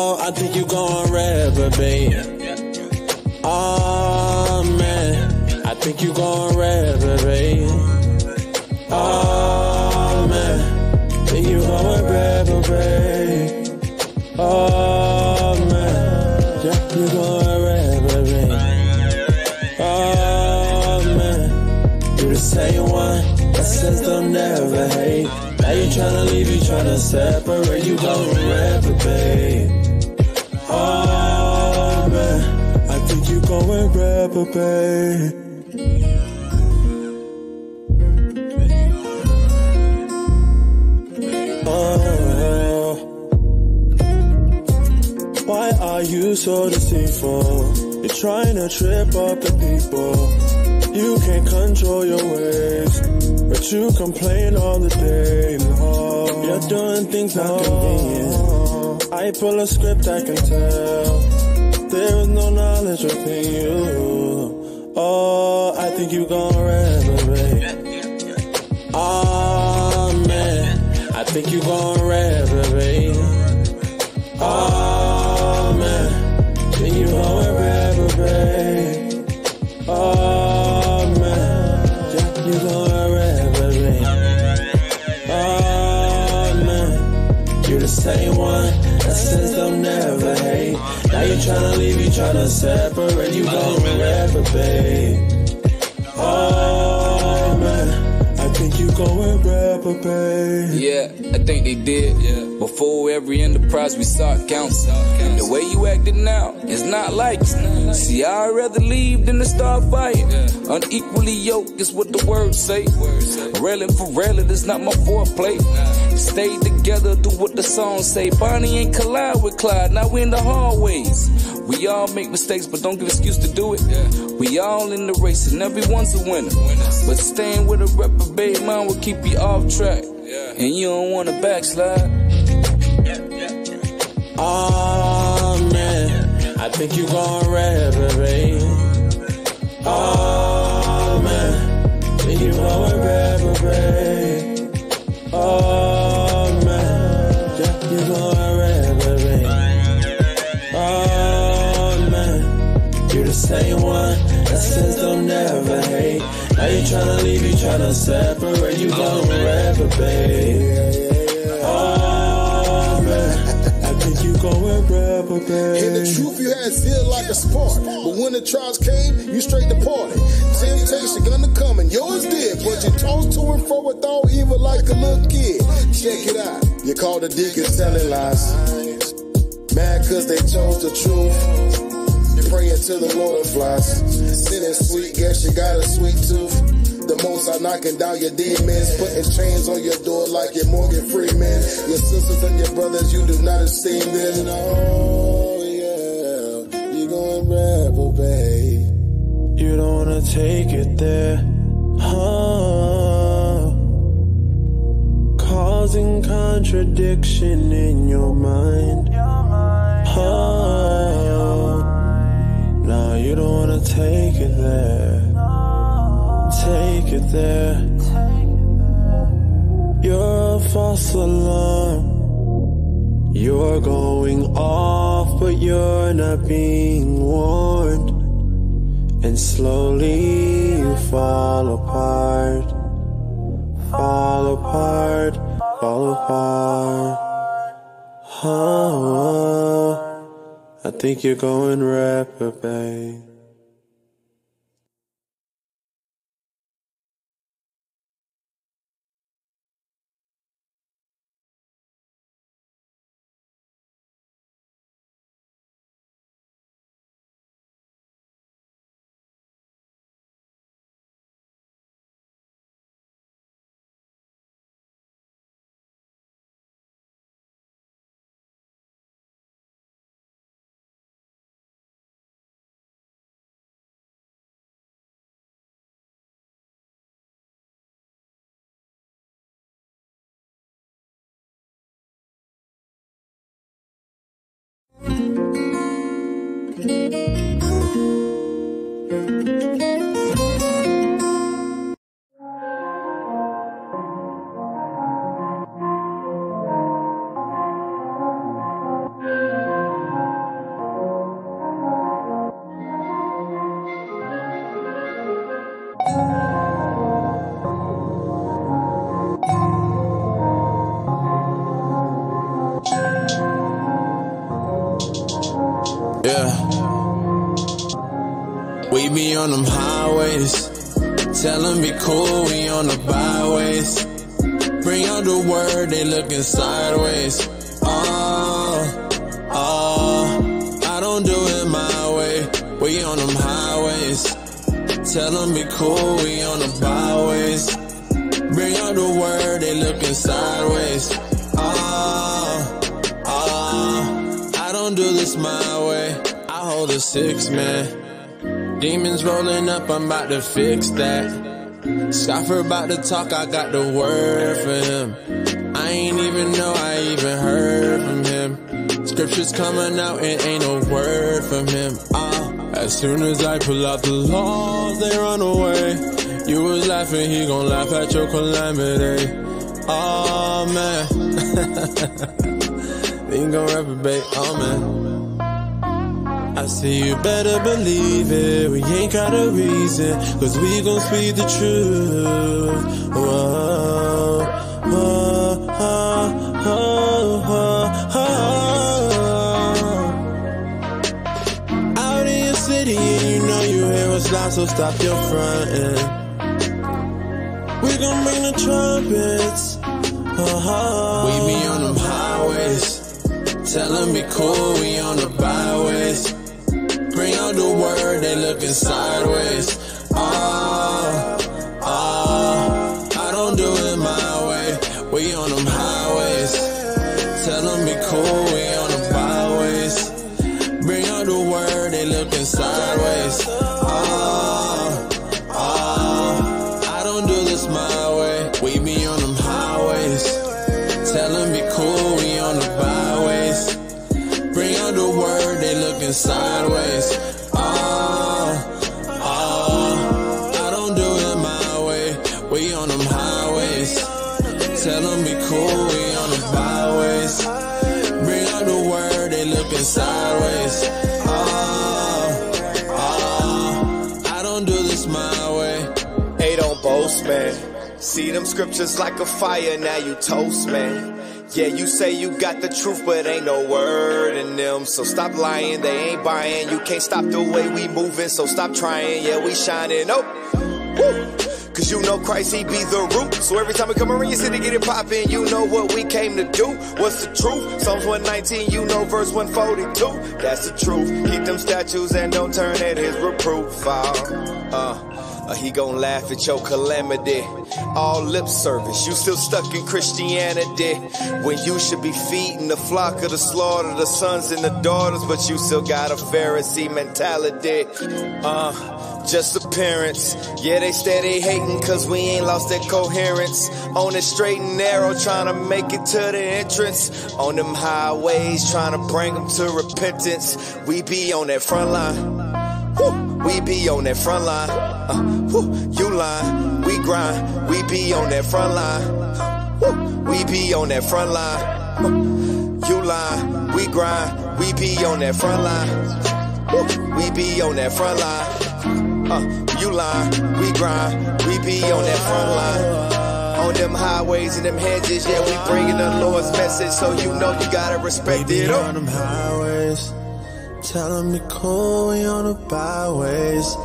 Oh, I think you gon' reprobate. Oh, man, I think you gon' reprobate. Oh, man, think you gon' reprobate. Oh, man, yeah, you gon' reprobate. Oh, man, you the same one that says they'll never hate. Now you tryna leave, you tryna separate, you gon' reprobate. Oh, man, I think you gon' reprobate. Oh, why are you so deceitful? You're trying to trip up the people. You can't control your ways, but you complain all the day. No, you're doing things not convenient. I pull a script, I can tell. There is no knowledge within you. Oh, I think you gon' reprobate. Oh, man, I think you gon' reprobate. Oh, man, think you gon' reprobate. Oh, man, yeah, you gon' reprobate. Oh, man, you the same one that says they'll never hate. Now you tryna leave, you tryna separate, you gon' reprobate. Oh, man, I think you gon' reprobate. Yeah, I think they did. Yeah. Before every enterprise we sought counsel. And the way you acting now is not like it. See, I'd rather leave than to start fighting. Unequally yoked is what the words say. Railing for railing, that's not my foreplay. Stay together, do what the songs say. Bonnie ain't collide with Clyde, now we in the hallways. We all make mistakes, but don't give excuse to do it. We all in the race and everyone's a winner. But staying with a reprobate mind will keep you off track. And you don't wanna backslide. Oh, man, I think you gon' reprobate. Oh, man, think you gon' reprobate. Oh, man, yeah, you gon' reprobate. Oh, man, you the same one that says they'll never hate. Now you tryna leave, you tryna separate, you gon' reprobate. Oh, man, I think you gon' reprobate. In the truth, you had zeal like a spark, but when the trials came, you straight departed. Temptation gonna come and yours did, but you tossed to and fro with all evil like a little kid. Check it out, you call the deacons telling lies, mad cause they chose the truth. Praying to the Lord and flies. Sitting sweet, guess you got a sweet tooth. The most are knocking down your demons, putting chains on your door like your Morgan Freeman. Your sisters and your brothers, you do not esteem them. Oh yeah, you gon' reprobate. You don't wanna take it there, huh? Causing contradiction in your mind, huh? No, you don't wanna take it there. Take it there. You're a false alarm. You're going off, but you're not being warned. And slowly you fall apart. Fall apart. Fall apart. Oh, I think you're going reprobate. Yeah. We be on them highways. Tell them be cool, we on the byways. Bring out the word, they looking sideways. I don't do it my way. We on them highways. Tell them be cool, we on the byways. Bring out the word, they looking sideways. I don't do this my way. I hold a 6, man. Demons rolling up, I'm about to fix that. Scoffer about to talk, I got the word for him. I ain't even know I even heard from him. Scriptures coming out and ain't no word from him. As soon as I pull out the laws, they run away. You was laughing, he gon' laugh at your calamity. Oh man. He gon' reprobate, oh man. I see you better believe it. We ain't got a reason, cause we gon' speak the truth. Whoa, whoa, whoa, whoa, whoa. Out in your city and you know you hear us loud, so stop your frontin'. We gon' bring the trumpets. We be on them highways. Tell them be cool, we on the byways. Bring out the word, they looking sideways. I don't do it my way. We on them highways. Tell them be cool, we on the byways. Bring out the word, they looking sideways. I don't do this my way. We be on them highways. Tell them be cool, we on the byways. Bring out the word, they looking sideways. I don't do it my way. We on them highways. Tell them be cool, we on the byways. Bring out the word, they looking sideways. I don't do this my way. Hey, don't boast, man. See them scriptures like a fire, now you toast, man. Yeah, you say you got the truth, but ain't no word in them. So stop lying, they ain't buying. You can't stop the way we moving, so stop trying. Yeah, we shining. Oh, woo. Cause you know Christ, he be the root. So every time we come around your city, get it poppin'. You know what we came to do. What's the truth? Psalms 119, you know verse 142. That's the truth. Keep them statues and don't turn at his reproof. He gon' laugh at your calamity. All lip service, you still stuck in Christianity. When you should be feeding the flock of the slaughter, the sons and the daughters, but you still got a Pharisee mentality. Just appearance. Yeah, they steady hating cause we ain't lost that coherence. On the straight and narrow, trying to make it to the entrance. On them highways, trying to bring them to repentance. We be on that front line. We be on that front line. You line, we grind. We be on that front line. We be on that front line. You line, we grind. We be on that front line. We be on that front line. You line, we grind. We be on that front line. On them highways and them hedges, yeah, we bringing the Lord's message, so you know you gotta respect it. On them highways. Tell them be cool, we on the byways.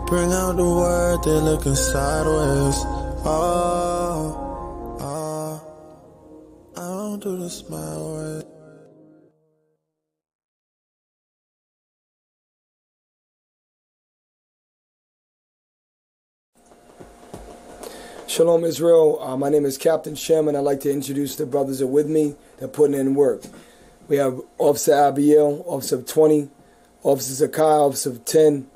Bring out the word, they looking sideways. I don't do this my way. Shalom Israel, my name is Captain Shem, and I'd like to introduce the brothers that are with me. They're putting in work. We have Officer Abiel, Officer of 20, Officer Zakai, Officer of 10.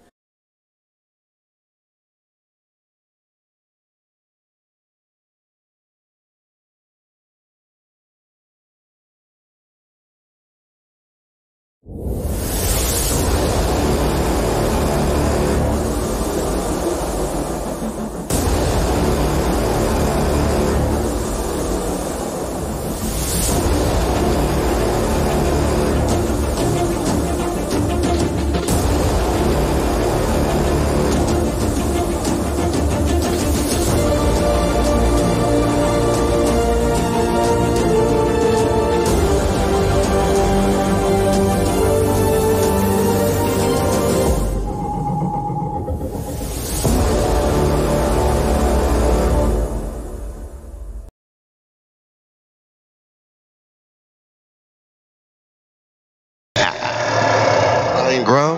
lion growl?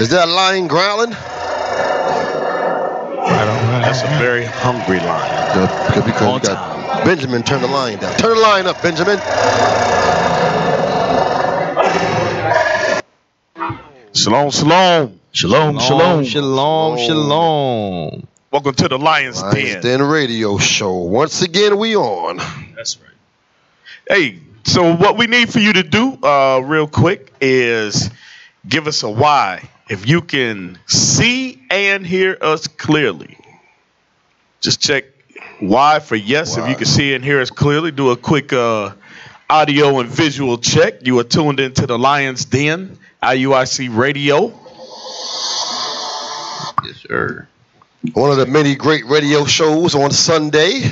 Is there a lion growling? I don't know. That's a very hungry lion. Because you got Benjamin, turn the lion down. Turn the lion up, Benjamin. Shalom, shalom. Shalom, shalom, shalom, shalom. Welcome to the Lion's Den radio show. Once again, we on. That's right. Hey, so what we need for you to do real quick is give us a Y. If you can see and hear us clearly. Just check Y for yes. Y. If you can see and hear us clearly, do a quick audio and visual check. You are tuned into the Lion's Den, Iuic Radio. Yes, sir. One of the many great radio shows on Sunday.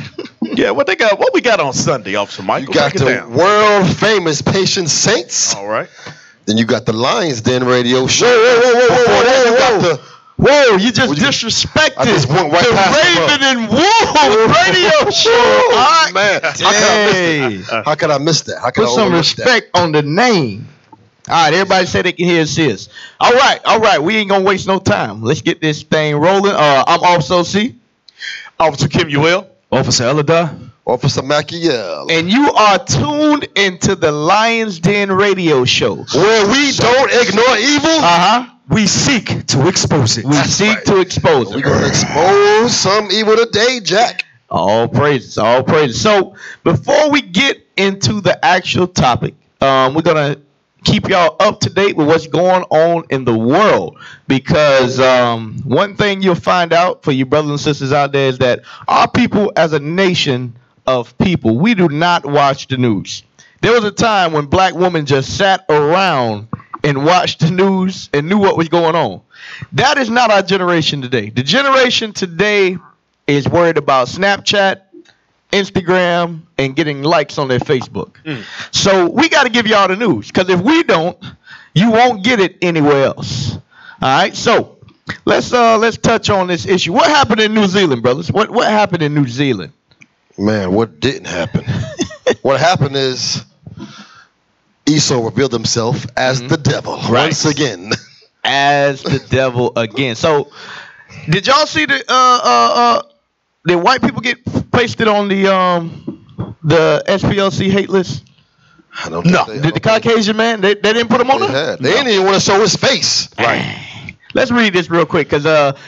Yeah, what they got? What we got on Sunday, Officer Michael? You got the world famous Patient Saints. All right. Then you got the Lion's Den radio show. Whoa, you just disrespected I just went right the past Raven and Wolf radio show. Oh, man. How could I miss that? How could Put some respect on the name. All right, everybody say they can hear sis. All right. We ain't going to waste no time. Let's get this thing rolling. I'm Officer C. Officer Kim Uel. Officer Elida. Officer Machiel. And you are tuned into the Lion's Den radio show. Where we don't ignore evil. We seek to expose it. We seek to expose it. We're going to expose some evil today, Jack. All praises, all praises. So before we get into the actual topic, we're going to keep y'all up to date with what's going on in the world, because one thing you'll find out for you brothers and sisters out there is that our people, as a nation of people, we do not watch the news. There was a time when black women just sat around and watched the news and knew what was going on. That is not our generation today. The generation today is worried about Snapchat, Instagram, and getting likes on their Facebook. So we got to give y'all the news, because if we don't, you won't get it anywhere else. All right, so let's touch on this issue. What happened in New Zealand, brothers? What happened in New Zealand? Man, what didn't happen? What happened is Esau revealed himself as the devil once again. As the devil again. So did y'all see the white people get pasted on the SPLC hate list? I don't know. Did the Caucasian man, they didn't put him on there? They didn't even want to show his face. Right. Let's read this real quick, because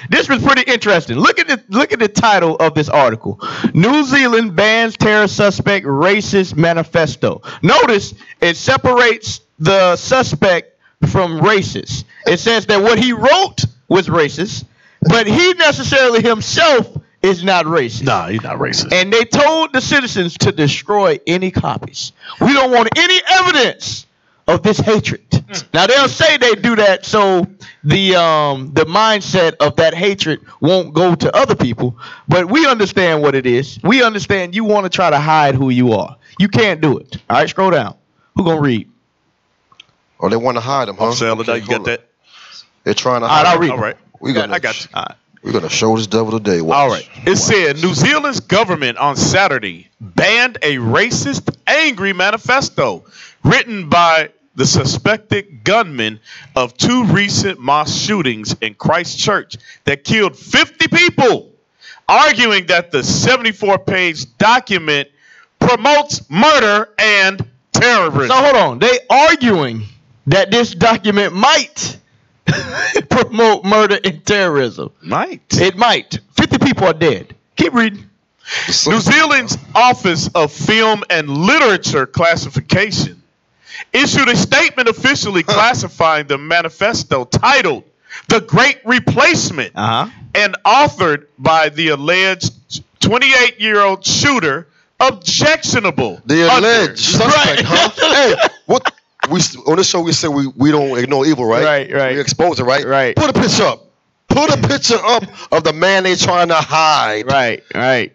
this was pretty interesting. Look at the title of this article. New Zealand bans terror suspect racist manifesto. Notice it separates the suspect from racist. It says that what he wrote was racist, but he necessarily himself is not racist. Nah, he's not racist. And they told the citizens to destroy any copies. We don't want any evidence of this hatred. Now they'll say they do that so the mindset of that hatred won't go to other people, but we understand what it is. We understand you want to try to hide who you are. You can't do it. All right, scroll down. Who gonna read? Oh, they want to hide him, huh? Okay, you got that? They're trying to hide him. I'll read. All right. I got you. All right. We're going to show this devil today. Watch. All right. It said New Zealand's government on Saturday banned a racist, angry manifesto written by the suspected gunman of two recent mosque shootings in Christchurch that killed 50 people, arguing that the 74-page document promotes murder and terrorism. So hold on. They arguing that this document might promote murder and terrorism. It might. 50 people are dead. Keep reading. New Zealand's Office of Film and Literature Classification issued a statement officially classifying the manifesto titled The Great Replacement and authored by the alleged 28-year-old shooter objectionable. The alleged suspect, Hey, what? On this show, we say we don't ignore evil, right? Right. We expose it, right? Right. Put a picture up. Put a picture up of the man they're trying to hide. Right.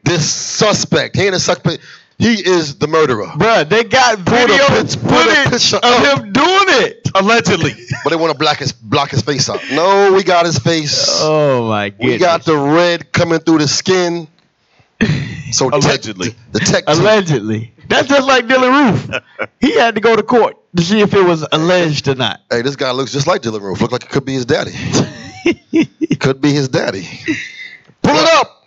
This suspect. He ain't a suspect. He is the murderer. Bruh, they got video footage of him doing it. Allegedly. But they want to block his face out. No, we got his face. Oh, my goodness. We got the red coming through the skin. So allegedly. The tech allegedly. That's just like Dylan Roof. He had to go to court to see if it was alleged or not. Hey, this guy looks just like Dylan Roof. Look like it could be his daddy. Could be his daddy. Pull it up.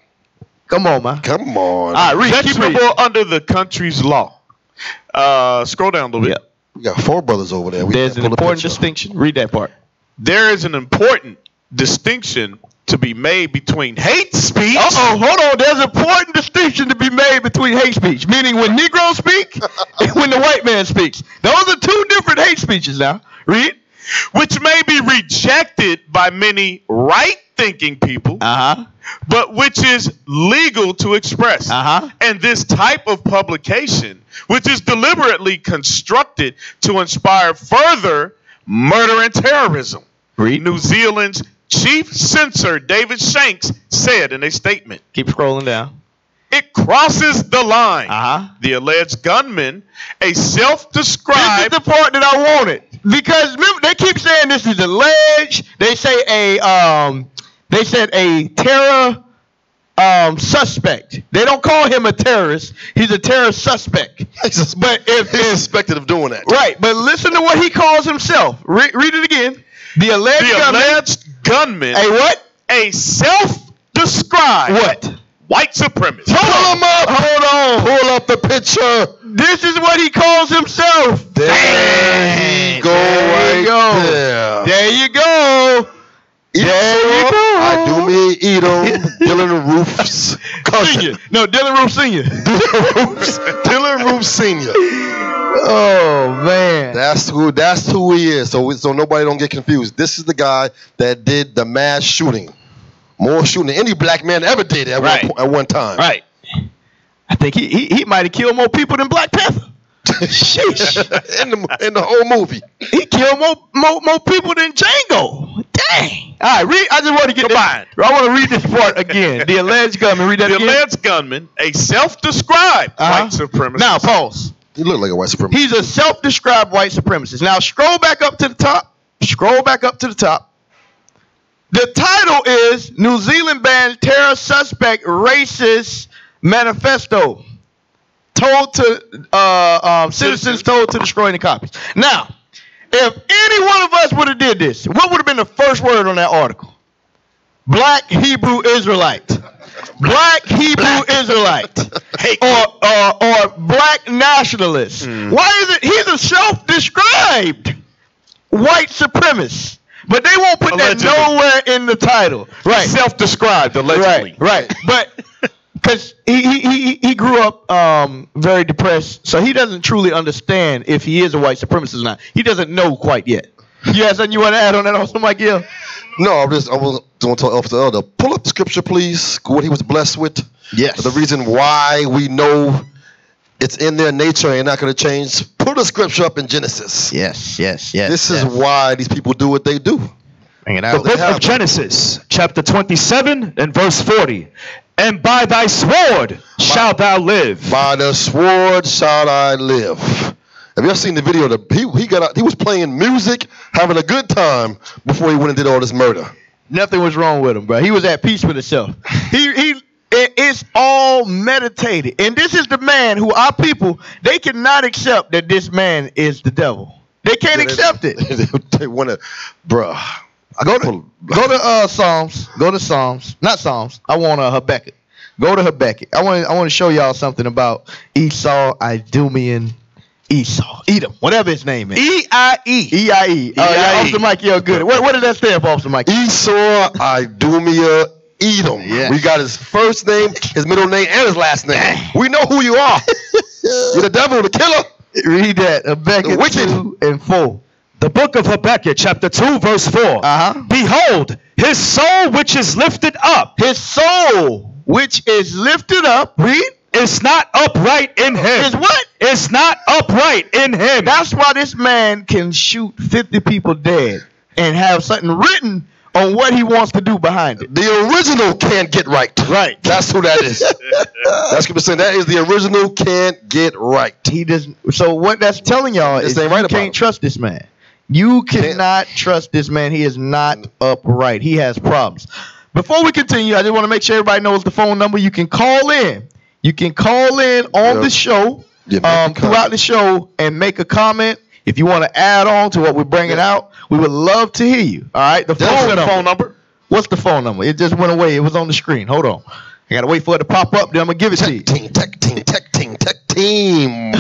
Come on, man. Come on. All right, Vegetable under the country's law. Scroll down a little bit. Yeah. We got 4 brothers over there. There's an important distinction. Read that part. There is an important distinction to be made between hate speech. Hold on. There's an important distinction to be made between hate speech, meaning when Negroes speak and when the white man speaks. Those are 2 different hate speeches now. Read. Which may be rejected by many right-thinking people, but which is legal to express. And this type of publication, which is deliberately constructed to inspire further murder and terrorism. Read. New Zealand's chief censor, David Shanks, said in a statement. Keep scrolling down. It crosses the line. The alleged gunman, a self-described... This is the part that I wanted. Because remember, they keep saying this is alleged. They say a terror suspect. They don't call him a terrorist. He's a terror suspect. But if he's suspected of doing that. Right, but listen to what he calls himself. Read it again. The alleged gunman. A what? A self-described... What? White supremacist. Hold on. Pull up the picture. This is what he calls himself. There you go. There you go. There you go. I do me Edom. Dylan Roof's cousin. No, Dylan Roof Sr. Dylan Roof Sr. Oh man. That's who he is. So nobody don't get confused. This is the guy that did the mass shooting. More shooting than any black man ever did at one time. Right. I think he might have killed more people than Black Panther. Sheesh. in the whole movie. He killed more people than Django. Dang. All right, read. I just want to get combined. I want to read this part again. The alleged gunman. Read that again. The alleged gunman, a self-described white supremacist. Now pause. He looked like a white supremacist. He's a self-described white supremacist. Now scroll back up to the top. The title is New Zealand bans terror suspect racist manifesto. Told to citizens told to destroy any copies. Now, if any one of us would have did this, what would have been the first word on that article? Black Hebrew Israelite. Black Hebrew Israelite. Or black nationalist. Why is it he's a self-described white supremacist? But they won't put that nowhere in the title. Right. Self-described, allegedly. Right. But because he grew up very depressed, so he doesn't truly understand if he is a white supremacist or not. He doesn't know quite yet. You have something you want to add on that, Officer Mike Gill? No, I was going to tell Officer Elder, pull up the scripture, please, what he was blessed with. Yes. The reason why we know it's in their nature and not going to change. Put the scripture up in Genesis. Yes. This is why these people do what they do. Bring it The out. book of Genesis, chapter 27 and verse 40. And by thy sword shalt thou live. By the sword shall I live. Have you ever seen the video? He got out, he was playing music, having a good time before he went and did all this murder. Nothing was wrong with him, bro. He was at peace with himself. It's all meditated. And this is the man who our people, they cannot accept that this man is the devil. They can't accept it. They want to, bruh. Go to Psalms. Go to Psalms. Not Psalms. I want Habakkuk. Go to Habakkuk. I want to show y'all something about Esau, Idumean, Esau, Edom, whatever his name is. E-I-E. Officer Mike, you're good. What does that stand for, Officer Mike? Esau, Idumea, Edom. Yeah. We got his first name, his middle name, and his last name. We know who you are. You're the devil, the killer. Read that. Habakkuk 2 and 4. The book of Habakkuk, chapter 2, verse 4. Behold, his soul which is lifted up. His soul which is lifted up. Read. Is not upright in him. Is what? Is not upright in him. That's why this man can shoot 50 people dead and have something written on what he wants to do behind it. The original can't get right. Right. That's who that is. That's what I'm saying. That is the original can't get right. He doesn't. So what that's telling y'all is you can't trust this man. You cannot trust this man. He is not upright. He has problems. Before we continue, I just want to make sure everybody knows the phone number. You can call in. You can call in on the show throughout the show and make a comment. If you want to add on to what we're bringing out, we would love to hear you. All right, the phone number. What's the phone number? It just went away. It was on the screen. Hold on. I gotta wait for it to pop up. Then I'm gonna give it to you. Tech team.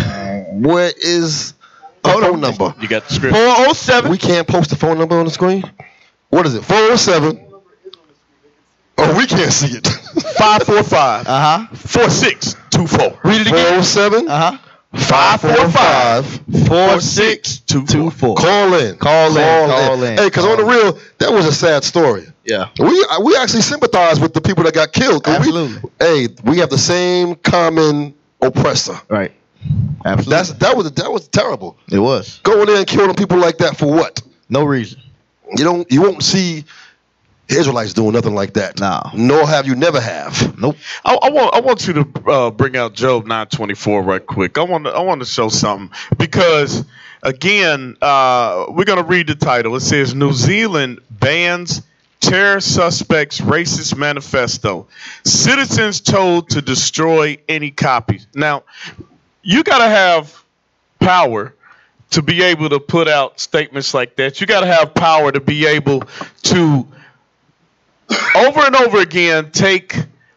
Where is the phone number? You got the script. 407. We can't post the phone number on the screen. What is it? 407. Oh, we can't see it. 545. 4624. Read it again. 407. 545-4624. Call in. Hey, because on the real, that was a sad story. Yeah. We actually sympathize with the people that got killed. Absolutely. We have the same common oppressor. Right. Absolutely. That was terrible. It was. Going in and killing people like that for what? No reason. You won't see Israelites doing nothing like that. No. Nor have you never have. Nope. I want you to bring out Job 9:24 right quick. I want to show something because again, we're gonna read the title. It says New Zealand bans terror suspects racist manifesto. Citizens told to destroy any copies. Now, you gotta have power to be able to put out statements like that. You gotta have power to be able to over and over again take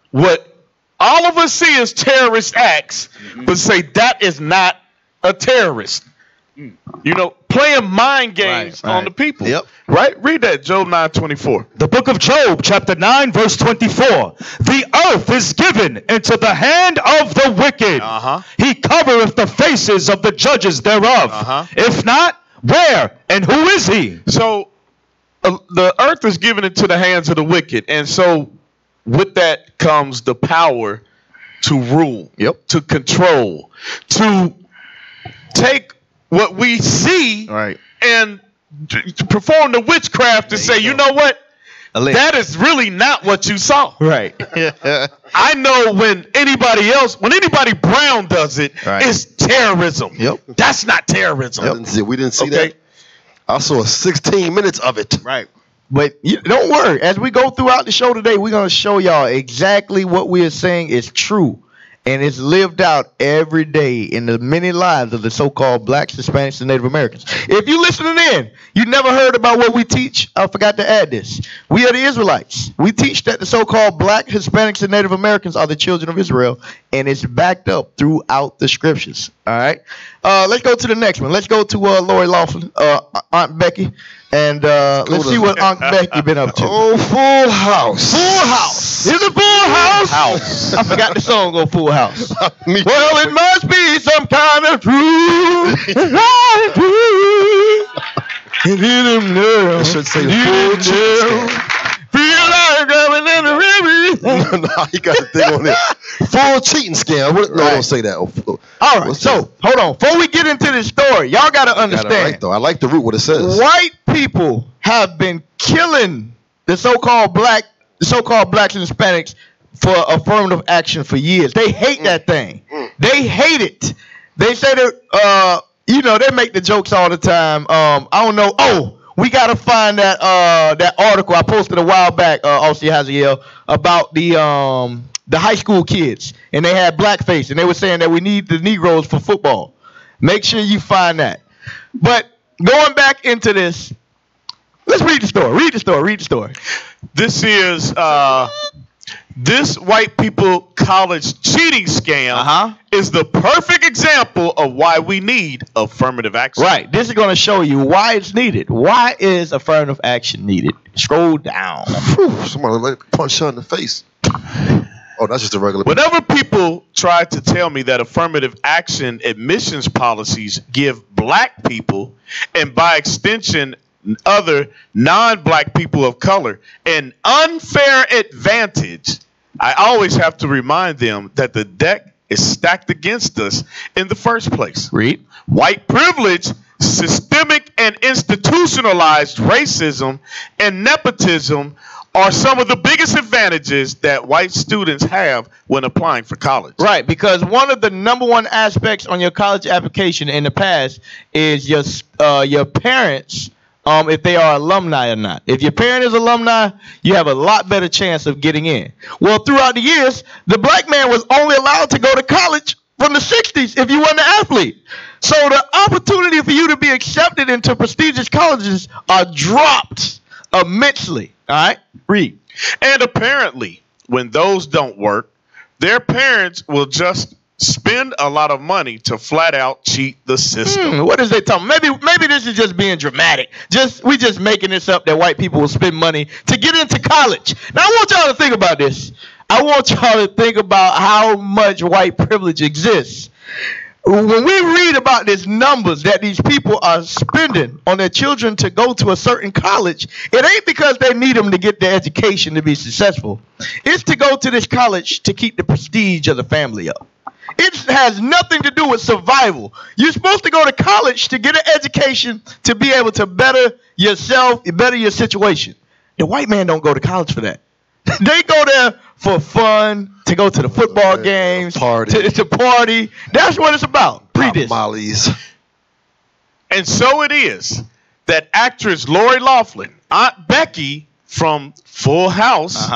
what all of us see as terrorist acts, but say that is not a terrorist. You know, playing mind games on the people. Yep. Right? Read that, Job 9:24. The book of Job, chapter 9, verse 24. The earth is given into the hand of the wicked. He covereth the faces of the judges thereof. If not, where and who is he? So the earth is given into the hands of the wicked. And so with that comes the power to rule, to control, to take what we see and to perform the witchcraft to say, you know what? That is really not what you saw. Right. I know when anybody brown does it, it's terrorism. That's not terrorism. We didn't see that. I saw 16 minutes of it. Right. But don't worry. As we go throughout the show today, we're going to show y'all exactly what we are saying is true. And it's lived out every day in the many lives of the so-called blacks, Hispanics, and Native Americans. If you're listening in, you never heard about what we teach. I forgot to add this. We are the Israelites. We teach that the so-called black, Hispanics, and Native Americans are the children of Israel. And it's backed up throughout the scriptures. All right. Let's go to the next one. Let's go to Lori Laughlin, Aunt Becky. And let's see what Aunt Becky been up to. Oh, Full House. Full House. Is it Full House? I forgot the song on Full House. Well, it must be some kind of truth. I should say full cheating. Feel like driving in the river. No, he got the thing on there. Full cheating scam. No, don't say that. All right, so hold on. Before we get into this story, y'all got to understand. I like to root what it says. White people have been killing the so-called blacks and Hispanics for affirmative action for years. They hate that thing. They hate it. They say that, they make the jokes all the time. I don't know. Oh, we got to find that article I posted a while back, Aussie Haziel, about the high school kids. And they had blackface. And they were saying that we need the Negroes for football. Make sure you find that. But going back into this, let's read the story. Read the story. This is this white people college cheating scam is the perfect example of why we need affirmative action. Right. This is going to show you why it's needed. Why is affirmative action needed? Scroll down. Somebody punch her in the face. Oh, that's just a regular. Whenever people try to tell me that affirmative action admissions policies give black people, and by extension other non-black people of color, an unfair advantage, I always have to remind them that the deck is stacked against us in the first place. Read. White privilege, systemic and institutionalized racism, and nepotism are some of the biggest advantages that white students have when applying for college. Right, because one of the number one aspects on your college application in the past is your parents, if they are alumni or not. If your parent is alumni, you have a lot better chance of getting in. Well, throughout the years, the black man was only allowed to go to college from the 60s if you weren't an athlete. So the opportunity for you to be accepted into prestigious colleges are dropped immensely. All right, read. And apparently, when those don't work, their parents will just spend a lot of money to flat out cheat the system. What is they talking? Maybe this is just being dramatic. We just making this up that white people will spend money to get into college. Now I want y'all to think about this. I want y'all to think about how much white privilege exists. When we read about these numbers that these people are spending on their children to go to a certain college, it ain't because they need them to get their education to be successful. It's to go to this college to keep the prestige of the family up. It has nothing to do with survival. You're supposed to go to college to get an education to be able to better yourself, better your situation. The white man don't go to college for that. They go there for fun, to go to the football games, to party. That's what it's about. Read this. Molly's. And so it is that actress Lori Loughlin, Aunt Becky from Full House,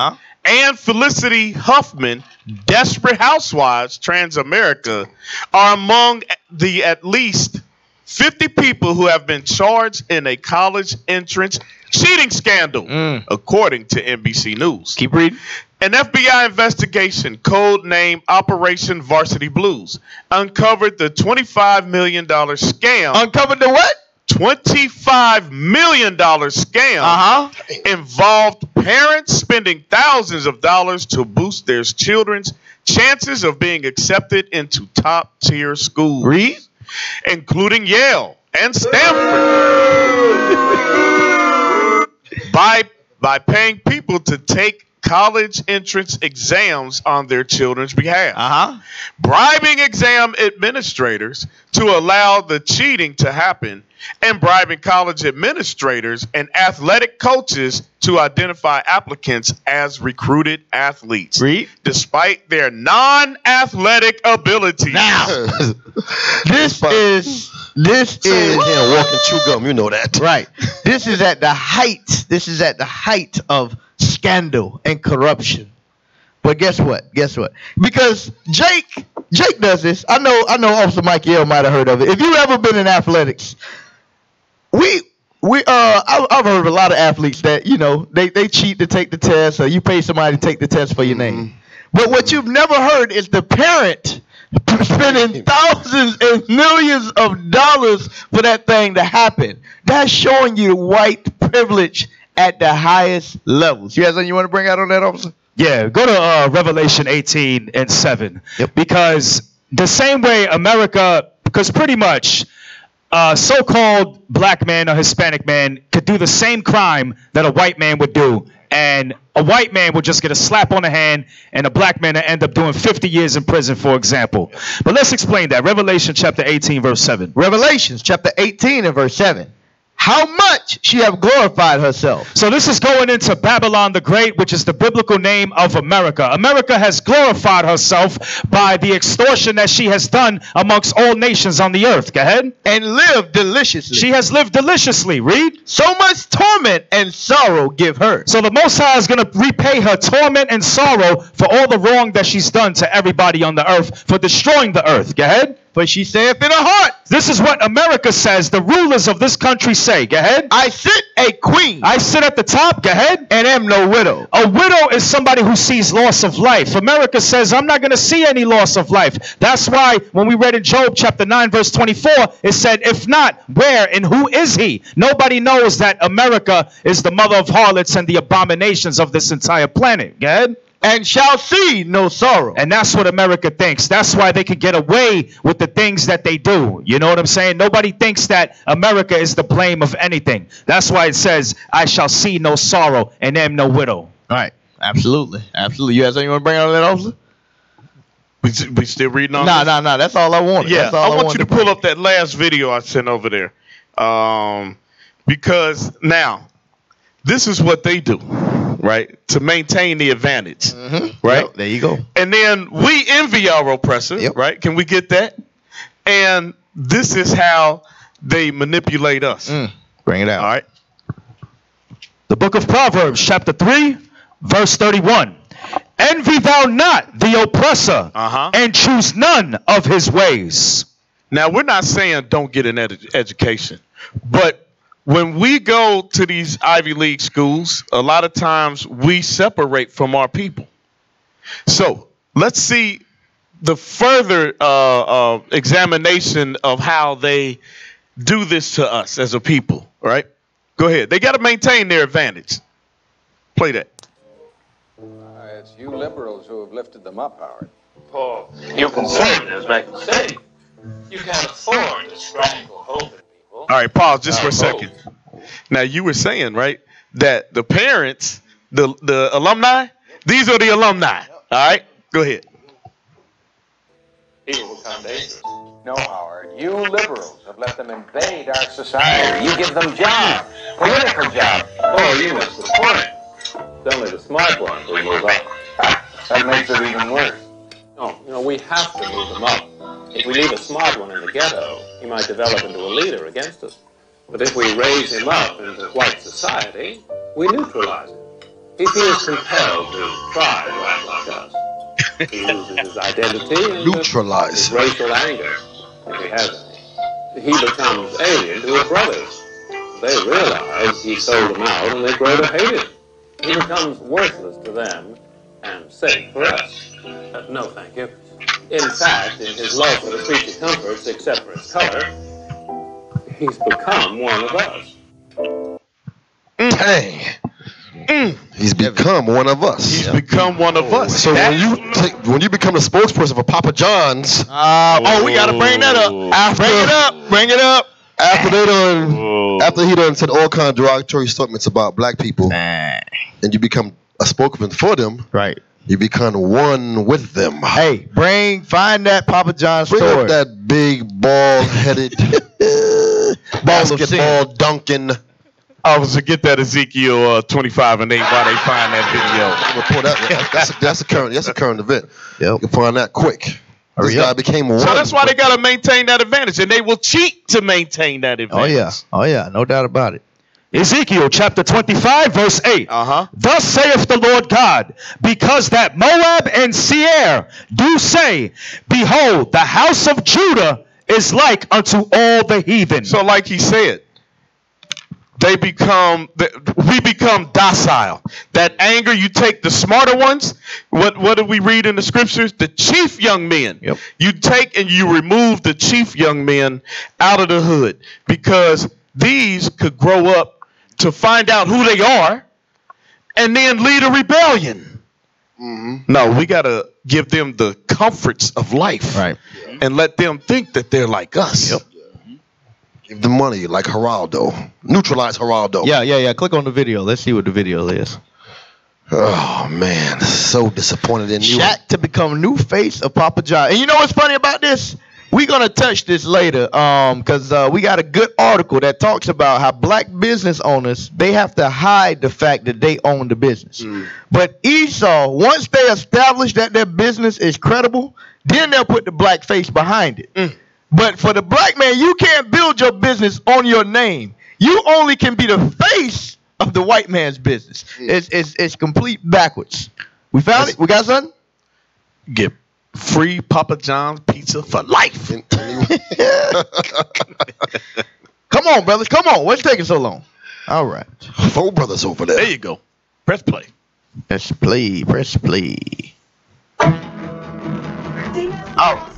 and Felicity Huffman, Desperate Housewives, Transamerica, are among the at least 50 people who have been charged in a college entrance cheating scandal, according to NBC News. Keep reading. An FBI investigation, codenamed Operation Varsity Blues, uncovered the $25 million scam. Uncovered the what? $25 million scam involved parents spending thousands of dollars to boost their children's chances of being accepted into top-tier schools. Read. Including Yale and Stanford. by paying people to take college entrance exams on their children's behalf. Bribing exam administrators to allow the cheating to happen, and bribing college administrators and athletic coaches to identify applicants as recruited athletes. Read. Despite their non-athletic abilities. Now, this is walking chew gum, you know that. Right. This is at the height. This is at the height of scandal and corruption. But guess what? Because Jake does this. I know Officer Mike Yale might have heard of it. If you've ever been in athletics, I've heard of a lot of athletes that, they cheat to take the test, or you pay somebody to take the test for your name. But what you've never heard is the parent spending thousands and millions of dollars for that thing to happen. That's showing you white privilege at the highest levels. You have something you want to bring out on that, officer? Yeah, go to Revelation 18:7. Yep. Because the same way America, because pretty much so-called black man or Hispanic man could do the same crime that a white man would do. And a white man would just get a slap on the hand, and a black man would end up doing 50 years in prison, for example. But let's explain that. Revelation chapter 18, verse 7. Revelations chapter 18 and verse 7. How much she have glorified herself. So this is going into Babylon the Great, which is the biblical name of America. America has glorified herself by the extortion that she has done amongst all nations on the earth. Go ahead. And lived deliciously. She has lived deliciously. Read. So much torment and sorrow give her. So the Most High is going to repay her torment and sorrow for all the wrong that she's done to everybody on the earth, for destroying the earth. Go ahead. For she saith in her heart. This is what America says. The rulers of this country say. Go ahead. I sit a queen. I sit at the top. Go ahead. And am no widow. A widow is somebody who sees loss of life. America says, I'm not going to see any loss of life. That's why when we read in Job chapter 9, verse 24, it said, if not, where and who is he? Nobody knows that America is the mother of harlots and the abominations of this entire planet. Go ahead. And shall see no sorrow. And that's what America thinks. That's why they can get away with the things that they do. You know what I'm saying? Nobody thinks that America is the blame of anything. That's why it says, I shall see no sorrow and am no widow. All right. Absolutely. Absolutely. You have something you want to bring out of that, officer? We still reading on this? No. That's all I wanted. Yeah, I want you to pull up that last video I sent over there. Because now, this is what they do. Right, to maintain the advantage, right? Yep, there you go. And then we envy our oppressor, right? Can we get that? And this is how they manipulate us. Bring it out. All right. The book of Proverbs, chapter 3, verse 31. Envy thou not the oppressor, and choose none of his ways. Now, we're not saying don't get an education, but when we go to these Ivy League schools, a lot of times we separate from our people. So let's see the further examination of how they do this to us as a people, right? Go ahead. They got to maintain their advantage. Play that. It's you liberals who have lifted them up, Howard. Paul, you conservatives make a mistake. You can't afford to stranglehold people. All right, pause just for a second. Now, you were saying, right, that the parents, the alumni, these are the alumni. All right, go ahead. People will come dangerous. No, Howard, you liberals have let them invade our society. You give them jobs, political jobs. Oh, you missed the point. It's only the smart ones who move up. That makes it even worse. No, we have to move them up. If we leave a smart one in the ghetto, he might develop into a leader against us. But if we raise him up into white society, we neutralize him. He feels compelled to try to act like us. He loses his identity and neutralize his racial anger, if he has any. He becomes alien to his brothers. They realize he sold them out and they grow to hate him. He becomes worthless to them and safe for us. No, thank you. In fact, in his love for the creature comforts, except for its color, he's become one of us. Dang. He's become one of us. He's become one of us. So when you become the spokesperson for Papa John's, we gotta bring that up. Bring it up. After he done said all kind of derogatory statements about black people, and you become a spokesman for them, right? You become one with them. Hey, find that Papa John's Bring story. Up that big bald-headed basketball dunking. I was to get that Ezekiel 25 and 8 while they find that video. That's a current event. Yep. You can find that quick. This guy became one. So that's why they got to maintain that advantage, and they will cheat to maintain that advantage. Oh yeah, no doubt about it. Ezekiel chapter 25 verse 8. Thus saith the Lord God, because that Moab and Seir do say, behold, the house of Judah is like unto all the heathen. So like he said, we become docile. That anger, you take the smarter ones. What do we read in the scriptures? The chief young men. Yep. You take and you remove the chief young men out of the hood, because these could grow up to find out who they are and then lead a rebellion. No, we got to give them the comforts of life, right, and let them think that they're like us. Yep. Give them money like Geraldo. Neutralize Geraldo. Yeah. Click on the video. Let's see what the video is. Oh, man. So disappointed in you. Shaq to become new face of Papa John. And you know what's funny about this? We're going to touch this later because we got a good article that talks about how black business owners, they have to hide the fact that they own the business. But Esau, once they establish that their business is credible, then they'll put the black face behind it. But for the black man, you can't build your business on your name. You only can be the face of the white man's business. It's complete backwards. We found it? We got something? Get free Papa John's pizza for life. Come on, brothers. Come on. What's taking so long? All right. 4 brothers over there. There you go. Press play. Press play. Press play. Oh.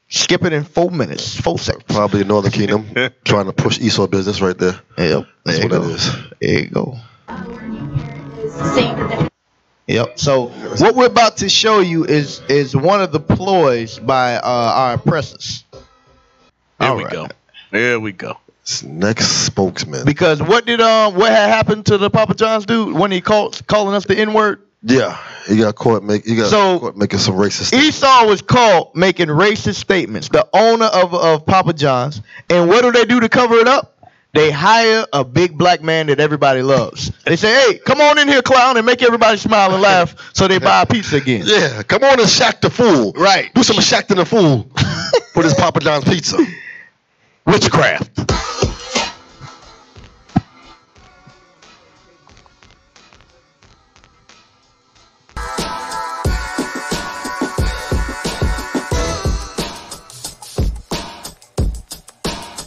Skip it in 4 minutes. 4 seconds. Probably Northern Kingdom trying to push Esau business right there. Yep. That's what it is. There you go. Yep. So what we're about to show you is one of the ploys by our oppressors. There we go. There we go. Next spokesman. Because what had happened to the Papa John's dude when he calling us the N-word? Yeah, he got caught making some racist statements. Esau was caught making racist statements, the owner of Papa John's. And what do they do to cover it up? They hire a big black man that everybody loves. They say, hey, come on in here, clown, and make everybody smile and laugh so they buy a pizza again. Yeah, come on and Shaq the Fool. Right. Do some Shaq the Fool for this Papa John's pizza. Witchcraft.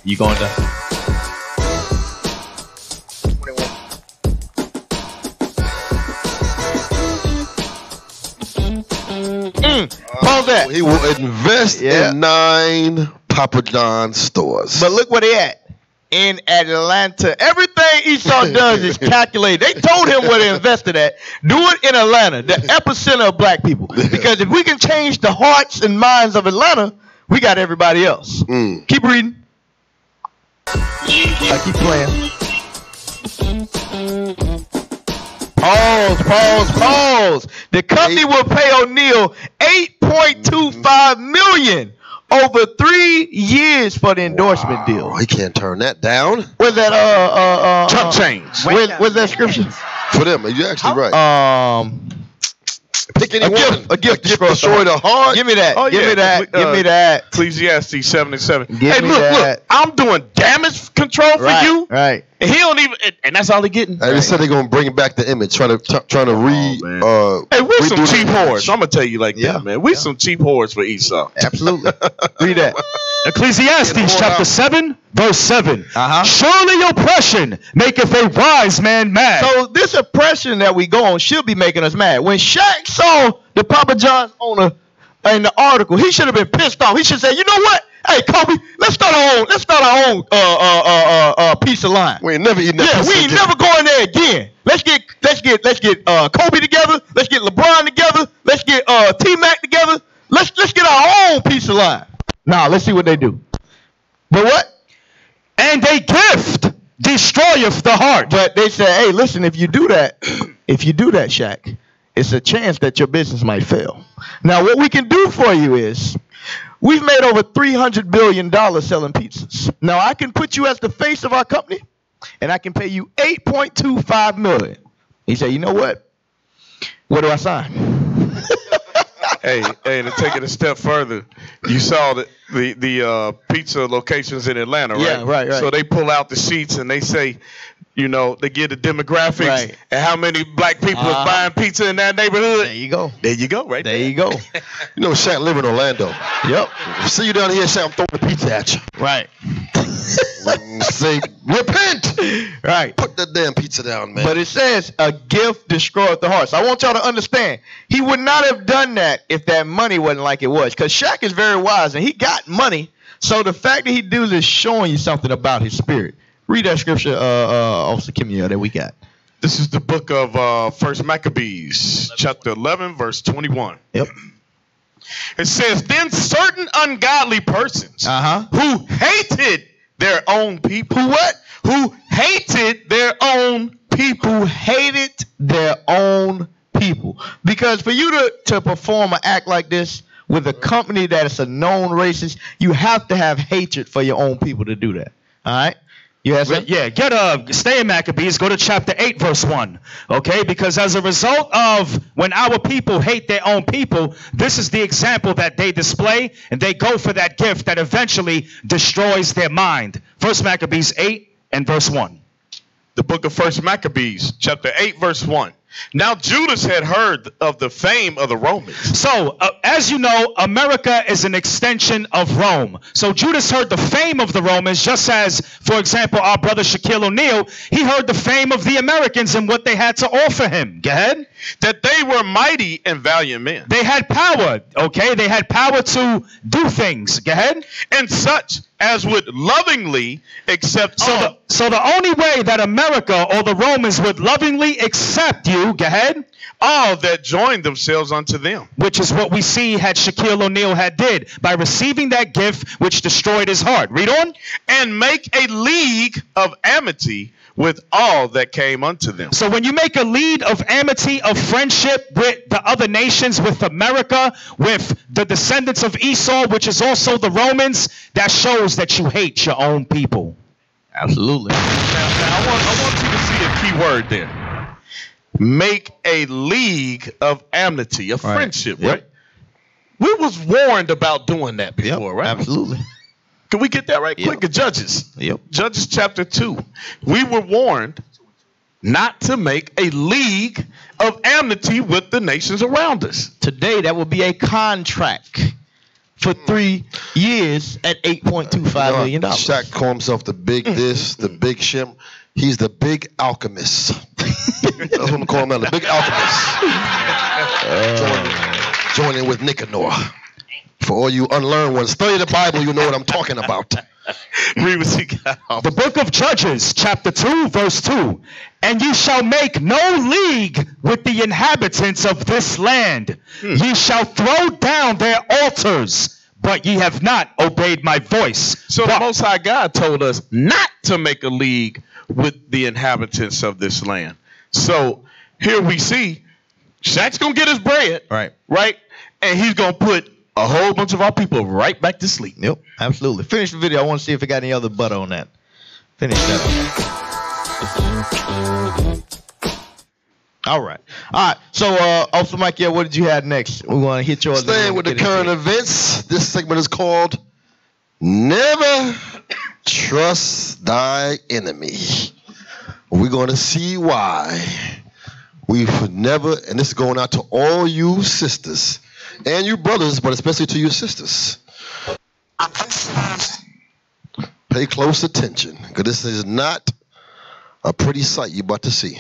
You going to? Pause that. He will invest in 9 Papa John's stores. But look where they at. In Atlanta. Everything Esau does is calculated. They told him where they invested at. Do it in Atlanta, the epicenter of black people. Because if we can change the hearts and minds of Atlanta, we got everybody else. Keep reading. I keep playing. Pause. The company will pay O'Neal $8.25 million over 3 years for the endorsement deal. He can't turn that down. Where's that chump change? Where's that scripture? For them, you're actually right. Pick any one. A gift destroy the heart. Give me that. Oh, Give yeah. me that. Give me that. Ecclesiastes 77. Give Hey, me look, that. I'm doing damage control for you. Right. And he don't even, and that's all he getting. They said they're gonna bring back the image, trying to read. Hey, we're some cheap whores. whores. I'm gonna tell you like that, man. We're some cheap whores for Esau. Absolutely. Read that. Ecclesiastes chapter 7, verse 7. Surely oppression maketh a wise man mad. So this oppression that we go on should be making us mad. When Shaq saw the Papa John's owner in the article, he should have been pissed off. He should say, you know what? Hey, Kobe, let's start our own piece of line. We ain't never eating that. We ain't never going there again. Let's get Kobe together. Let's get LeBron together. Let's get T-Mac together. Let's get our own piece of line. Now let's see what they do. But what? And a gift destroyeth the heart. But they say, hey, listen, if you do that, Shaq, it's a chance that your business might fail. Now, what we can do for you is, we've made over $300 billion selling pizzas. Now, I can put you as the face of our company, and I can pay you $8.25 million. He said, you know what? Where do I sign? Hey, to take it a step further, you saw the pizza locations in Atlanta, right? Yeah, right. So they pull out the sheets and they say, you know, they give the demographics and how many black people are buying pizza in that neighborhood. There you go. There you go, right there. There you go. You know, Shaq live in Orlando. Yep. See you down here, Shaq, I'm throwing the pizza at you. Right. Say, repent. Right. Put that damn pizza down, man. But it says a gift destroyeth the heart. So I want y'all to understand, he would not have done that if that money wasn't like it was. Because Shaq is very wise and he got money. So the fact that he does is showing you something about his spirit. Read that scripture, Officer Kimia, that we got. This is the book of First Maccabees, chapter 11, verse 21. Yep. It says, then certain ungodly persons who hated their own people. Who what? Who hated their own people. Who hated their own people. Because for you to perform an act like this with a company that is a known racist, you have to have hatred for your own people to do that. All right? You have something? Yeah, stay in Maccabees, go to chapter 8, verse 1. Okay, because as a result of when our people hate their own people, this is the example that they display, and they go for that gift that eventually destroys their mind. First Maccabees 8 and verse 1. The book of First Maccabees, chapter 8, verse 1. Now Judas had heard of the fame of the Romans. So, as you know, America is an extension of Rome. So Judas heard the fame of the Romans, just as, for example, our brother Shaquille O'Neal, he heard the fame of the Americans and what they had to offer him. Go ahead. That they were mighty and valiant men. They had power, okay? They had power to do things. Go ahead. And such as would lovingly accept So the only way that America or the Romans would lovingly accept you, go ahead, all that joined themselves unto them. Which is what we see had Shaquille O'Neal had did by receiving that gift which destroyed his heart. Read on. And make a league of amity with all that came unto them. So when you make a league of amity, of friendship with the other nations, with America, with the descendants of Esau, which is also the Romans, that shows that you hate your own people. Absolutely. Now I want you to see a key word there. Make a league of amity, of friendship, right? We was warned about doing that before, right? Absolutely. Can we get that right quick? Judges. Yep. Judges chapter 2. We were warned not to make a league of amity with the nations around us. Today, that would be a contract for 3 years at $8.25 million. Shaq called himself the big this, the big shim. He's the big alchemist. That's what I'm calling him now, the big alchemist. Joining with Nicanor. For all you unlearned ones, study the Bible, you know what I'm talking about. Read what you got. The book of Judges, chapter 2, verse 2. And ye shall make no league with the inhabitants of this land. Ye shall throw down their altars, but ye have not obeyed my voice. So the Most High God told us not to make a league with the inhabitants of this land. So here we see Shaq's going to get his bread. Right? And he's going to put a whole bunch of our people right back to sleep. Yep, absolutely. Finish the video. I want to see if it got any other butter on that. Finish that. All right. So, Officer Mike, what did you have next? We want to hit yours. Staying with the current events, this segment is called Never Trust Thy Enemy. We're going to see why we should never, and this is going out to all you sisters and you brothers, but especially to your sisters. Pay close attention, because this is not a pretty sight you're about to see.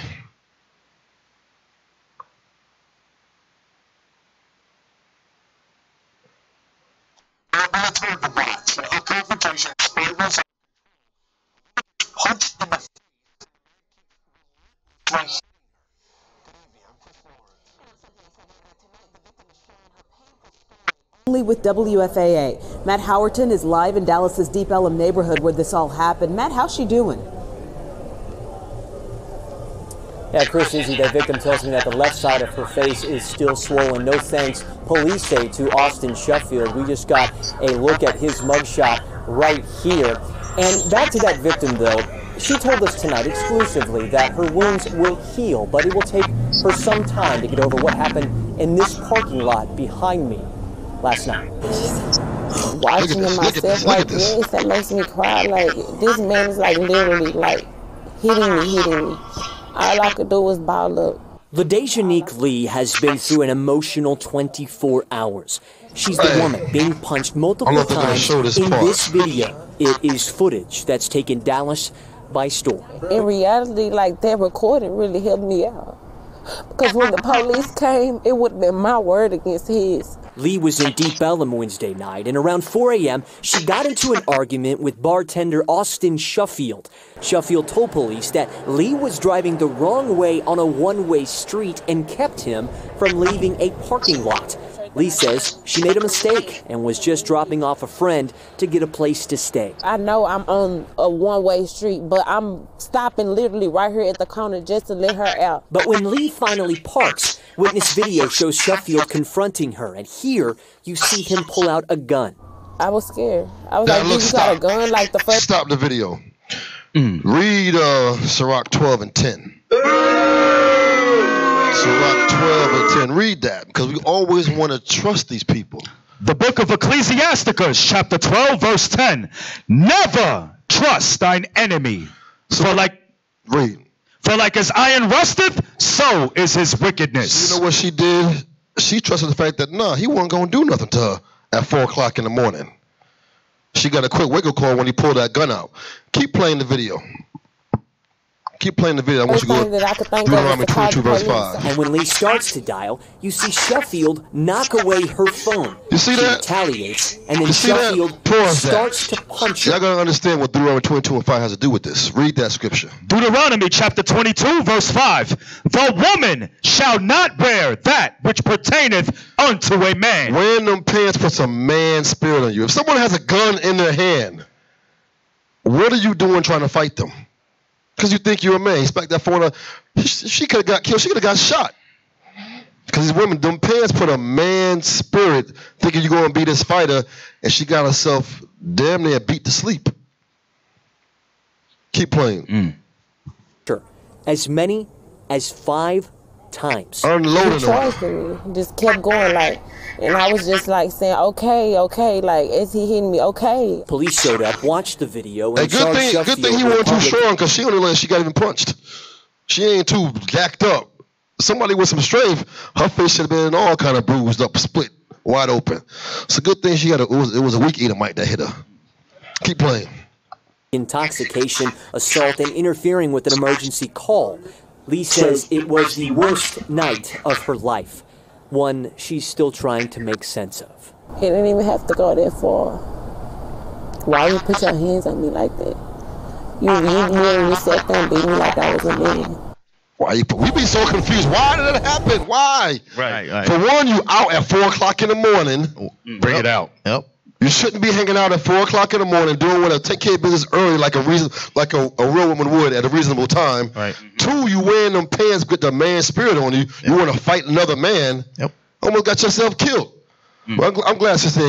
With WFAA. Matt Howerton is live in Dallas's Deep Ellum neighborhood where this all happened. Matt, how's she doing? Yeah, Chris, Izzy, the victim tells me that the left side of her face is still swollen. No thanks, police say, to Austin Sheffield. We just got a look at his mugshot right here. And back to that victim, though. She told us tonight exclusively that her wounds will heal, but it will take her some time to get over what happened in this parking lot behind me last night. Watching him myself like this, that makes me cry. Like, this man is like literally like hitting me. All I could do was ball up. LaDejanique Lee has been through an emotional 24 hours. She's the woman being punched multiple times in this video. It is footage that's taken Dallas by storm. In reality, like, that recording really helped me out. Because when the police came, it would have been my word against his. Lee was in Deep Ellum Wednesday night, and around 4 a.m., she got into an argument with bartender Austin Sheffield. Sheffield told police that Lee was driving the wrong way on a one-way street and kept him from leaving a parking lot. Lee says she made a mistake and was just dropping off a friend to get a place to stay. I know I'm on a one-way street, but I'm stopping literally right here at the corner just to let her out. But when Lee finally parks, witness video shows Sheffield confronting her, and here you see him pull out a gun. I was scared. I was like, you got a gun like the first... Stop the video. Read Sirach 12 and 10. Sirach 12 and 10. Read that, because we always want to trust these people. The book of Ecclesiasticus, chapter 12, verse 10. Never trust thine enemy. For like as iron rusteth, so is his wickedness. You know what she did? She trusted the fact that, he wasn't going to do nothing to her at 4 o'clock in the morning. She got a quick wake-up call when he pulled that gun out. Keep playing the video. Keep playing the video. I want you to go Deuteronomy 22, verse 5. And when Lee starts to dial, you see Sheffield knock away her phone. You see she that? retaliates, and then Sheffield starts to punch her. Y'all got to understand what Deuteronomy 22 and 5 has to do with this. Read that scripture. Deuteronomy chapter 22, verse 5. The woman shall not wear that which pertaineth unto a man. Wearing them pants puts a man spirit on you. If someone has a gun in their hand, what are you doing trying to fight them? Because you think you're a man. Expect that for her. She could have got killed. She could have got shot. Because these women, them pants put a man's spirit thinking you're going to be this fighter, and she got herself damn near beat to sleep. Keep playing. Sure. As many as 5 times. Unloading her. Just kept going like, and I was just like saying, okay, like, is he hitting me? Okay. Police showed up, watched the video, and good thing he wasn't too strong, because she only let she got even punched. She ain't too jacked up. Somebody with some strength, her face should have been all kind of bruised up, split. wide open. It's a good thing she had it was a weak Edomite that hit her. Keep playing. Intoxication, assault, and interfering with an emergency call. Lee says it was the worst night of her life, one she's still trying to make sense of. It didn't even have to go that far. Why you put your hands on me like that? You sat there and beat me like I was a man. Why we be so confused? Why did it happen? Why? Right. For one, you out at 4 o'clock in the morning. Bring it out. Yep. You shouldn't be hanging out at 4 o'clock in the morning doing what take care of business early like a real woman would at a reasonable time. Right. 2, you wearing them pants with the man spirit on you. You want to fight another man. Yep. Almost got yourself killed. Well, I'm glad Sister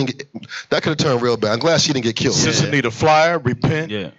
that could have turned real bad. I'm glad she didn't get killed. Sister need a flyer, repent,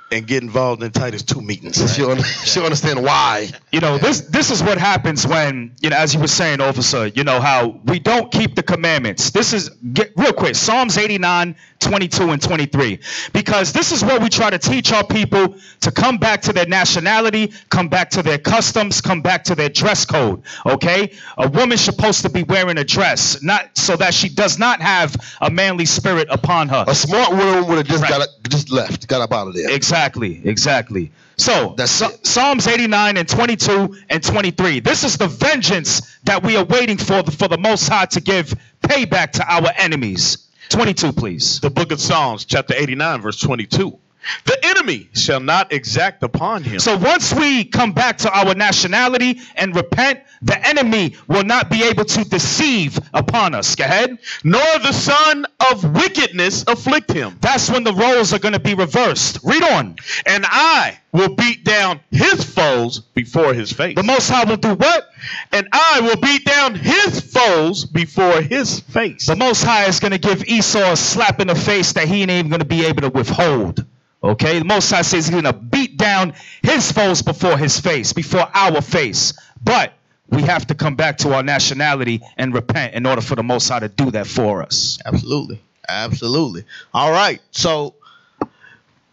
and get involved in Titus 2 meetings. Right? She'll understand why. You know, this is what happens when, you know, as you were saying, officer, you know, how we don't keep the commandments. This is, real quick, Psalms 89, 22 and 23. Because this is what we try to teach our people to come back to their nationality, come back to their customs, come back to their dress code, okay? A woman's supposed to be wearing a dress, not so that she does not have a manly spirit upon her. A smart woman would have just got up out of there. Exactly. So, Psalms 89 and 22 and 23. This is the vengeance that we are waiting for the Most High to give payback to our enemies. 22, please. The book of Psalms, chapter 89, verse 22. The enemy shall not exact upon him. So once we come back to our nationality and repent, the enemy will not be able to deceive upon us. Go ahead. Nor the son of wickedness afflict him. That's when the roles are going to be reversed. Read on. And I will beat down his foes before his face. The Most High will do what? And I will beat down his foes before his face. The Most High is going to give Esau a slap in the face that he ain't even going to be able to withhold. Okay, the Most High says he's going to beat down his foes before his face, before our face. But we have to come back to our nationality and repent in order for the Most High to do that for us. Absolutely. All right, so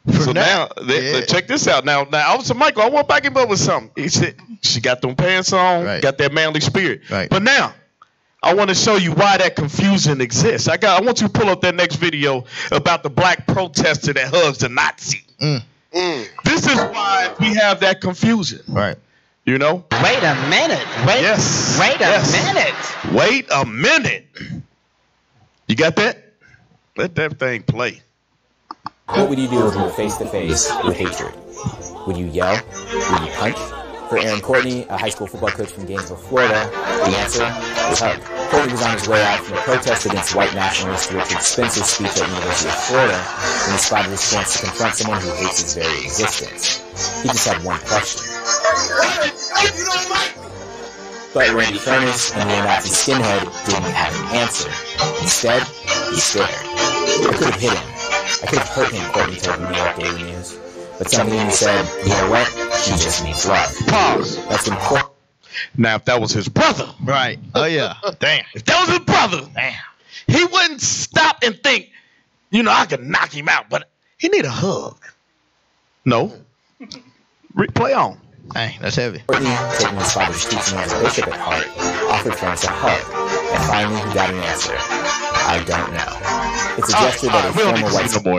now, check this out. Now, Officer Michael, I want to back him up with something. He said she got them pants on, got that manly spirit. Right. But now, I want to show you why that confusion exists. I want you to pull up that next video about the black protester that hugs the Nazi. This is why we have that confusion. Right. You know? Wait a minute. Wait a minute. You got that? Let that thing play. What would you do if you were face to face with hatred? Would you yell? Would you punch? For Aaron Courtney, a high school football coach from Gainesville, Florida, the answer was hug. Courtney was on his way out from a protest against white nationalist Richard Spencer's speech at the University of Florida when he spotted his chance to confront someone who hates his very existence. He just had one question. But Randy Furness, a neo-Nazi skinhead, didn't have an answer. Instead, he stared. I could have hit him. I could have hurt him, Courtney told the New York Daily News. But something in me said, you know what? She just needs love. Pause. That's important. Now, if that was his brother. Right. Oh, yeah. Damn. If that was his brother. Damn. He wouldn't stop and think, you know, I could knock him out, but he need a hug. No. Play on. Dang, that's heavy. Courtney, taking his father's teaching as a bishop at heart, offered Furness a hug. And finally, he got an answer. I don't know. It's a gesture that a former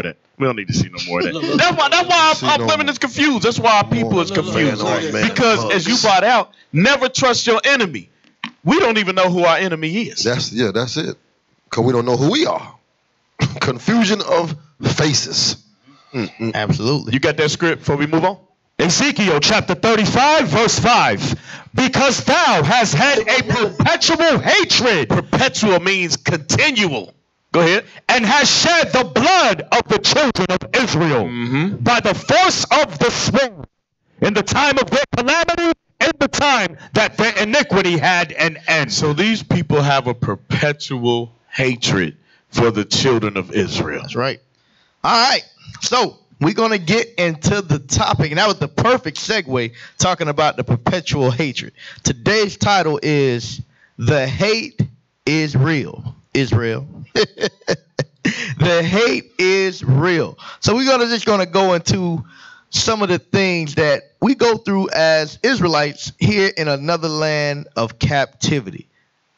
white... We don't need to see no more of that. That's why our women is confused. That's why our people is confused. Because as you brought out, never trust your enemy. We don't even know who our enemy is. That's it. Because we don't know who we are. Confusion of faces. Absolutely. You got that script before we move on? Ezekiel chapter 35, verse 5. Because thou hast had a perpetual hatred. Perpetual means continual. Go ahead. And has shed the blood of the children of Israel by the force of the sword in the time of their calamity, in the time that their iniquity had an end. So these people have a perpetual hatred for the children of Israel. That's right. All right. So we're going to get into the topic. And that was the perfect segue, talking about the perpetual hatred. Today's title is The Hate is Real. Israel. The hate is real. So we're just gonna go into some of the things that we go through as Israelites here in another land of captivity.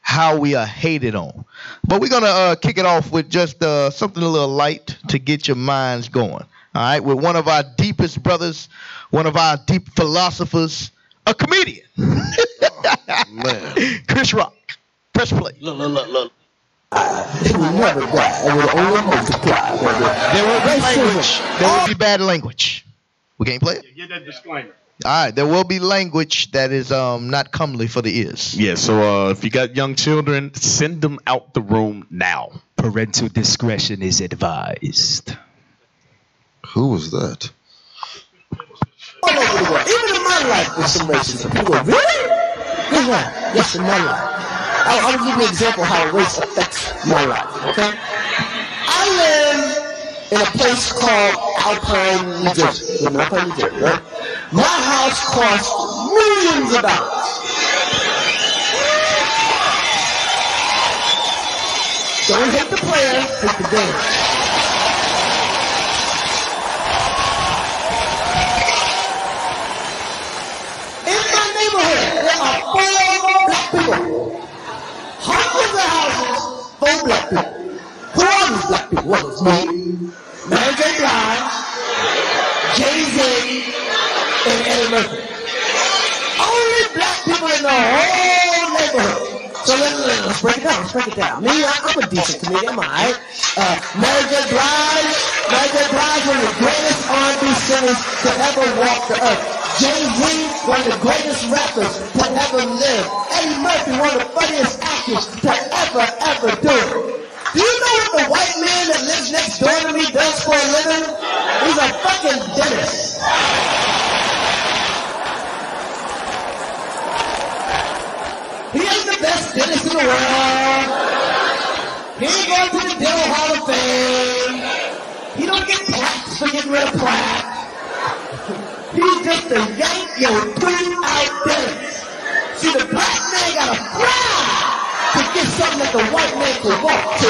how we are hated on. But we're going to kick it off with just something a little light to get your minds going. All right, with one of our deepest brothers, one of our deep philosophers, a comedian. Man. Chris Rock. Press play. Look. It will never die. It will only multiply. There will be language. There will be bad language. We can't play it? Get that disclaimer. All right, there will be language that is not comely for the ears. Yeah, so if you got young children, send them out the room now. Parental discretion is advised. Who was that? All over the world. Even in my life, there's some racism. People go, really? Yes, in my life. I'll give you an example of how race affects my life, okay? I live in a place called Alpine, New Jersey. Alpine, New Jersey, right? My house costs millions of dollars. Don't hate the player, hate the game. In my neighborhood, there are 4 black people. Hundreds of houses, 4 black people. Who are these black people? Well, it's me, Mary J. Blige, Jay-Z, and Eddie Murphy. Only black people in the whole neighborhood. So let's break it down. Me, I'm a decent comedian, I'm alright. Mary J. Blige, one of the greatest R&B singers to ever walk the earth. Jay-Z, one of the greatest rappers to ever live. Eddie Murphy, one of the funniest actors to ever do it. Do you know what the white man that lives next door to me does for a living? He's a fucking dentist. He is the best dentist in the world. He ain't going to the Dental Hall of Fame. He don't get plaques for getting rid of plaque. He's just a yank your tooth out dentist. See, the black man gotta fly to get something that the white man can walk to.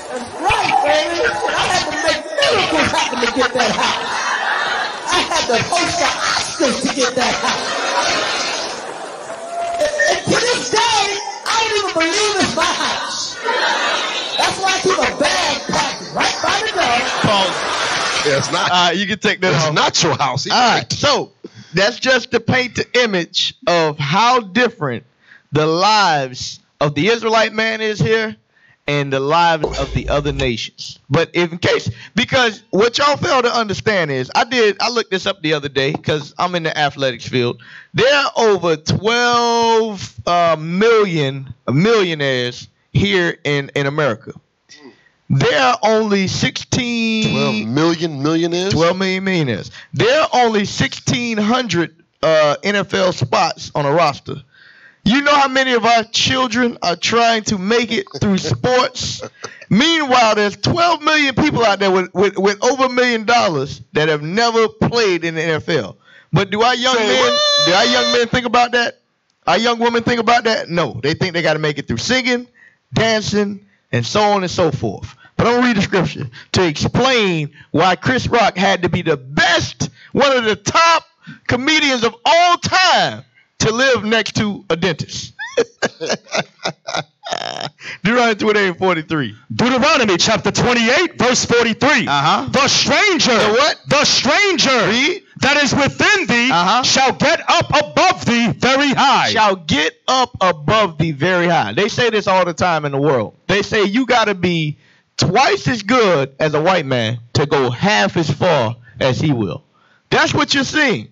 That's right, baby. I had to make miracles happen to get that house. I had to host the Oscars to get that house. And to this day, I don't even believe it's my house. That's why I keep a bag packed right by the door. Yeah, it's not. You can take that off. It's not your house. All right, so that's just to paint the image of how different the lives of the Israelite man is here and the lives of the other nations. But if in case, because what y'all fail to understand is, I looked this up the other day because I'm in the athletics field. There are over 12 million millionaires here in America. There are only 12 million millionaires. There are only 1,600 NFL spots on a roster. You know how many of our children are trying to make it through sports? Meanwhile, there's 12 million people out there with over $1 million that have never played in the NFL. But do our young men think about that? Our young women think about that? No, they think they got to make it through singing, dancing, and so on and so forth. But I'm going to read the scripture to explain why Chris Rock had to be the best, one of the top comedians of all time to live next to a dentist. Deuteronomy 43. Deuteronomy chapter 28, verse 43. The stranger. The what? The stranger. Read. That is within thee shall get up above thee very high. Shall get up above thee very high. They say this all the time in the world. They say you got to be twice as good as a white man to go half as far as he will. That's what you're seeing.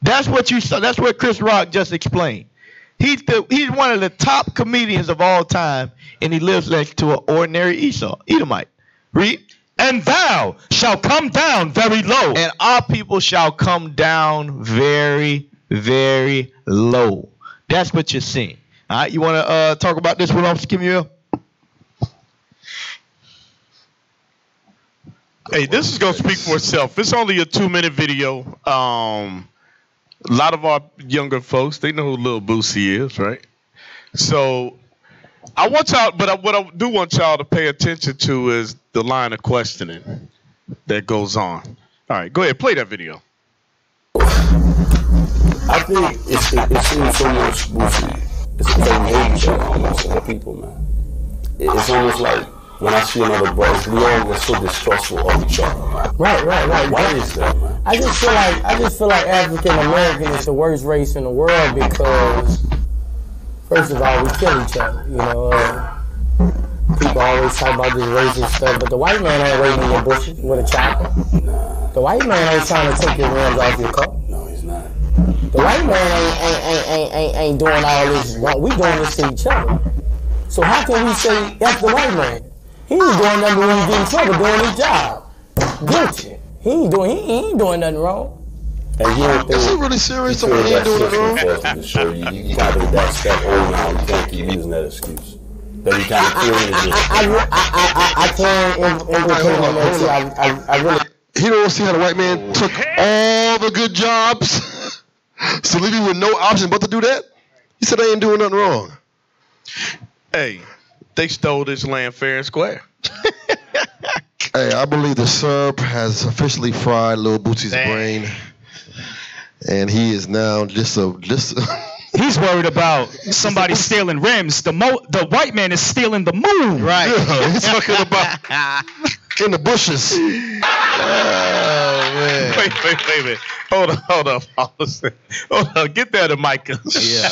That's what you saw. That's what Chris Rock just explained. He's one of the top comedians of all time, and he lives next to an ordinary Edomite. Read. And thou shalt come down very low. And our people shall come down very, very low. That's what you're seeing. All right, you want to talk about this one, Officer Kimuel? Hey, this is going to speak for itself. It's only a 2-minute video. A lot of our younger folks, they know who Lil Boosie is, right? So I want y'all, but what I do want y'all to pay attention to is the line of questioning that goes on. All right, go ahead, play that video. I think it seems so much bullshit. It's a hate each other almost as people, man. It's almost like when I see another brother, we all get so distrustful of each other, man. Right. Why is that, man? I just feel like African American is the worst race in the world because, first of all, we kill each other. You know, people always talk about this racist stuff, but the white man ain't waiting in your bushes with a chopper. Nah. The white man ain't trying to take your rims off your car. No, he's not. The white man ain't doing all this. We doing this to each other. So how can we say that's the white man? He ain't doing nothing when he get in trouble doing his job. Guilty. He ain't doing nothing wrong. And you don't think is it really serious? Somebody ain't doing it wrong. You gotta be that step old now. You can't keep using that excuse. That you kind of feel I can implicate on that too. I really. He don't see how the white man took all the good jobs, so leave you with no option but to do that. He said they ain't doing nothing wrong. Hey, they stole this land fair and square. Hey, I believe the syrup has officially fried Lil Bootsy's brain, and he is now just He's worried about somebody stealing rims. The white man is stealing the moon. Right. Yeah, he's talking about in the bushes. Oh man! Wait a minute. Hold on. Hold on. Get that to Micah. Yeah.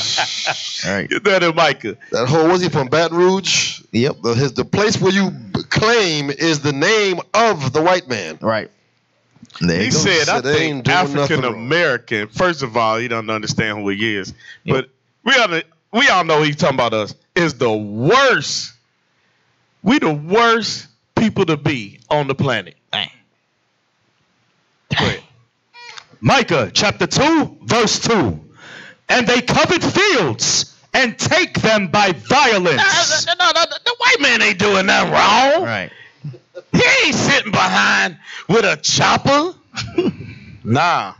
All right. Get that to Micah. That whole, was he from Baton Rouge? Yep. The place where you claim is the name of the white man. Right. He said, I think African American, first of all, he don't understand who he is. But we all know he's talking about us, is the worst. We the worst people to be on the planet. Dang. Micah chapter 2, verse 2. And they covet fields and take them by violence. No, the white man ain't doing nothing wrong. Right. He ain't sitting behind with a chopper. Nah.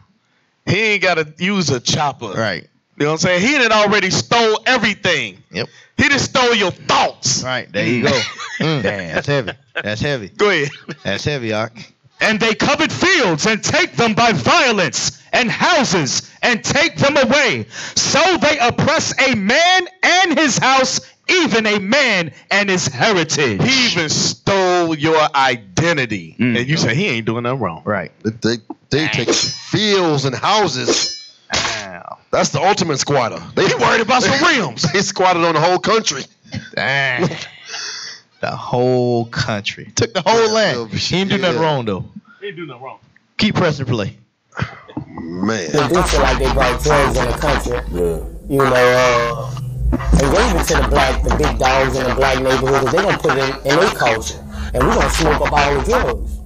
He ain't got to use a chopper. Right. You know what I'm saying? He done already stole everything. Yep. He just stole your thoughts. Right. There you go. Damn, that's heavy. That's heavy. Go ahead. That's heavy, Ark. And they covet fields and take them by violence, and houses and take them away. So they oppress a man and his house, even a man and his heritage. He even stole your identity. And you say he ain't doing nothing wrong. Right. They take fields and houses. Wow. That's the ultimate squatter. They worried about some rims. They squatted on the whole country. Dang. The whole country. Took the whole land. He didn't do nothing wrong, though. He didn't do nothing wrong. Keep pressing play. Man. They do feel like they brought drugs in the country. Yeah. You know, they gave it to the big dogs in the black neighborhood, they gonna put it in their culture. And we're gonna smoke up all the drugs.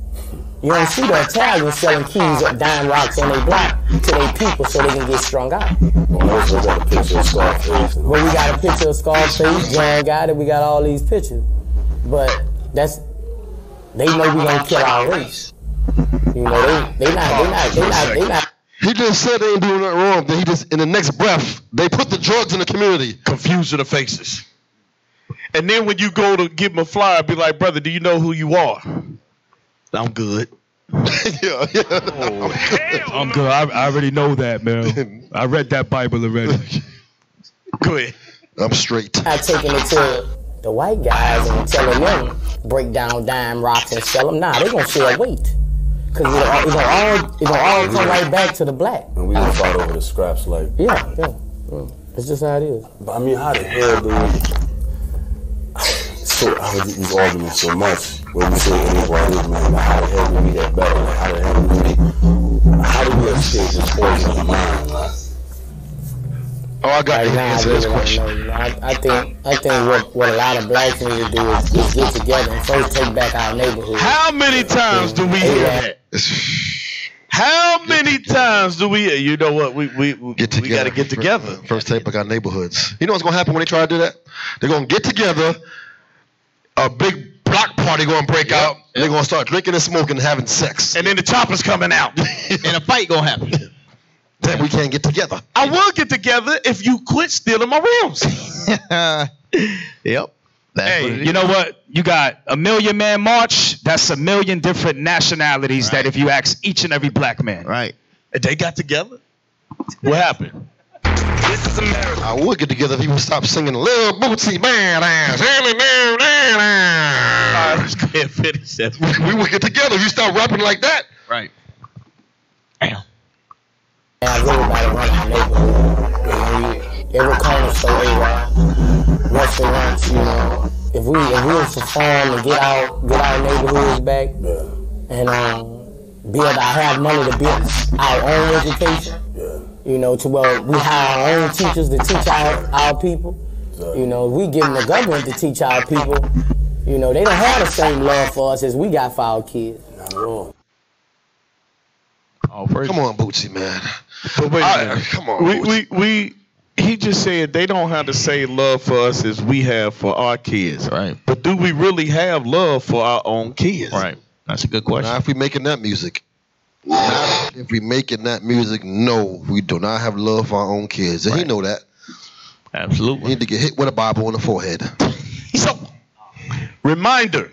You don't see the Italians selling keys at dime rocks on their block to their people so they can get strung out. Well, we got a picture of Scarface. Well, we got a picture of Scarface, John got it, we got all these pictures. But they know we gonna kill our race. You know, they not. He just said they ain't doing nothing wrong. Then he just, in the next breath, they put the drugs in the community. Confuse the faces. And then when you go to give him a flyer, be like, brother, do you know who you are? I'm good. yeah. Oh, I'm good. I already know that, man. I read that Bible already. Go ahead. I'm straight. Not taking it to the white guys and telling them break down dime rocks and sell them. Nah, they gonna share weight. Cause it gonna all come right back to the black. And we gonna fight over the scraps like. Yeah. That's just how it is. But I mean, how the hell do we? So I would get these arguments so much when we say anybody, man, how the hell do we get better? Like, how do we escape this poison of the mind? Like? Oh, I got to answer this question. I think what a lot of blacks need to do is get together and first take back our neighborhood. How many times do we hear that? How many times do we? You know what? We got to get together. First take back our neighborhoods. You know what's gonna happen when they try to do that? They're gonna get together. A big block party gonna break out. And they're gonna start drinking and smoking and having sex. And then the chopper's coming out. And a fight gonna happen. Then we can't get together. I will get together if you quit stealing my rims. Yep. Hey, you know what? You got a Million Man March. That's a million different nationalities that if you ask each and every black man. Right. They got together. What happened? This is America. I would get together if he would stop singing Lil Bootsy Badass. All right, let's go ahead and finish that. We would get together if you stop rapping like that. Right. As everybody around our neighborhood, every corner store area, restaurants, you know, if we was to perform and get our neighborhoods back, and be able to have money to build our own education, you know, to where we hire our own teachers to teach our people. You know, we giving the government to teach our people. You know, they don't have the same love for us as we got for our kids. Not at all. Come on, Bootsy, man. But wait a minute. Come on. He just said they don't have the same love for us as we have for our kids. Right. But do we really have love for our own kids? Right. That's a good question. Not if we making that music. Not if we making that music, no, we do not have love for our own kids. And he know that. Absolutely. You need to get hit with a Bible on the forehead. So, reminder,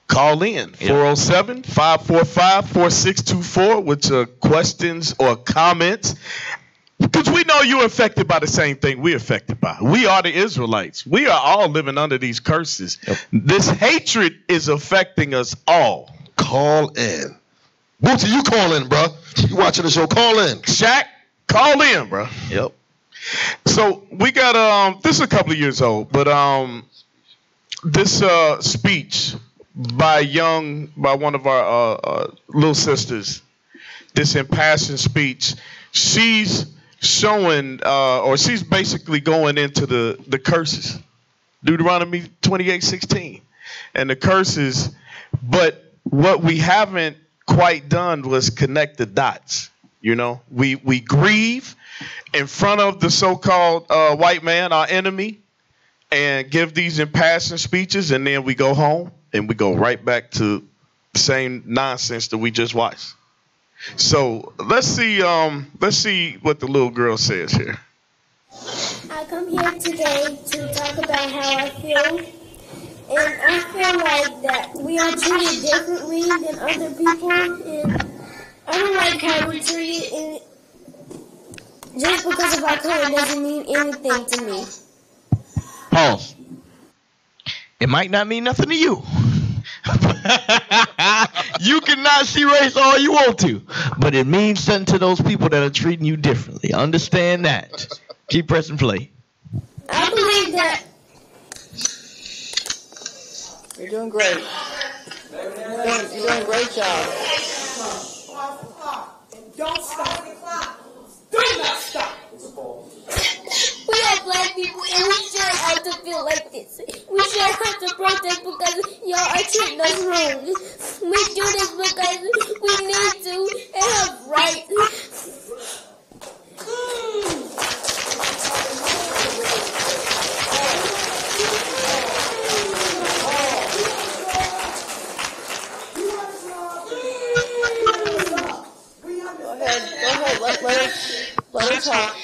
call in 407-545-4624 with your questions or comments. Because we know you're affected by the same thing we're affected by. We are the Israelites. We are all living under these curses. Yep. This hatred is affecting us all. Call in. Bootsy, you call in, bro. You watching the show, call in. Shaq, call in, bro. Yep. So we got this is a couple of years old, but this speech by one of our little sisters, this impassioned speech, she's showing or she's basically going into the curses. Deuteronomy 28:16. And the curses, but what we haven't quite done was connect the dots. You know, we grieve in front of the so-called white man, our enemy, and give these impassioned speeches, and then we go home and we go right back to the same nonsense that we just watched. So let's see what the little girl says here. I come here today to talk about how I feel. And I feel like that we are treated differently than other people, and I don't like how we're treated, and just because of our color doesn't mean anything to me. Pause. It might not mean nothing to you. You cannot see race all you want to, but it means something to those people that are treating you differently. Understand that. Keep pressing play. I believe that you're doing great. You're doing a great job. Don't stop. Do not stop. We are black people and we shouldn't have to feel like this. We shouldn't have to protest because y'all are treating us wrong. We do this because we need to and have rights. Let her talk.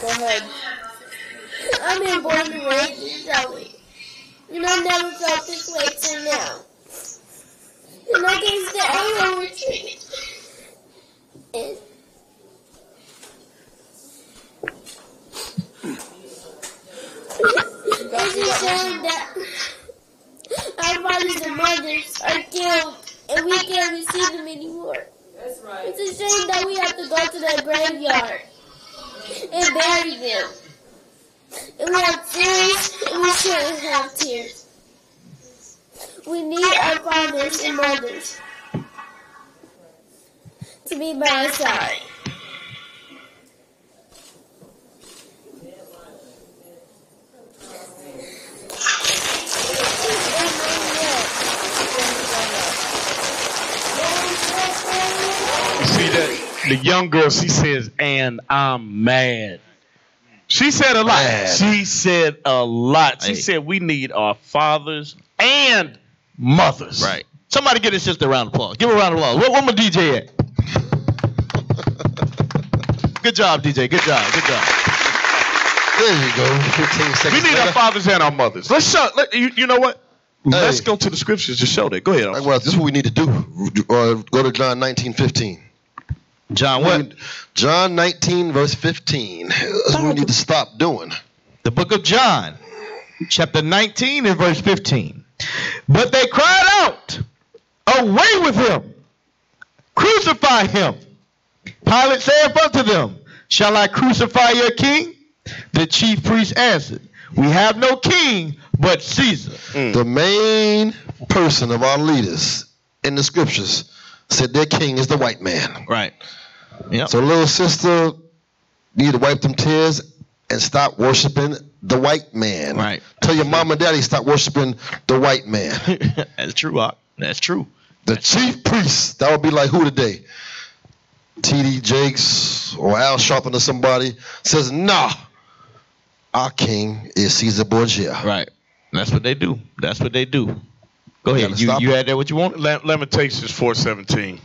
Go ahead. I've been born and raised in Joey. And I never felt this way till now. And I can say I know we're treated. It's a shame that our fathers and mothers are killed and we can't receive them anymore. That's right. It's a shame that we have to go to the graveyard and bury them. And we have tears, and we shouldn't have tears. We need our fathers and mothers to be by our side. See that the young girl, she says, and I'm mad. She said a lot. She said a lot. She said we need our fathers and mothers. Right. Somebody get his sister a round of applause. Give her a round of applause. Where my DJ at? Good job, DJ. Good job. Good job. There you go. 15 seconds. We need our fathers and our mothers. Let's show. You know what? Let's go to the scriptures to show that. Go ahead. Well, this is what we need to do. Go to John 19:15. John what? John 19, verse 15. That's what we need to stop doing. The book of John, chapter 19 and verse 15. But they cried out, away with him, crucify him. Pilate saith unto them, shall I crucify your king? The chief priest answered, we have no king but Caesar. The main person of our leaders in the scriptures said their king is the white man. Right. Yep. So little sister, you need to wipe them tears and stop worshiping the white man. Right. Tell your mom and daddy stop worshiping the white man. That's true, Ock. That's true. The chief priest, that would be like who today? T.D. Jakes or Al Sharpton or somebody says, nah, our king is Caesar Borgia. Right. That's what they do. That's what they do. Go ahead. You had that what you want? Lamentations 4:17.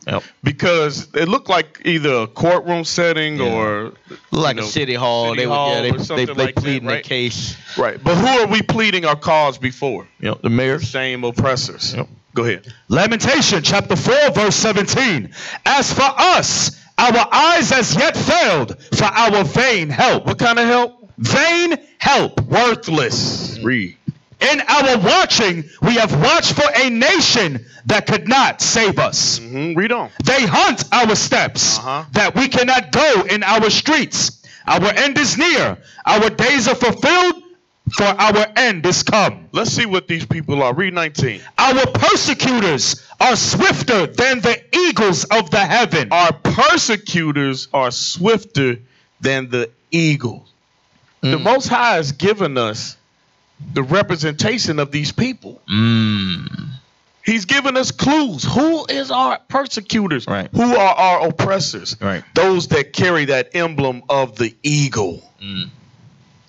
Yep. Because it looked like either a courtroom setting or like a city hall. They pleading the case. Right. But who are we pleading our cause before? The mayor. Same oppressors. Yep. Go ahead. Lamentation chapter 4 verse 17. As for us, our eyes as yet failed for our vain help. What kind of help? Vain help. Worthless. Read. In our watching, we have watched for a nation that could not save us. Read on. They hunt our steps, that we cannot go in our streets. Our end is near. Our days are fulfilled, for our end is come. Let's see what these people are. Read 19. Our persecutors are swifter than the eagles of the heaven. Our persecutors are swifter than the eagles. The Most High has given us the representation of these people. He's given us clues. Who is our persecutors? Right. Who are our oppressors? Right. Those that carry that emblem of the eagle.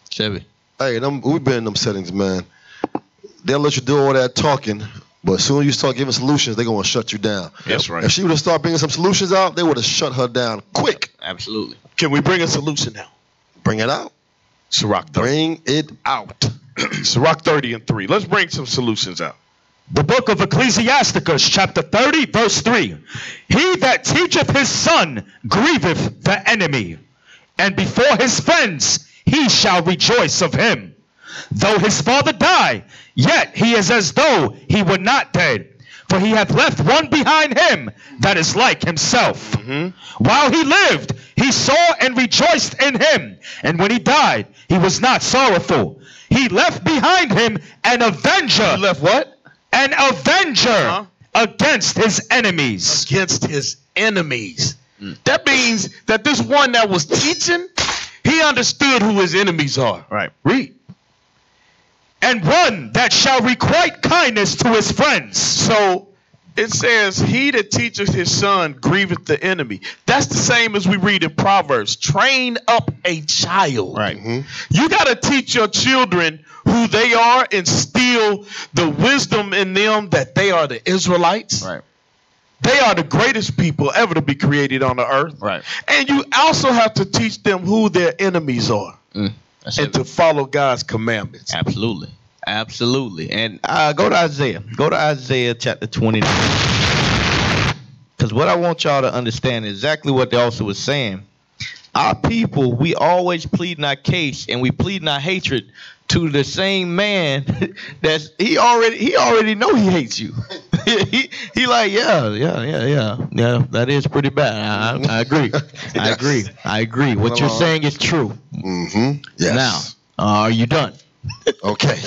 Chevy. Hey, we've been in them settings, man. They'll let you do all that talking, but as soon as you start giving solutions, they're going to shut you down. That's right. If she would have started bringing some solutions out, they would have shut her down quick. Absolutely. Can we bring a solution now? Bring it out. Sirach 30. Bring it out. Sirach 30 and 3. Let's bring some solutions out. The book of Ecclesiasticus, chapter 30, verse 3. He that teacheth his son grieveth the enemy, and before his friends he shall rejoice of him. Though his father die, yet he is as though he were not dead. For he hath left one behind him that is like himself. While he lived, he saw and rejoiced in him. And when he died, he was not sorrowful. He left behind him an avenger. He left what? An avenger against his enemies. Against his enemies. That means that this one that was teaching, he understood who his enemies are. Right. Read. And one that shall requite kindness to his friends. So it says, he that teacheth his son grieveth the enemy. That's the same as we read in Proverbs. Train up a child. Right. You got to teach your children who they are, instill the wisdom in them that they are the Israelites. Right. They are the greatest people ever to be created on the earth. Right. And you also have to teach them who their enemies are. And to follow God's commandments. Absolutely. Absolutely. And go to Isaiah. Go to Isaiah chapter 29. Because what I want y'all to understand is exactly what they also was saying. Our people, we always plead in our case and we plead in our hatred to the same man that's he already know he hates you. he like, yeah, that is pretty bad. I agree. Yes. I agree. What you're saying is true. Yes. Now, are you done? Okay.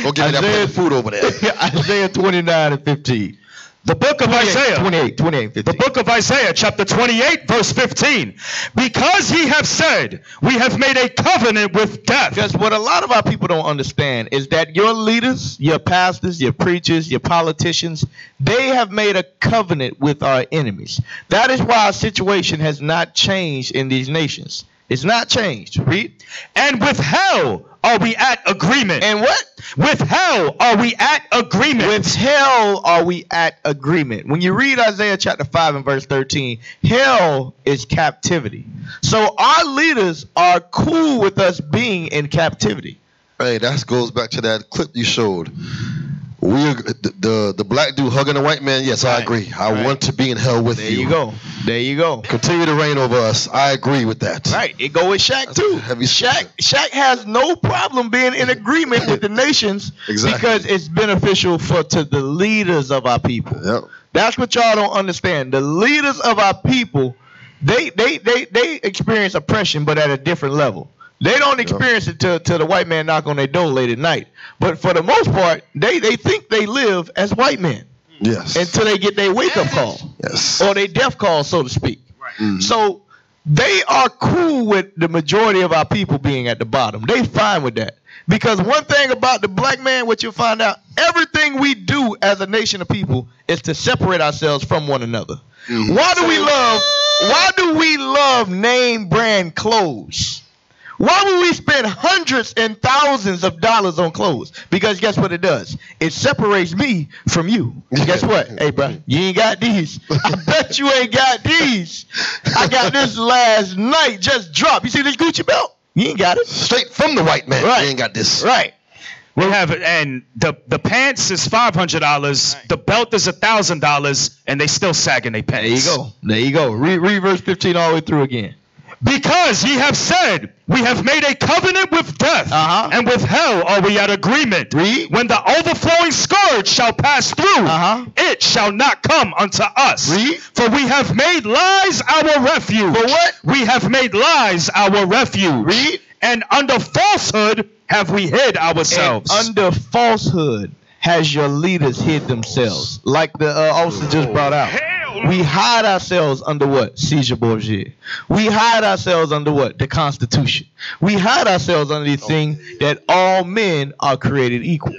Go get me that plate of food over there. Isaiah 29 and 15. The book of Isaiah. 28, 15. The book of Isaiah, chapter 28, verse 15. Because ye have said, we have made a covenant with death. Because what a lot of our people don't understand is that your leaders, your pastors, your preachers, your politicians, they have made a covenant with our enemies. That is why our situation has not changed in these nations. It's not changed. Read. And with hell are we at agreement. And what? With hell are we at agreement. With hell are we at agreement. When you read Isaiah chapter 5 and verse 13, hell is captivity. So our leaders are cool with us being in captivity. Hey, that goes back to that clip you showed the black dude hugging the white man. Yes, I agree. I want to be in hell with you. There you go. There you go. Continue to reign over us. I agree with that. Right. It go with Shaq too. Shaq has no problem being in agreement with the nations because it's beneficial to the leaders of our people. Yep. That's what y'all don't understand. The leaders of our people, they experience oppression, but at a different level. They don't experience it till the white man knock on their door late at night. But for the most part, they think they live as white men. Yes. Until they get their wake up call. Yes. Or their death call, so to speak. Right. Mm-hmm. So they are cool with the majority of our people being at the bottom. They fine with that. Because one thing about the black man, what you'll find out, everything we do as a nation of people is to separate ourselves from one another. Mm-hmm. Why do we love name brand clothes? Why would we spend hundreds and thousands of dollars on clothes? Because guess what it does? It separates me from you. Guess what? Hey, bro, you ain't got these. I bet you ain't got these. I got this last night, just dropped. You see this Gucci belt? You ain't got it. Straight from the white man. Right. You ain't got this. Right. We have it, and the pants is $500. The belt is $1,000, and they still sagging their pants. There you go. Read verse 15 all the way through again. Because ye have said, we have made a covenant with death, and with hell are we at agreement. Read. When the overflowing scourge shall pass through, it shall not come unto us. Read. For we have made lies our refuge. For what? We have made lies our refuge. Read. And under falsehood have we hid ourselves. And under falsehood has your leaders hid themselves. Like the officer just brought out. We hide ourselves under what? Caesar Borgia. We hide ourselves under what? The Constitution. We hide ourselves under the thing that all men are created equal.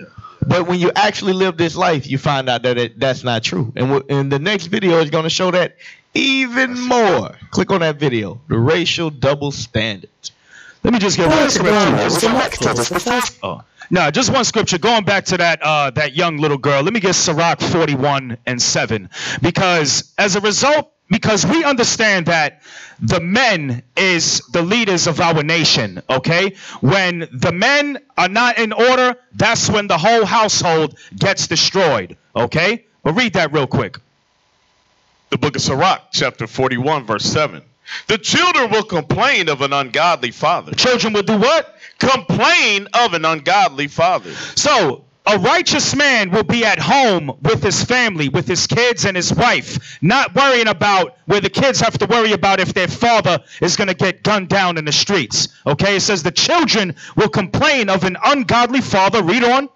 But when you actually live this life, you find out that that's not true. And the next video is going to show that even more. Click on that video. The racial double standard. Let me just get one scripture. No, just one scripture. Going back to that young little girl. Let me get Sirach 41:7. Because as a result, because we understand that the men is the leaders of our nation, okay? When the men are not in order, that's when the whole household gets destroyed, okay? But read that real quick. The book of Sirach, chapter 41, verse 7. The children will complain of an ungodly father. Children will do what? Complain of an ungodly father. So, a righteous man will be at home with his family, with his kids and his wife, not worrying about where the kids have to worry about if their father is going to get gunned down in the streets. Okay, it says the children will complain of an ungodly father. Read on.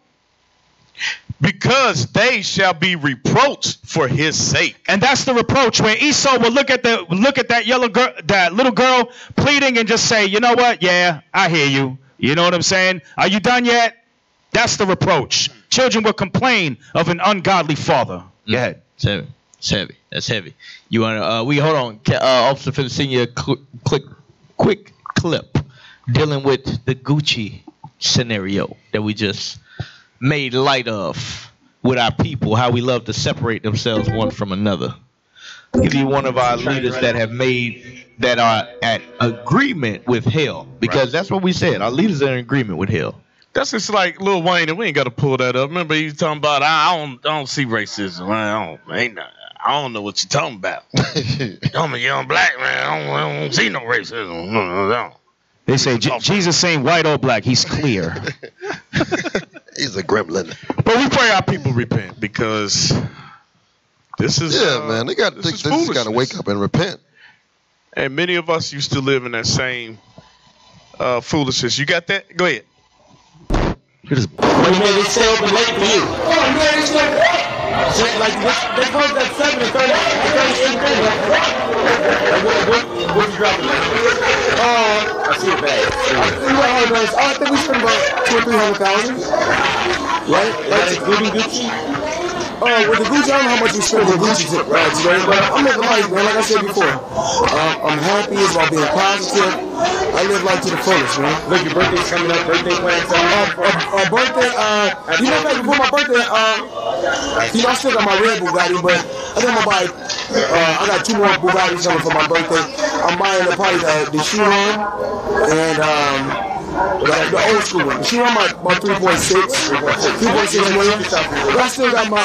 Because they shall be reproached for his sake. And that's the reproach where Esau will look at that yellow girl, that little girl pleading and just say, you know what? Yeah, I hear you. You know what I'm saying? Are you done yet? That's the reproach. Children will complain of an ungodly father. Go ahead. It's heavy. That's heavy. You want to? Hold on. Officer for the senior, quick clip dealing with the Gucci scenario that we just made light of with our people, how we love to separate themselves one from another. Give you one of our leaders that are at agreement with hell, because that's what we said. Our leaders are in agreement with hell. That's just like Lil Wayne, and we ain't got to pull that up. Remember, he was talking about I don't see racism. I don't know what you're talking about. I'm a young black man. I don't see no racism. They say Jesus ain't white or black. He's clear. He's a gremlin. But we pray our people repent, because this is man. They just got to wake up and repent. And many of us used to live in that same foolishness. You got that? Go ahead. When they stay open late for you. Like they closed at 7 and 30. What you dropping? I see it bad. I think we spent about 200,000 or 300,000. Right? That's including Gucci. With the Gucci, I don't know how much we spent with Gucci today, but I'm living life, man. Like I said before, I'm happy. It's about being positive. I live life to the fullest, man. Look, your birthday's coming up. Birthday plans birthday. You know, before my birthday, I still got my red Bugatti, but I think I'm gonna buy. I got 2 more Bugattis coming for my birthday. I'm buying probably the shoe line, and The old school one. She run my 3.6 million. But I still got my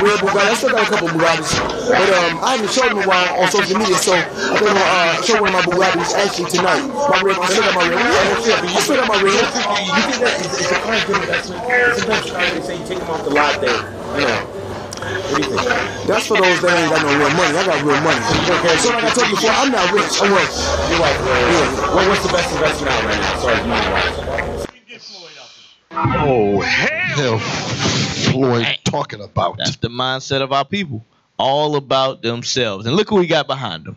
red Bugatti. I still got a couple Bugattis. But I haven't showed them in a while on social media, so I think I'm gonna show one of my Bugattis actually tonight. My red, I still got my red. I still got my red. You think that it's a kind of good investment? Sometimes they say you take them off the lot there. You know. What do you think? That's for those that ain't got no real money. I got real money. So like I told you before, I'm not rich. I'm wealthy. You're right. Well, what's the best investment out right now? Sorry, money-wise. Oh, hell, Floyd talking about. That's the mindset of our people. All about themselves. And look who we got behind them.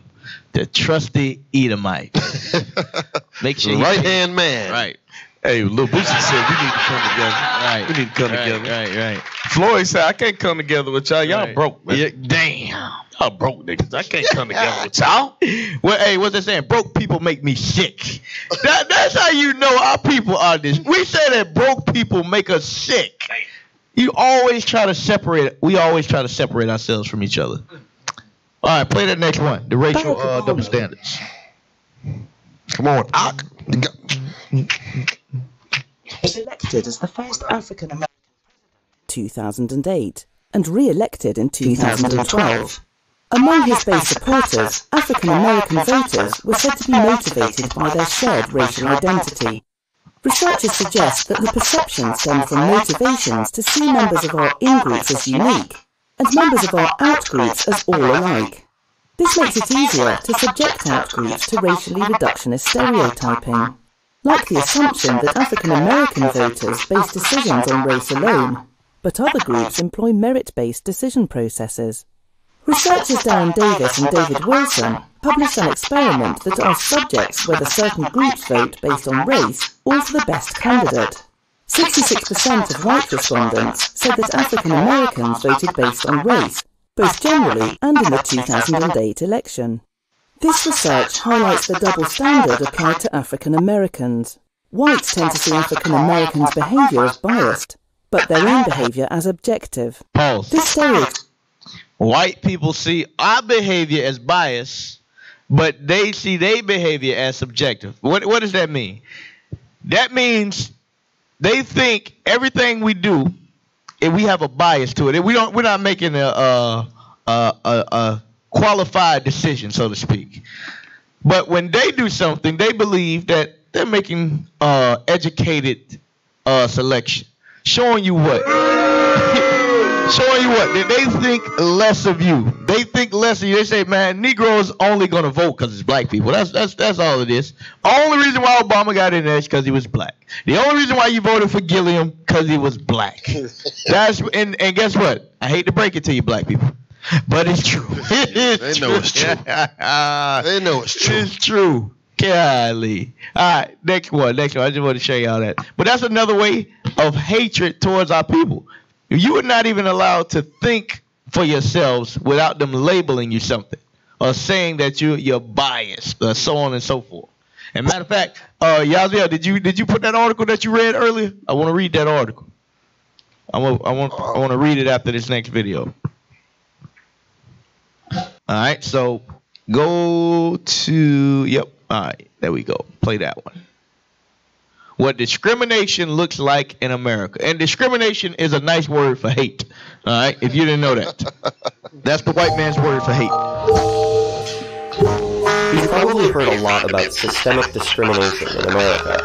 The trusty Edomite. Make sure right-hand man. Right. Hey, Lil Boosie said we need to come together. Right. We need to come together. Right. Floyd said I can't come together with y'all. Y'all broke, man. Yeah, damn. Y'all broke niggas. I can't come together with y'all. Well, hey, what's that saying? Broke people make me sick. That's how you know our people are this. We say that broke people make us sick. You always try to separate. We always try to separate ourselves from each other. All right, play that next one. The racial double standards. Come on. Was elected as the first African American 2008 and re-elected in 2012. Among his base supporters, African American voters were said to be motivated by their shared racial identity. Researchers suggest that the perception stemmed from motivations to see members of our in-groups as unique and members of our out-groups as all alike. This makes it easier to subject out-groups to racially reductionist stereotyping, like the assumption that African American voters base decisions on race alone, but other groups employ merit-based decision processes. Researchers Darren Davis and David Wilson published an experiment that asked subjects whether certain groups vote based on race or for the best candidate. 66% of white respondents said that African Americans voted based on race, both generally and in the 2008 election. This research highlights the double standard applied to African Americans. Whites tend to see African Americans' behaviour as biased, but their own behaviour as objective. Pause. This stereotype. White people see our behavior as biased, but they see their behavior as subjective. What does that mean? That means they think everything we do, if we have a bias to it, we're not making a qualified decision, so to speak. But when they do something, they believe that they're making educated selection, showing you what. Showing you what, they think less of you. They think less of you. They say, man, Negroes only gonna vote because it's black people. That's all it is. Only reason why Obama got in there is because he was black. The only reason why you voted for Gilliam because he was black. And guess what? I hate to break it to you, black people, but it's true. They know it's true. They know it's true. It's true. Golly. All right, next one. I just want to show y'all that. But that's another way of hatred towards our people. You are not even allowed to think for yourselves without them labeling you something or saying that you're biased or so on and so forth. And matter of fact, Yaziel, did you put that article that you read earlier? I want to read that article. I want to read it after this next video. All right, so go to all right, there we go. Play that one. What discrimination looks like in America. And discrimination is a nice word for hate. All right, if you didn't know that. That's the white man's word for hate. You've probably heard a lot about systemic discrimination in America.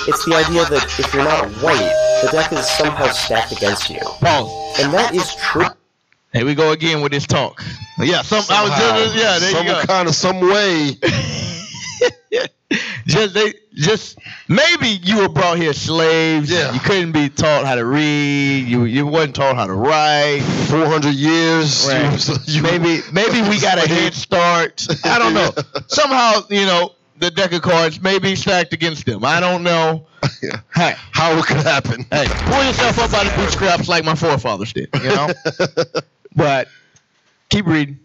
It's the idea that if you're not white, the deck is somehow stacked against you. Pause. And that is true. Here we go again with this talk. Yeah, some way. Just maybe you were brought here slaves. Yeah. You couldn't be taught how to read. You wasn't taught how to write. 400 years. Right. Maybe we got a head start. I don't know. Somehow, the deck of cards may be stacked against them. I don't know. Yeah. Hey, how it could happen. Hey, pull yourself up out of bootstraps like my forefathers did. But keep reading.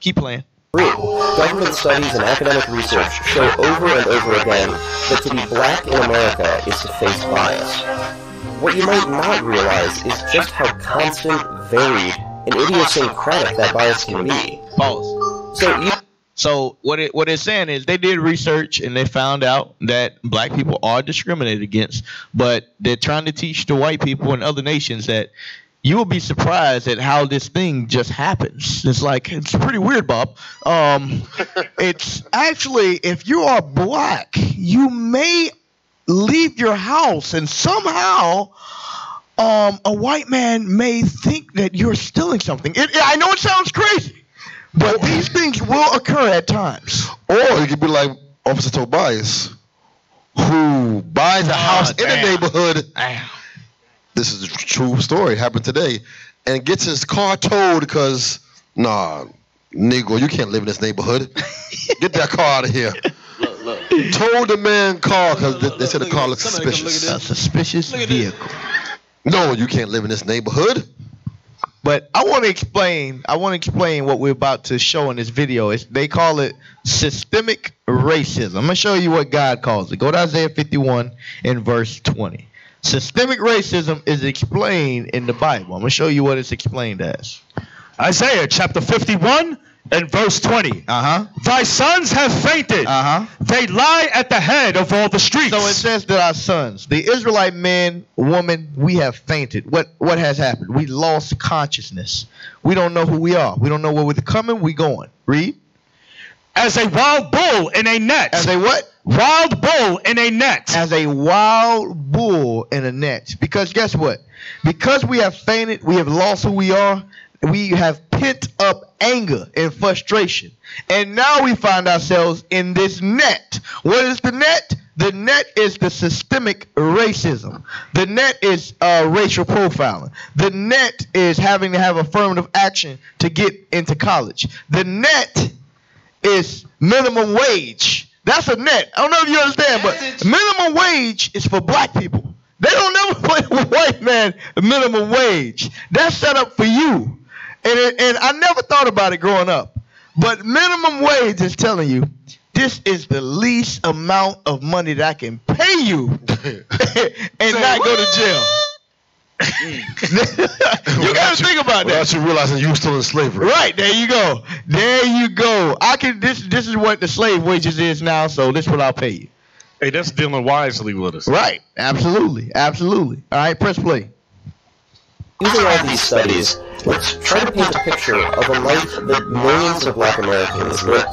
Keep playing. Government studies and academic research show over and over again that to be black in America is to face bias. What you might not realize is just how constant, varied, and idiosyncratic that bias can be. Pause. So you... So what it's saying is they did research and they found out that black people are discriminated against, but they're trying to teach the white people in other nations that you will be surprised at how this thing just happens. It's pretty weird, Bob. It's actually, if you are black, you may leave your house and somehow a white man may think that you're stealing something. I know it sounds crazy, but these things will occur at times. Or it could be like Officer Tobias, who buys a house in a neighborhood. This is a true story. Happened today. And gets his car towed because, nah, Negro, you can't live in this neighborhood. Get that car out of here. Look. Towed the man car because they said the car looks suspicious. A suspicious vehicle. No, you can't live in this neighborhood. But I want to explain what we're about to show in this video. They call it systemic racism. I'm going to show you what God calls it. Go to Isaiah 51 and verse 20. Systemic racism is explained in the Bible. I'm going to show you what it's explained as. Isaiah chapter 51 and verse 20. Thy sons have fainted. They lie at the head of all the streets. So it says that our sons, the Israelite men, woman, we have fainted. What has happened? We lost consciousness. We don't know who we are. We don't know where we're coming, we going. Read. As a wild bull in a net. As a what? Wild bull in a net. As a wild bull in a net. Because guess what? Because we have fainted, we have lost who we are. We have pent up anger and frustration. And now we find ourselves in this net. What is the net? The net is the systemic racism. The net is racial profiling. The net is having to have affirmative action to get into college. The net is minimum wage. That's a net. I don't know if you understand, but minimum wage is for black people. They don't never put a white man minimum wage. That's set up for you. And I never thought about it growing up. But minimum wage is telling you, this is the least amount of money that I can pay you and not go to jail. You got to think about that. Without you realizing you were still in slavery. Right, there you go. There you go. This is what the slave wages is now, so this is what I'll pay you. Hey, that's dealing wisely with us. Right, absolutely. All right, press play. Using all these studies, let's try to paint a picture of a life that millions of black Americans live.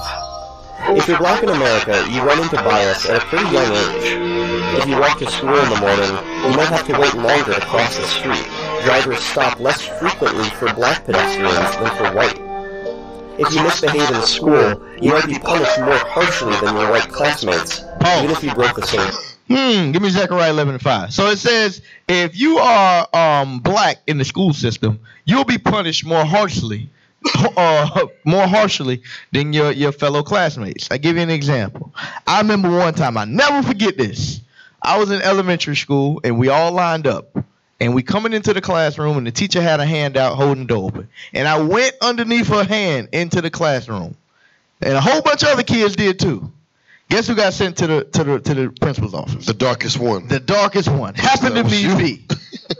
If you're black in America, you run into bias at a pretty young age. If you walk to school in the morning, you might have to wait longer to cross the street. Drivers stop less frequently for black pedestrians than for white. If you misbehave in school, you might be punished more harshly than your white classmates, even if you broke the same. Give me Zechariah 11:5. So it says, if you are black in the school system, you'll be punished more harshly than your fellow classmates. I give you an example. I remember one time, I never forget this. I was in elementary school and we all lined up and we coming into the classroom and the teacher had a hand out holding the door open. And I went underneath her hand into the classroom. And a whole bunch of other kids did too. Guess who got sent to the principal's office? The darkest one. The darkest one. Happened to be me.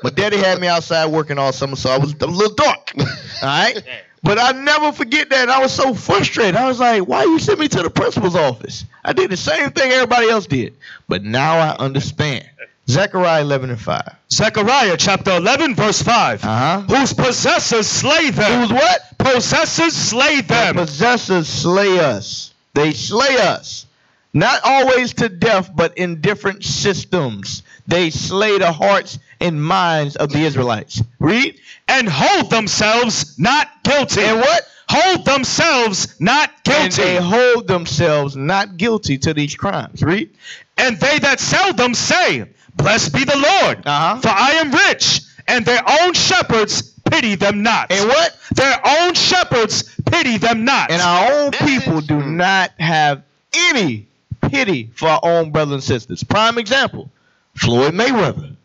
My daddy had me outside working all summer, so I was a little dark. All right? But I never forget that. I was so frustrated. I was like, why you sent me to the principal's office? I did the same thing everybody else did. But now I understand. Zechariah 11:5. Zechariah chapter 11 verse 5. Whose possessors slay them. Whose what? Possessors slay them. The possessors slay us. They slay us. Not always to death, but in different systems. They slay the hearts and minds of the Israelites. Read. And hold themselves not guilty. And what? Hold themselves not guilty. And they hold themselves not guilty to these crimes. Read. And they that sell them say, blessed be the Lord, for I am rich, and their own shepherds pity them not. And what? Their own shepherds pity them not. And our own people do not have any pity for our own brothers and sisters. Prime example, Floyd Mayweather.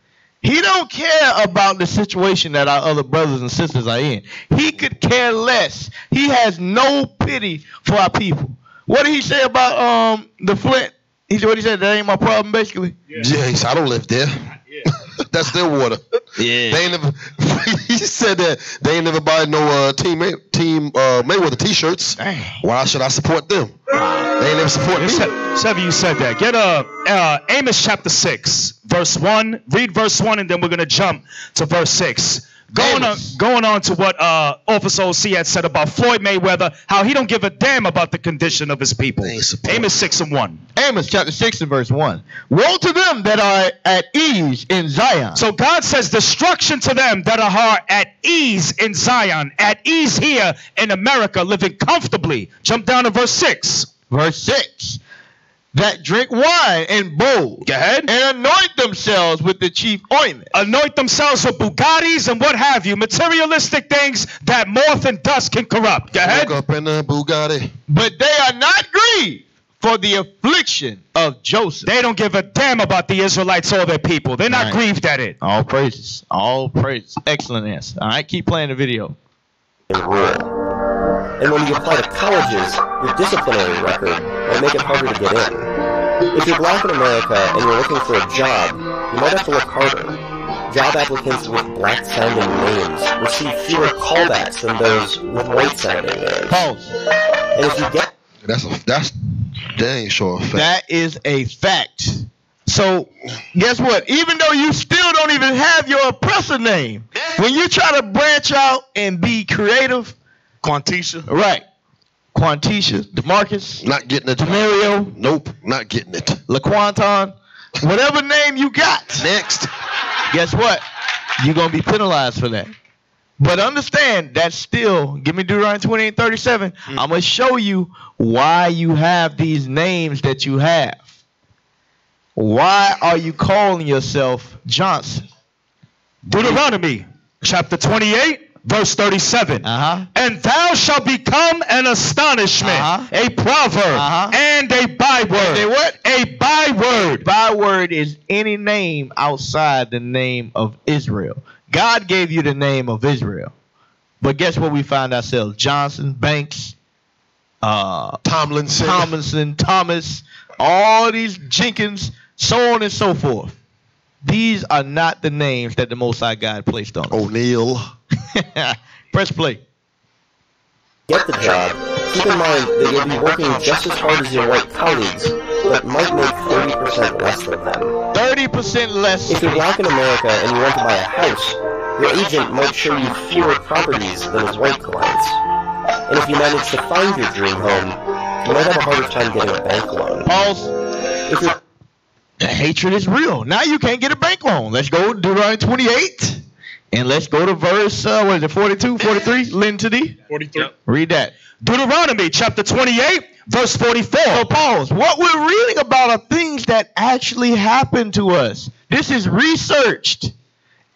He don't care about the situation that our other brothers and sisters are in. He could care less. He has no pity for our people. What did he say about the Flint? He said, what he said, that ain't my problem, basically. Yeah, he said, I don't live there. That's their water. Yeah. They ain't never. He said that they ain't never buy no team Mayweather t-shirts. Dang. Why should I support them? They ain't never support me. Seven, you said that. Get Amos chapter 6, verse 1. Read verse 1, and then we're gonna jump to verse 6. Going on to what Officer OC had said about Floyd Mayweather, how he don't give a damn about the condition of his people. Amos 6 and 1. Amos chapter 6 and verse 1. Woe to them that are at ease in Zion. So God says destruction to them that are at ease in Zion, at ease here in America, living comfortably. Jump down to verse 6. Verse 6. That drink wine in bowls. Go ahead. And anoint themselves with the chief ointment. Anoint themselves with Bugattis and what have you. Materialistic things that moth and dust can corrupt. Go ahead. Woke up in a Bugatti. But they are not grieved for the affliction of Joseph. They don't give a damn about the Israelites or their people. They're not grieved at it. All praises. All praises. Excellent answer. All right, keep playing the video. And when you apply to colleges, your disciplinary record might make it harder to get in. If you're black in America and you're looking for a job, you might have to look harder. Job applicants with black-sounding names receive fewer callbacks than those with white-sounding names. Pause. And if you get... That's dang sure a fact. That is a fact. So, guess what? Even though you still don't even have your oppressor name, when you try to branch out and be creative... Quantisha. Right. Quantisha, DeMarcus. Not getting it. Demario. Nope, not getting it. LaQuanton. Whatever name you got. Next. Guess what? You're going to be penalized for that. But understand, that's still, give me Deuteronomy 28:37. I'm going to show you why you have these names that you have. Why are you calling yourself Johnson? Deuteronomy chapter 28. Verse 37. And thou shalt become an astonishment, a proverb, and a byword. A what? A byword. Byword is any name outside the name of Israel. God gave you the name of Israel. But guess what we find ourselves? Johnson, Banks, Tomlinson, Thomas, all these Jenkins, so on and so forth. These are not the names that the Most High God placed on us. O'Neal. Press play. Get the job. Keep in mind that you'll be working just as hard as your white colleagues, but might make 30% less than them. 30% less. If you're black in America and you want to buy a house, your agent might show you fewer properties than his white clients. And if you manage to find your dream home, you might have a harder time getting a bank loan. Pause. If you're The hatred is real. Now you can't get a bank loan. Let's go to Deuteronomy 28. And let's go to verse, 42, 43? Lynn to thee? 43. Read that. Deuteronomy chapter 28, verse 44. So pause. What we're reading about are things that actually happened to us. This is researched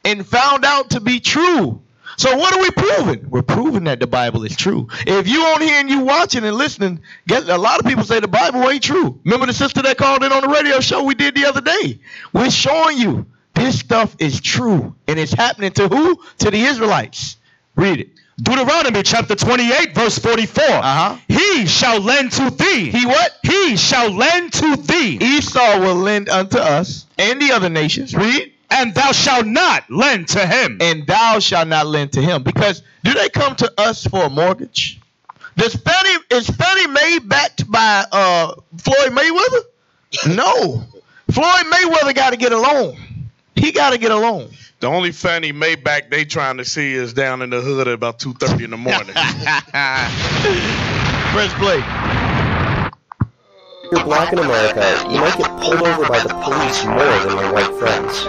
and found out to be true. So what are we proving? We're proving that the Bible is true. If you on here and you watching and listening, a lot of people say the Bible ain't true. Remember the sister that called in on the radio show we did the other day? We're showing you this stuff is true. And it's happening to who? To the Israelites. Read it. Deuteronomy chapter 28, verse 44. He shall lend to thee. He what? He shall lend to thee. Esau will lend unto us and the other nations. Read. And thou shalt not lend to him. And thou shalt not lend to him. Because do they come to us for a mortgage? Is Fannie Mae backed by Floyd Mayweather? No. Floyd Mayweather got to get a loan. He got to get a loan. The only Fannie Mae back they trying to see is down in the hood at about 2:30 in the morning. Press play. If you're black in America, you might get pulled over by the police more than your white friends.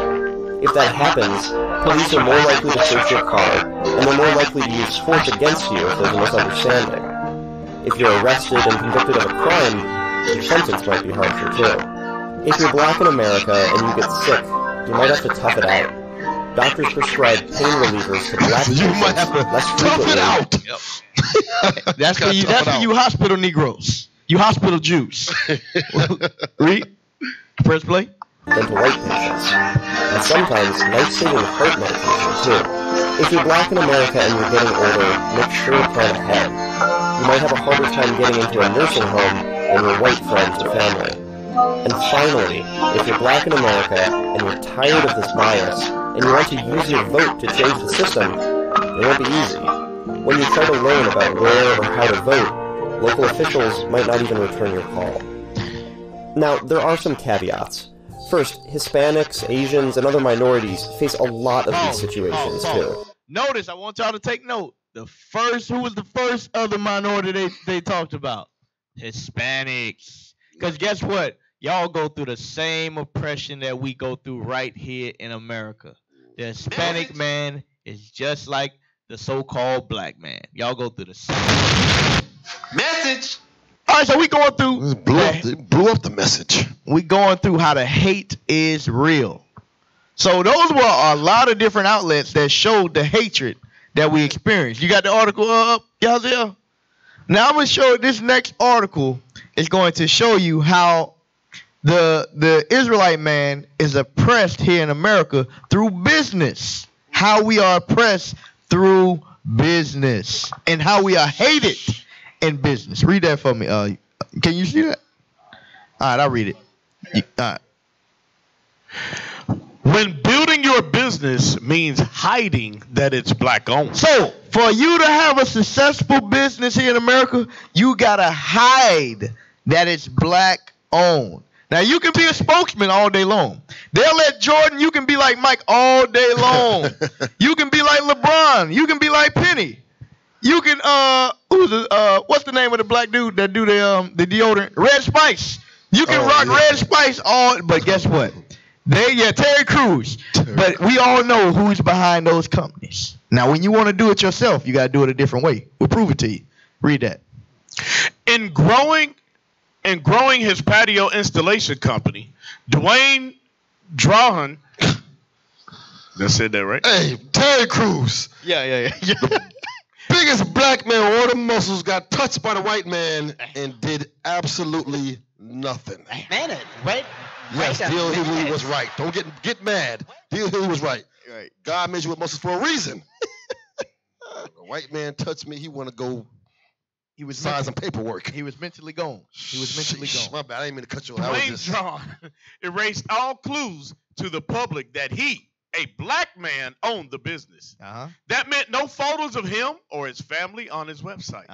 If that happens, police are more likely to search your car, and they're more likely to use force against you if there's a misunderstanding. If you're arrested and convicted of a crime, your sentence might be harsher too. If you're black in America and you get sick, you might have to tough it out. Doctors prescribe pain relievers to black patients less frequently. That's for you hospital Negroes. You hospital Jews. Read. Press play. Than to white patients. And sometimes life-saving heart medication too. If you're black in America and you're getting older, make sure to plan ahead. You might have a harder time getting into a nursing home than your white friends or family. And finally, if you're black in America and you're tired of this bias and you want to use your vote to change the system, it won't be easy. When you try to learn about where or how to vote, local officials might not even return your call. Now, there are some caveats. First, Hispanics, Asians, and other minorities face a lot of these situations, too. Notice, I want y'all to take note. Who was the first other minority they talked about? Hispanics. Because guess what? Y'all go through the same oppression that we go through right here in America. The Hispanic man is just like the so-called black man. Y'all go through the same message. All right, so we going through. Blew up the message. We going through how the hate is real. So those were a lot of different outlets that showed the hatred that we experienced. You got the article up, y'all there? Now I'm gonna show this next article is going to show you how the Israelite man is oppressed here in America through business. How we are oppressed through business and how we are hated in business. Read that for me. Can you see that? All right, I'll read it. All right. When building your business means hiding that it's black owned. So, for you to have a successful business here in America, you gotta hide that it's black owned. Now, you can be a spokesman all day long. They'll let Jordan, you can be like Mike all day long. You can be like LeBron. You can be like Penny. You can, what's the name of the black dude that do the deodorant? Red Spice. You can rock Red Spice all, but guess what? Terry Crews. But we all know who's behind those companies. Now, when you want to do it yourself, you got to do it a different way. We'll prove it to you. Read that. In growing his patio installation company, Dwayne Drahan. I said that right? Hey, Terry Crews. Yeah. Biggest black man, all the muscles, got touched by the white man and did absolutely nothing. Man, wait. Yes, D.L. Hughley was right. Don't get mad. D.L. Hughley was right. Right. God made you with muscles for a reason. The white man touched me. He want to go. He was sign some paperwork. He was mentally gone. My bad. I didn't mean to cut you off. Dwayne Drahan erased all clues to the public that he, a black man, owned the business. That meant no photos of him or his family on his website,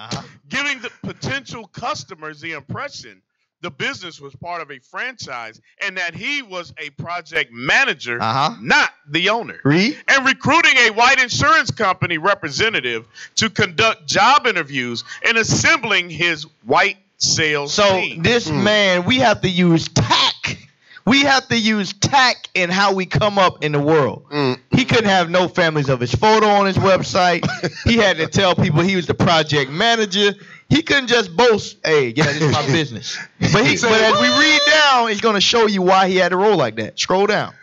giving the potential customers the impression the business was part of a franchise and that he was a project manager, not the owner. And recruiting a white insurance company representative to conduct job interviews and assembling his white sales team. This man, we have to use tact. We have to use tact in how we come up in the world. He couldn't have no families of his photo on his website. He had to tell people he was the project manager. He couldn't just boast, hey, this is my business. But as we read down, he's going to show you why he had to roll like that. Scroll down.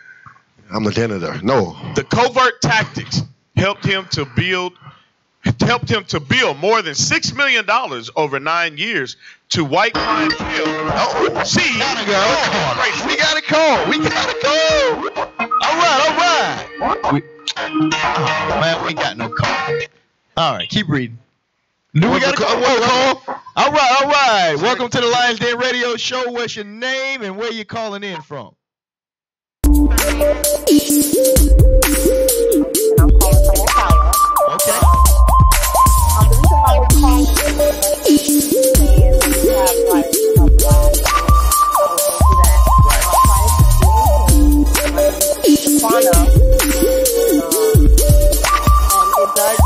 I'm the janitor. No. The covert tactics helped him to build more than $6 million over 9 years to white clientele. We got a call. All right. Man, we ain't got no call. All right, keep reading. Do we got a call? All right. Welcome to the Lionz Den Radio Show. What's your name and where you calling in from? I'm calling from Ohio. Okay. The reason why we're calling is we have like a black Stefano. It does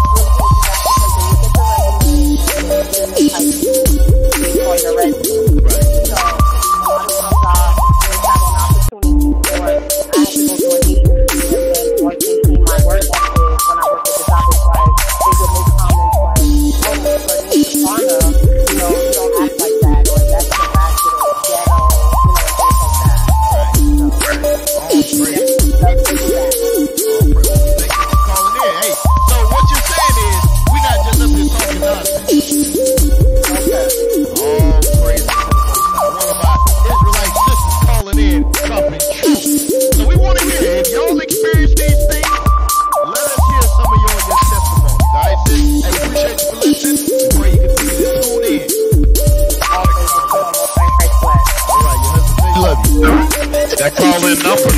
for your resume. So a lot of times I have an opportunity for I have to go to an agency and then once they see my work ethic when I work at the job, it's like they would make comments like, oh, for me, Stefano, That call-in number,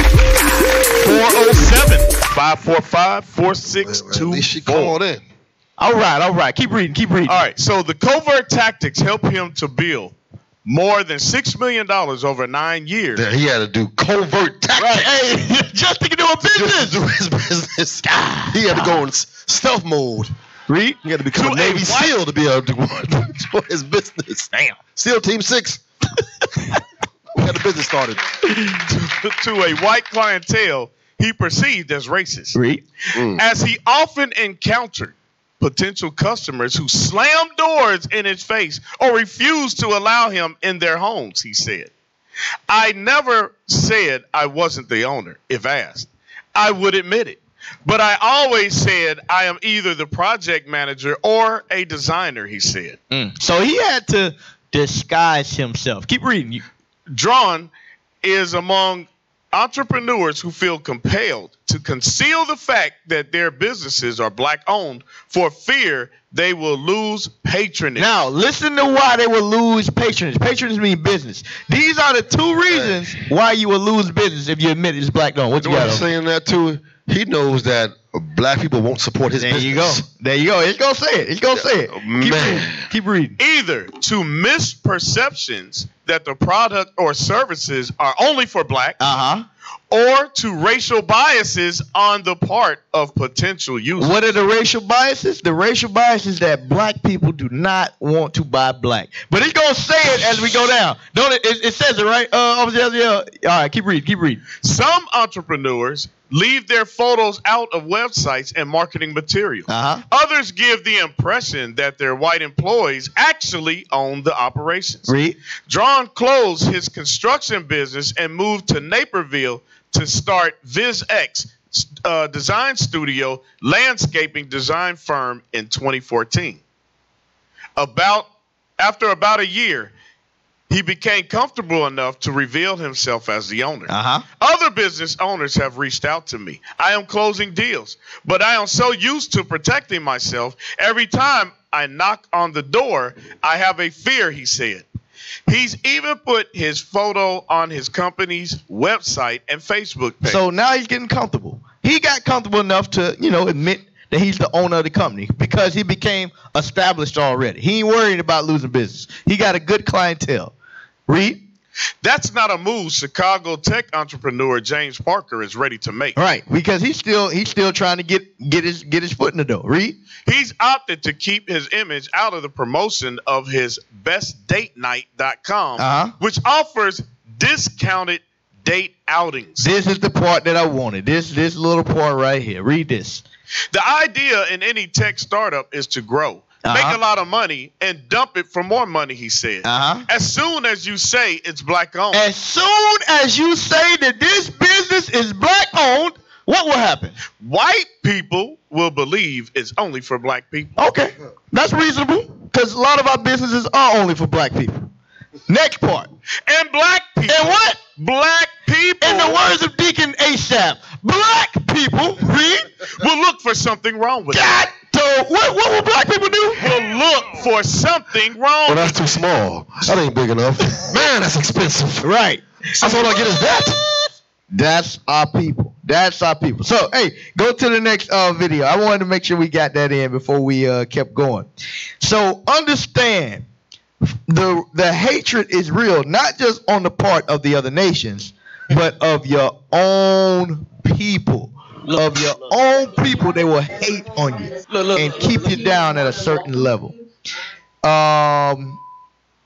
407-545-4624. At least she called in. All right. Keep reading. All right, so the covert tactics help him to build more than $6 million over 9 years. Yeah, he had to do covert tactics. Right. Hey, just to do a business. Just to do his business. He had to go in stealth mode. Read. He had to become a Navy SEAL to be able to do his business. Damn. SEAL Team 6. We got the business started. To a white clientele he perceived as racist. Read. As he often encountered potential customers who slammed doors in his face or refused to allow him in their homes, he said. I never said I wasn't the owner, if asked. I would admit it. But I always said I am either the project manager or a designer, he said. So he had to disguise himself. Keep reading. Drawn is among entrepreneurs who feel compelled to conceal the fact that their businesses are black-owned for fear they will lose patronage. Now, listen to why they will lose patronage. Patronage means business. These are the two reasons why you will lose business if you admit it's black-owned. What you got? Saying that too, he knows that black people won't support his business. There you go. It's going to say it. Keep reading. Either to misperceptions that the product or services are only for black, or to racial biases on the part of potential users. What are the racial biases? The racial biases that black people do not want to buy black. But it's going to say it as we go down. Don't it? It says it, right? All right, keep reading. Some entrepreneurs leave their photos out of websites and marketing material. Others give the impression that their white employees actually own the operations. Drawn closed his construction business and moved to Naperville to start VizX design studio landscaping design firm in 2014. After about a year, he became comfortable enough to reveal himself as the owner. Other business owners have reached out to me. I am closing deals, but I am so used to protecting myself. Every time I knock on the door, I have a fear, he said. He's even put his photo on his company's website and Facebook page. So now he's getting comfortable. He got comfortable enough to, admit that he's the owner of the company because he became established already. He ain't worried about losing business. He got a good clientele. Read. That's not a move Chicago tech entrepreneur James Parker is ready to make. Right, because he's still trying to get his foot in the door. Read. He's opted to keep his image out of the promotion of his bestdatenight.com, which offers discounted date outings. This is the part that I wanted. This little part right here. Read this. The idea in any tech startup is to grow. Make a lot of money and dump it for more money, he said. As soon as you say it's black owned. As soon as you say that this business is black owned, what will happen? White people will believe it's only for black people. Okay, that's reasonable because a lot of our businesses are only for black people. Next part. And black people. And what? Black people. In the words of Deacon ASAP, black people, will look for something wrong with it. So what will black people do? Will look for something wrong. Well, that's too small. That ain't big enough. Man, that's expensive. Right. That's all I get is that. That's our people. So, hey, go to the next video. I wanted to make sure we got that in before we kept going. So understand, the hatred is real, not just on the part of the other nations, but of your own people. Of your own people, they will hate on you and keep you down at a certain level.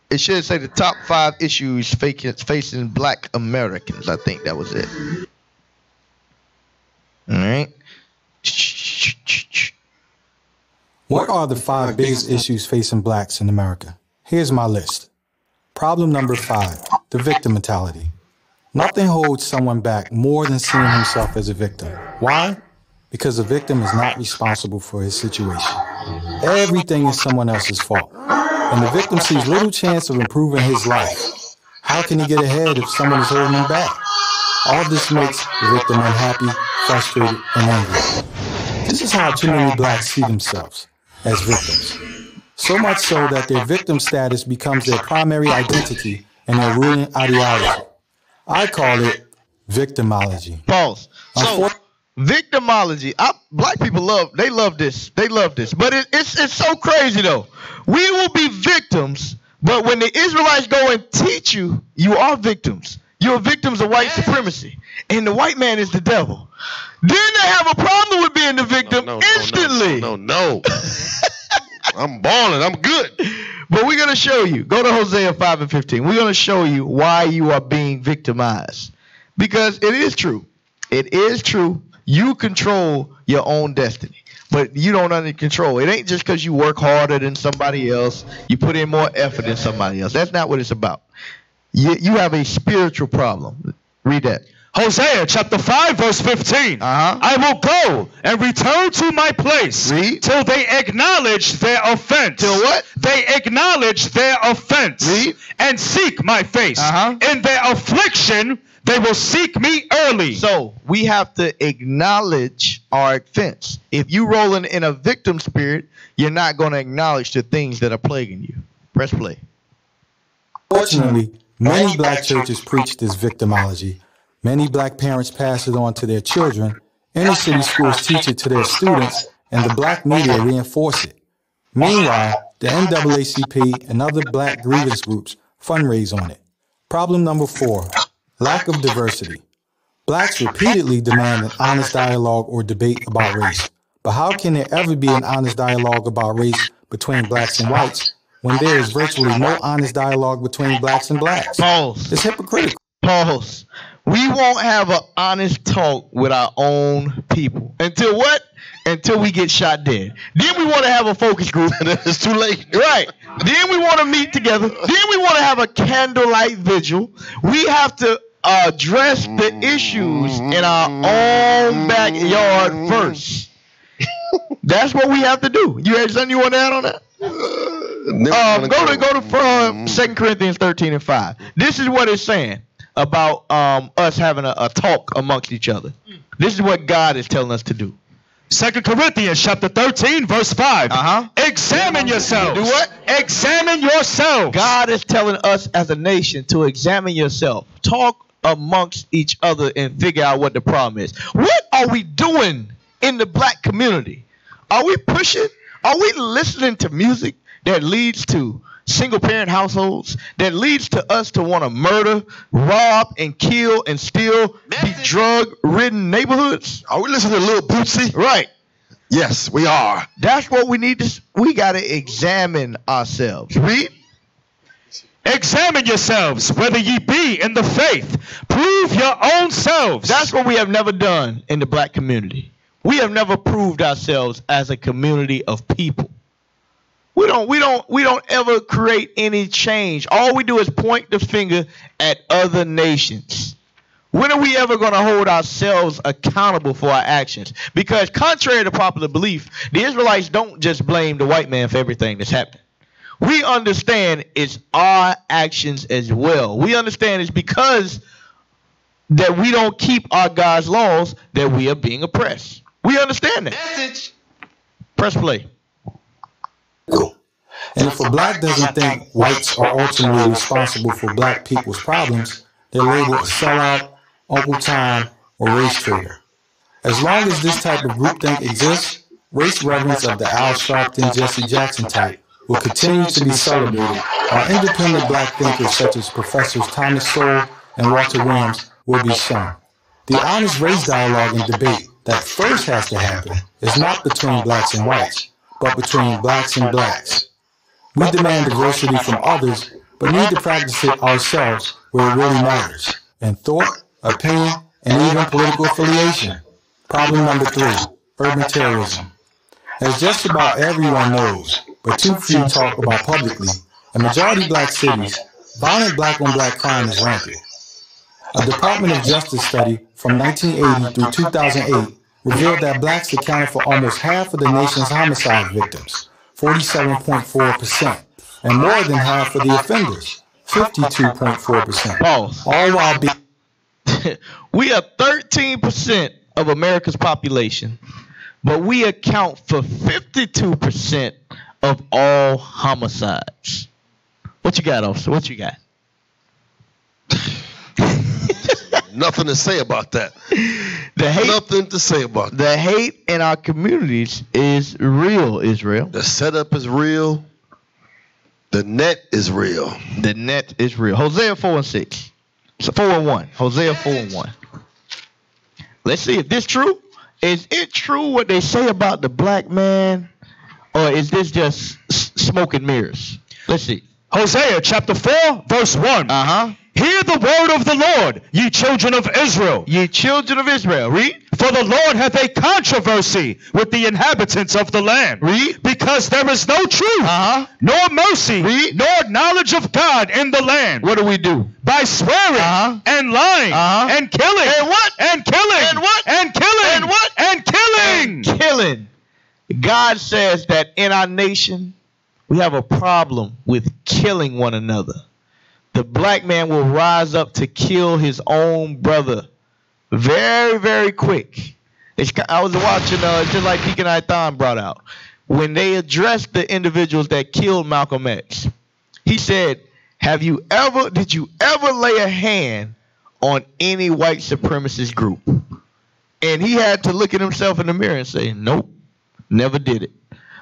It should say the top 5 issues facing black Americans. I think that was it. All right. What are the 5 biggest issues facing blacks in America? Here's my list. Problem number 5, the victim mentality. Nothing holds someone back more than seeing himself as a victim. Why? Because the victim is not responsible for his situation. Everything is someone else's fault. And the victim sees little chance of improving his life. How can he get ahead if someone is holding him back? All this makes the victim unhappy, frustrated, and angry. This is how too many blacks see themselves, as victims. So much so that their victim status becomes their primary identity and their ruling ideology. I call it Victimology. Pause. So, victimology. Black people love this. They love this. But it's so crazy though. We will be victims, but when the Israelites go and teach you, you are victims. You're victims of white supremacy, and the white man is the devil. Then they have a problem with being the victim instantly. No. I'm balling. I'm good. But we're going to show you. Go to Hosea 5:15. We're going to show you why you are being victimized. Because it is true. It is true. You control your own destiny. But you don't under control. It ain't just because you work harder than somebody else. You put in more effort than somebody else. That's not what it's about. You have a spiritual problem. Read that. Hosea chapter 5 verse 15. I will go and return to my place till they acknowledge their offense. Till what? They acknowledge their offense and seek my face. In their affliction, they will seek me early. So we have to acknowledge our offense. If you rolling in a victim spirit, you're not going to acknowledge the things that are plaguing you. Press play. Fortunately, many black churches preach this victimology. Many black parents pass it on to their children, inner city schools teach it to their students, and the black media reinforce it. Meanwhile, the NAACP and other black grievance groups fundraise on it. Problem number 4, lack of diversity. Blacks repeatedly demand an honest dialogue or debate about race. But how can there ever be an honest dialogue about race between blacks and whites when there is virtually no honest dialogue between blacks and blacks? Pause. It's hypocritical. Pause. We won't have an honest talk with our own people. Until what? Until we get shot dead. Then we want to have a focus group. It's too late. Right. Then we want to meet together. Then we want to have a candlelight vigil. We have to address the issues in our own backyard first. That's what we have to do. You had something you want to add on that? Go to 2 Corinthians 13 and 5. This is what it's saying about us having a talk amongst each other. This is what God is telling us to do. 2 Corinthians chapter 13 verse 5. Examine yourselves. Do what? Examine yourselves. God is telling us as a nation to examine yourself. Talk amongst each other and figure out what the problem is. What are we doing in the black community? Are we pushing? Are we listening to music that leads to single parent households, that leads to us to want to murder, rob, and kill, and steal, be drug-ridden neighborhoods? Are we listening to Lil Bootsy? Right. Yes, we are. That's what we need to. We got to examine ourselves. Read. Examine yourselves, whether ye be in the faith. Prove your own selves. That's what we have never done in the black community. We have never proved ourselves as a community of people. We don't ever create any change. All we do is point the finger at other nations. When are we ever going to hold ourselves accountable for our actions? Because contrary to popular belief, the Israelites don't just blame the white man for everything that's happening. We understand it's our actions as well. We understand it's because that we don't keep our God's laws that we are being oppressed. We understand that. Message. Press play. And if a black doesn't think whites are ultimately responsible for black people's problems, they're labeled a sellout, Uncle Tom, or race traitor. As long as this type of groupthink exists, race reverence of the Al Sharpton, Jesse Jackson type will continue to be celebrated, while independent black thinkers such as Professors Thomas Sowell and Walter Williams will be shown. The honest race dialogue and debate that first has to happen is not between blacks and whites, but between blacks and blacks. We demand diversity from others, but need to practice it ourselves where it really matters, in thought, opinion, and even political affiliation. Problem number 3, urban terrorism. As just about everyone knows, but too few talk about publicly, in majority black cities, violent black-on-black crime is rampant. A Department of Justice study from 1980 through 2008 revealed that blacks accounted for almost half of the nation's homicide victims, 47.4%, and more than half of the offenders, 52.4%. All while being... We are 13% of America's population, but we account for 52% of all homicides. What you got, officer? What you got? Nothing to say about that. Nothing to say about that. The hate in our communities is real, Israel. The setup is real. The net is real. The net is real. Hosea 4:6. So 4:1. Hosea 4:1. Let's see if this true. Is it true what they say about the black man, or is this just smoke and mirrors? Let's see. Hosea chapter 4, verse 1. Hear the word of the Lord, ye children of Israel. Ye children of Israel. Read. For the Lord hath a controversy with the inhabitants of the land. Read. Because there is no truth, nor mercy, nor knowledge of God in the land. What do we do? By swearing and lying and killing. And what? And killing. And what? And killing. And what? And killing. And killing. God says that in our nation, we have a problem with killing one another. The black man will rise up to kill his own brother very, very quick. I was watching, just like Deacon Ithon brought out, when they addressed the individuals that killed Malcolm X. He said, did you ever lay a hand on any white supremacist group? And he had to look at himself in the mirror and say, nope, never did it.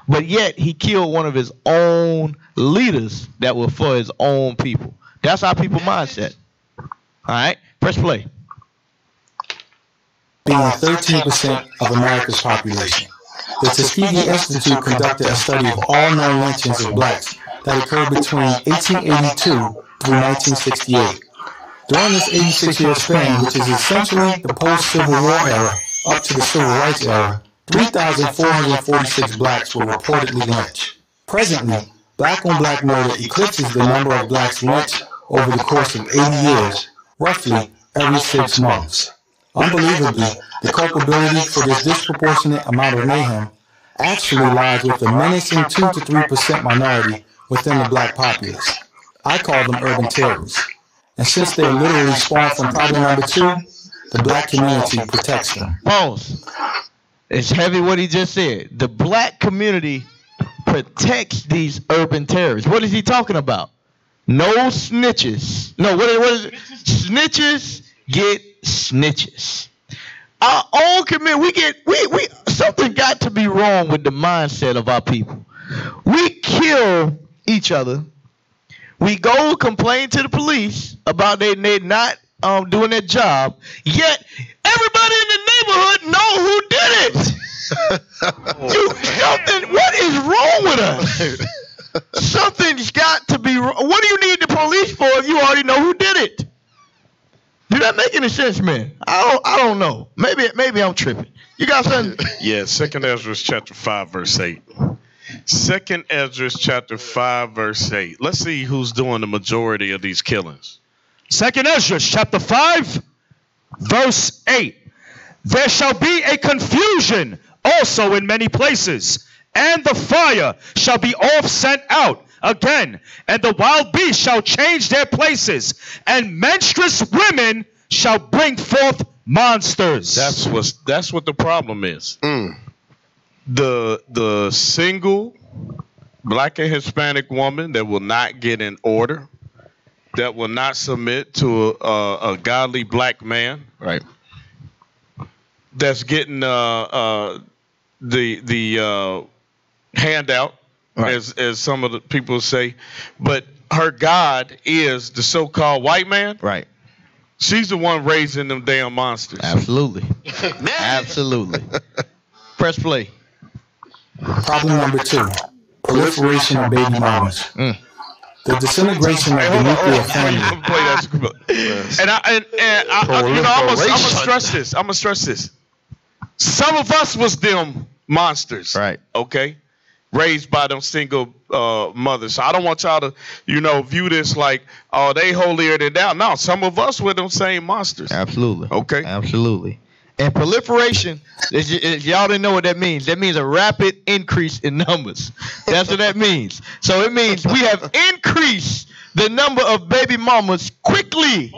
But yet he killed one of his own leaders that were for his own people. That's our people mindset. All right, press play. Being 13% of America's population, the Tuskegee Institute conducted a study of all known lynchings of blacks that occurred between 1882 through 1968. During this 86-year span, which is essentially the post-Civil War era up to the Civil Rights era, 3,446 blacks were reportedly lynched. Presently, black-on-black murder eclipses the number of blacks lynched over the course of 80 years, roughly every 6 months. Unbelievably, the culpability for this disproportionate amount of mayhem actually lies with the menacing 2 to 3% minority within the black populace. I call them urban terrorists. And since they're literally spawned from problem number 2, the black community protects them. Pause. It's heavy what he just said. The black community protects these urban terrorists. What is he talking about? No snitches. No, what is it? Snitches get snitches. Our own community, we something got to be wrong with the mindset of our people. We kill each other. We go complain to the police about they not doing their job. Yet everybody in the neighborhood know who did it. What is wrong with us? Something's got to be wrong. What do you need the police for if you already know who did it? Did that make any sense, man? I don't know. Maybe I'm tripping. You got something? Yeah, 2nd Ezra chapter 5, verse 8. 2nd Ezra chapter 5, verse 8. Let's see who's doing the majority of these killings. 2nd Ezra chapter 5, verse 8. There shall be a confusion also in many places, and the fire shall be oft sent out again, and the wild beasts shall change their places, and menstruous women shall bring forth monsters. That's what the problem is. The single black and Hispanic woman that will not get in order, that will not submit to a godly black man, right? That's getting the handout, right, as some of the people say, but her God is the so-called white man. Right. She's the one raising them damn monsters. Absolutely. Absolutely. Press play. Problem number 2, proliferation of baby mamas. The disintegration of the nuclear family. I'm gonna stress this. I'm gonna stress this. Some of us was them monsters, right? Okay, raised by them single mothers. So I don't want y'all to, view this like, oh, they holier than thou. No, some of us were them same monsters. Absolutely. Okay. Absolutely. And proliferation, y'all didn't know what that means. That means a rapid increase in numbers. That's what that means. So it means we have increased the number of baby mamas quickly.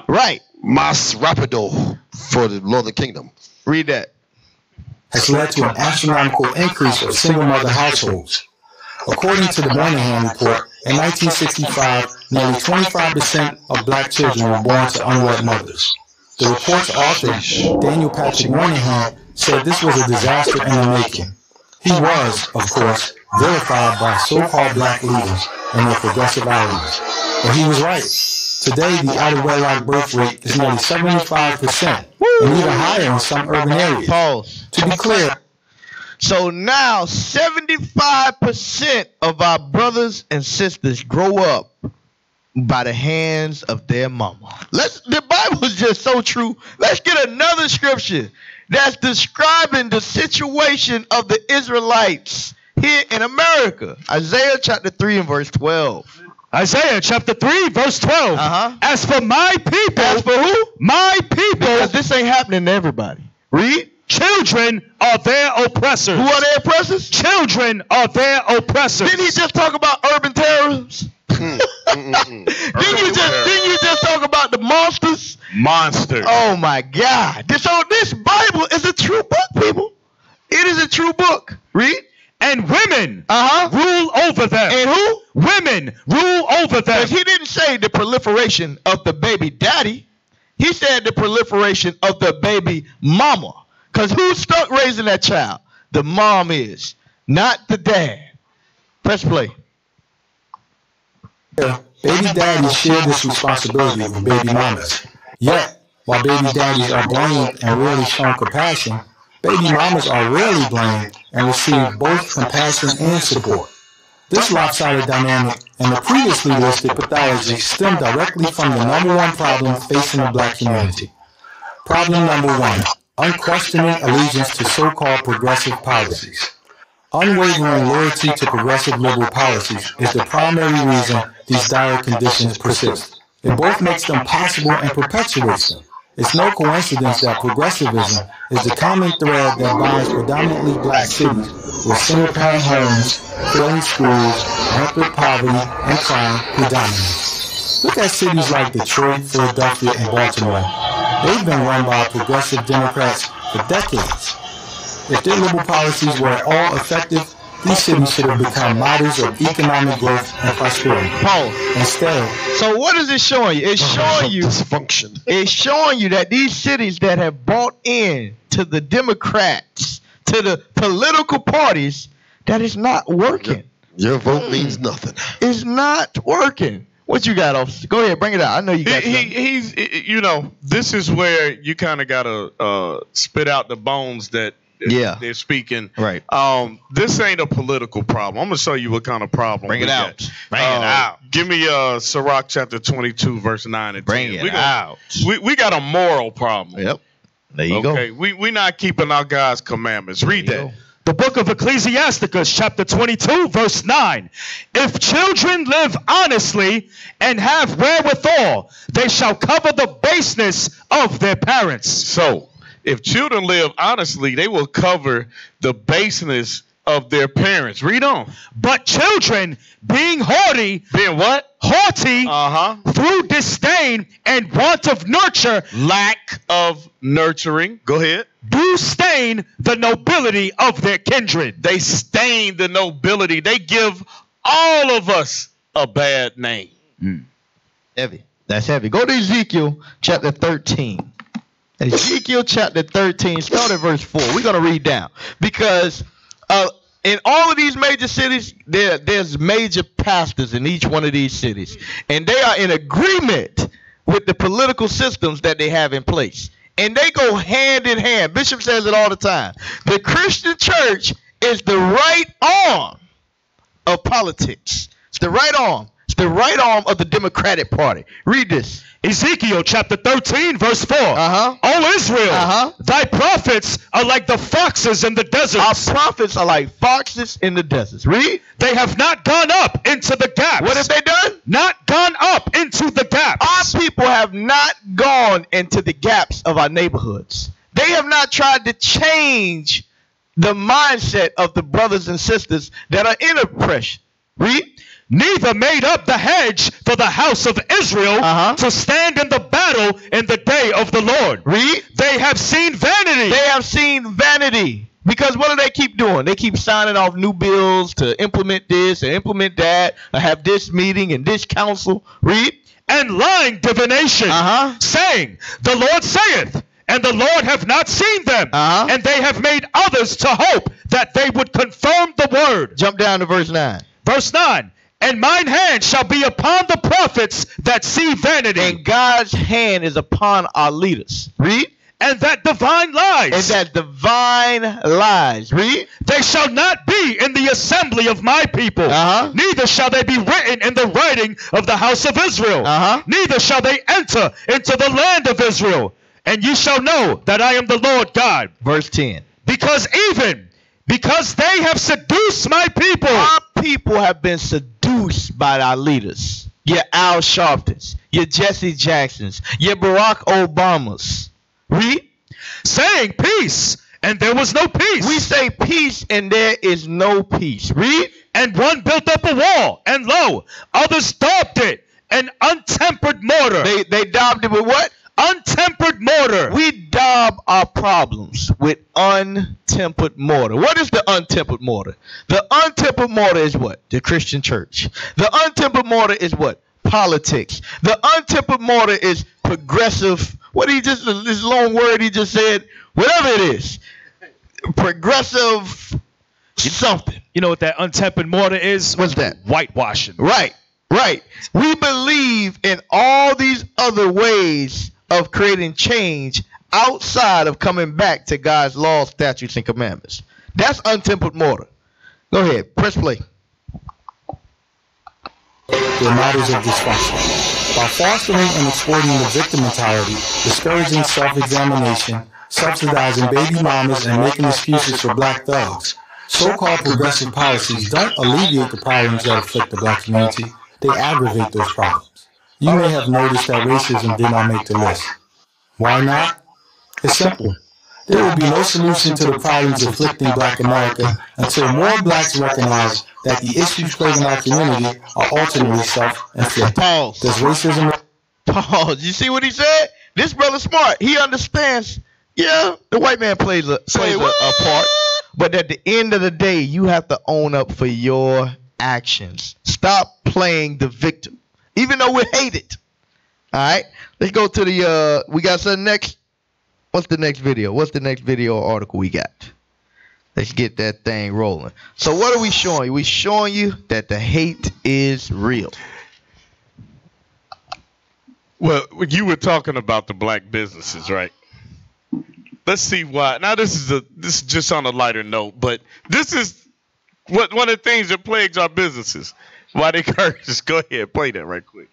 Right. Mas rapido for the Northern Kingdom. Read that. Has led to an astronomical increase of single mother households. According to the Moynihan Report, in 1965, nearly 25% of black children were born to unwed mothers. The report's author, Daniel Patrick Moynihan, said this was a disaster in the making. He was, of course, vilified by so-called black leaders and their progressive allies. But he was right. Today, the out-of-wedlock birth rate is nearly 75%, and even higher in some urban areas. Pause. To be clear, so now 75% of our brothers and sisters grow up by the hands of their mama. The Bible is just so true. Let's get another scripture that's describing the situation of the Israelites here in America. Isaiah chapter 3 and verse 12. Isaiah chapter 3 verse 12. As for my people. As for who? My people. Because this ain't happening to everybody. Read. Children are their oppressors. Who are their oppressors? Children are their oppressors. Didn't he just talk about urban terrorists? Didn't you just talk about the monsters? Monsters. Oh my God. So this Bible is a true book, people. It is a true book. Read. And women rule over them. And who? Women rule over them. Because he didn't say the proliferation of the baby daddy. He said the proliferation of the baby mama. Because who's stuck raising that child? The mom is, not the dad. Press play. Baby daddies share this responsibility with baby mamas. Yet, while baby daddies are blamed and rarely shown compassion, baby mamas are rarely blamed and receive both compassion and support. This lopsided dynamic and the previously listed pathology stem directly from the #1 problem facing the black community. Problem number 1. Unquestioning allegiance to so-called progressive policies. Unwavering loyalty to progressive liberal policies is the primary reason these dire conditions persist. It both makes them possible and perpetuates them. It's no coincidence that progressivism is the common thread that binds predominantly black cities with single-parent homes, failing schools, rampant poverty, and crime predominate. Look at cities like Detroit, Philadelphia, and Baltimore. They've been run by progressive Democrats for decades. If their liberal policies were at all effective, these cities should have become models of economic growth and prosperity. Instead, so what is it showing you? It's showing you dysfunction. It's showing you that these cities that have bought in to the Democrats, to the political parties, that is not working. Your vote means nothing. It's not working. What you got, officer? Go ahead, bring it out. I know you got he's you know, this is where you kind of got to spit out the bones that they're speaking. Right. This ain't a political problem. I'm going to show you what kind of problem. Bring it out. Bring it out. Give me Sirach chapter 22, verse 9 and 10. Bring it out. We got a moral problem. Yep. There you go. Okay. We not keeping our God's commandments. Read that. The book of Ecclesiasticus, chapter 22, verse 9. If children live honestly and have wherewithal, they shall cover the baseness of their parents. So, if children live honestly, they will cover the baseness of their parents. Read on. But children, being haughty. Being what? Haughty. Through disdain and want of nurture. Lack of nurturing. Go ahead. Do stain the nobility of their kindred. They stain the nobility. They give all of us a bad name. Heavy. That's heavy. Go to Ezekiel chapter 13. Ezekiel chapter 13, start at verse 4. We're going to read down. Because in all of these major cities, there's major pastors in each one of these cities. And they are in agreement with the political systems that they have in place. And they go hand in hand. Bishop says it all the time. The Christian church is the right arm of politics. It's the right arm. It's the right arm of the Democratic Party. Read this. Ezekiel chapter 13, verse 4. O Israel, thy prophets are like the foxes in the desert. Our prophets are like foxes in the deserts. Read. They have not gone up into the gaps. What have they done? Not gone up into the gaps. Our people have not gone into the gaps of our neighborhoods. They have not tried to change the mindset of the brothers and sisters that are in oppression. Read. Neither made up the hedge for the house of Israel to stand in the battle in the day of the Lord. Read. They have seen vanity. They have seen vanity. Because what do they keep doing? They keep signing off new bills to implement this and implement that, or have this meeting and this council. Read. and lying divination, saying, the Lord saith, and the Lord have not seen them, and they have made others to hope that they would confirm the word. Jump down to verse 9. Verse 9. And mine hand shall be upon the prophets that see vanity. And God's hand is upon our leaders. Read. And that divine lies. And that divine lies. Read. They shall not be in the assembly of my people. Neither shall they be written in the writing of the house of Israel. Neither shall they enter into the land of Israel. And ye shall know that I am the Lord God. Verse 10. Because they have seduced my people. Our people have been seduced by our leaders. Your Al Sharptons, your Jesse Jacksons, your Barack Obamas. Read. Saying peace, and there was no peace. We say peace, and there is no peace. Read. And one built up a wall, and lo, others daubed it, an untempered mortar. They daubed it with what? Untempered mortar. We daub our problems with untempered mortar. What is the untempered mortar? The untempered mortar is what? The Christian church. The untempered mortar is what? Politics. The untempered mortar is progressive. What he just, this long word he just said, whatever it is. Progressive something. You know what that untempered mortar is? What's that? Whitewashing. Right. We believe in all these other ways of creating change outside of coming back to God's laws, statutes, and commandments. That's untempered mortar. Go ahead, press play. They're matters of dysfunction. By fostering and exploiting the victim mentality, discouraging self-examination, subsidizing baby mamas, and making excuses for black thugs, so-called progressive policies don't alleviate the problems that afflict the black community. They aggravate those problems. You may have noticed that racism did not make the list. Why not? It's simple. There will be no solution to the problems afflicting black America until more blacks recognize that the issues plaguing our community are ultimately self-inflicted. Pause. Does racism... Pause. You see what he said? This brother's smart. He understands. Yeah, the white man plays a part. But at the end of the day, you have to own up for your actions. Stop playing the victim, even though we hate it. All right, let's go to the we got something next. What's the next video? What's the next video or article we got? Let's get that thing rolling. So what are we showing you? We're showing you that the hate is real. Well, you were talking about the black businesses, right? Let's see why. Now this is just on a lighter note, but this is one of the things that plagues our businesses. Why they curse? Go ahead, play that right quick.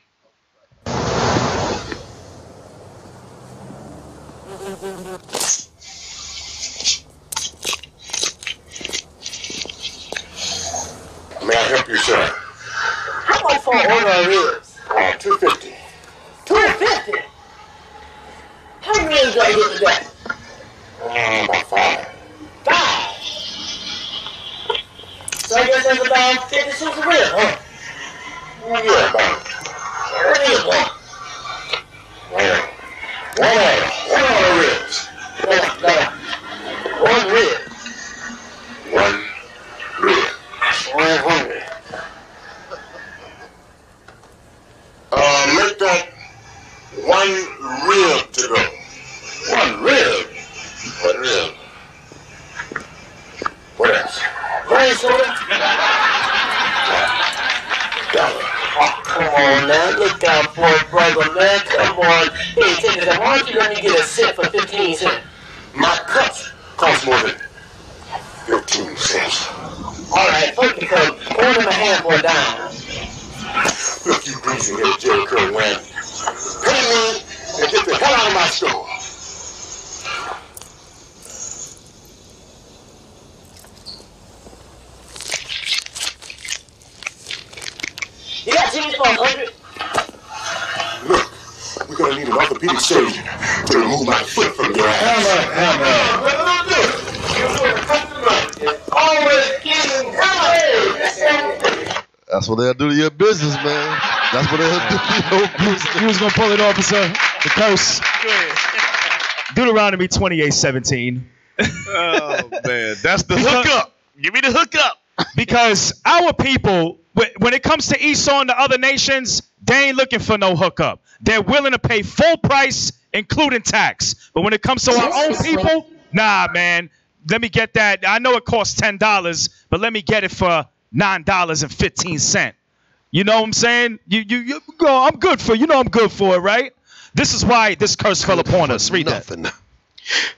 May I help you, sir? How much for an order of ribs? $2.50. $2.50? How many ribs do I get today? About 5. 5? So I guess that's about 50 cents a rib, huh? Yeah, about it. What do you want? One order ribs. One rib. One rib. I'm hungry. Make that one rib to go. One rib? One rib. What else? Green soda? Oh, come on now, look out for it, brother, man. Come on. Hey, take this. Why don't you let me get a cent for 15 cents? My cuts cost more than 15 cents. All right, fuck you, cuz. Pour them a handful down. Look, you greasy head Jerry Curl man. Pay me and get the hell out of my store. You got change for 100? Look, we're gonna need an orthopedic surgeon to remove my foot from your ass. That's what they'll do to your business, man. That's what they'll do to your business. He was going to pull it off, sir. The curse. Deuteronomy 28:17. Oh, man. That's the hookup. Give me the hookup. Because our people When it comes to Esau and the other nations, they ain't looking for no hookup. They're willing to pay full price, including tax. But when it comes to our own people, nah, man. Let me get that. I know it costs $10, but let me get it for $9.15. You know what I'm saying? You go. I'm good for. I'm good for it, right? This is why this curse fell upon us. Read that.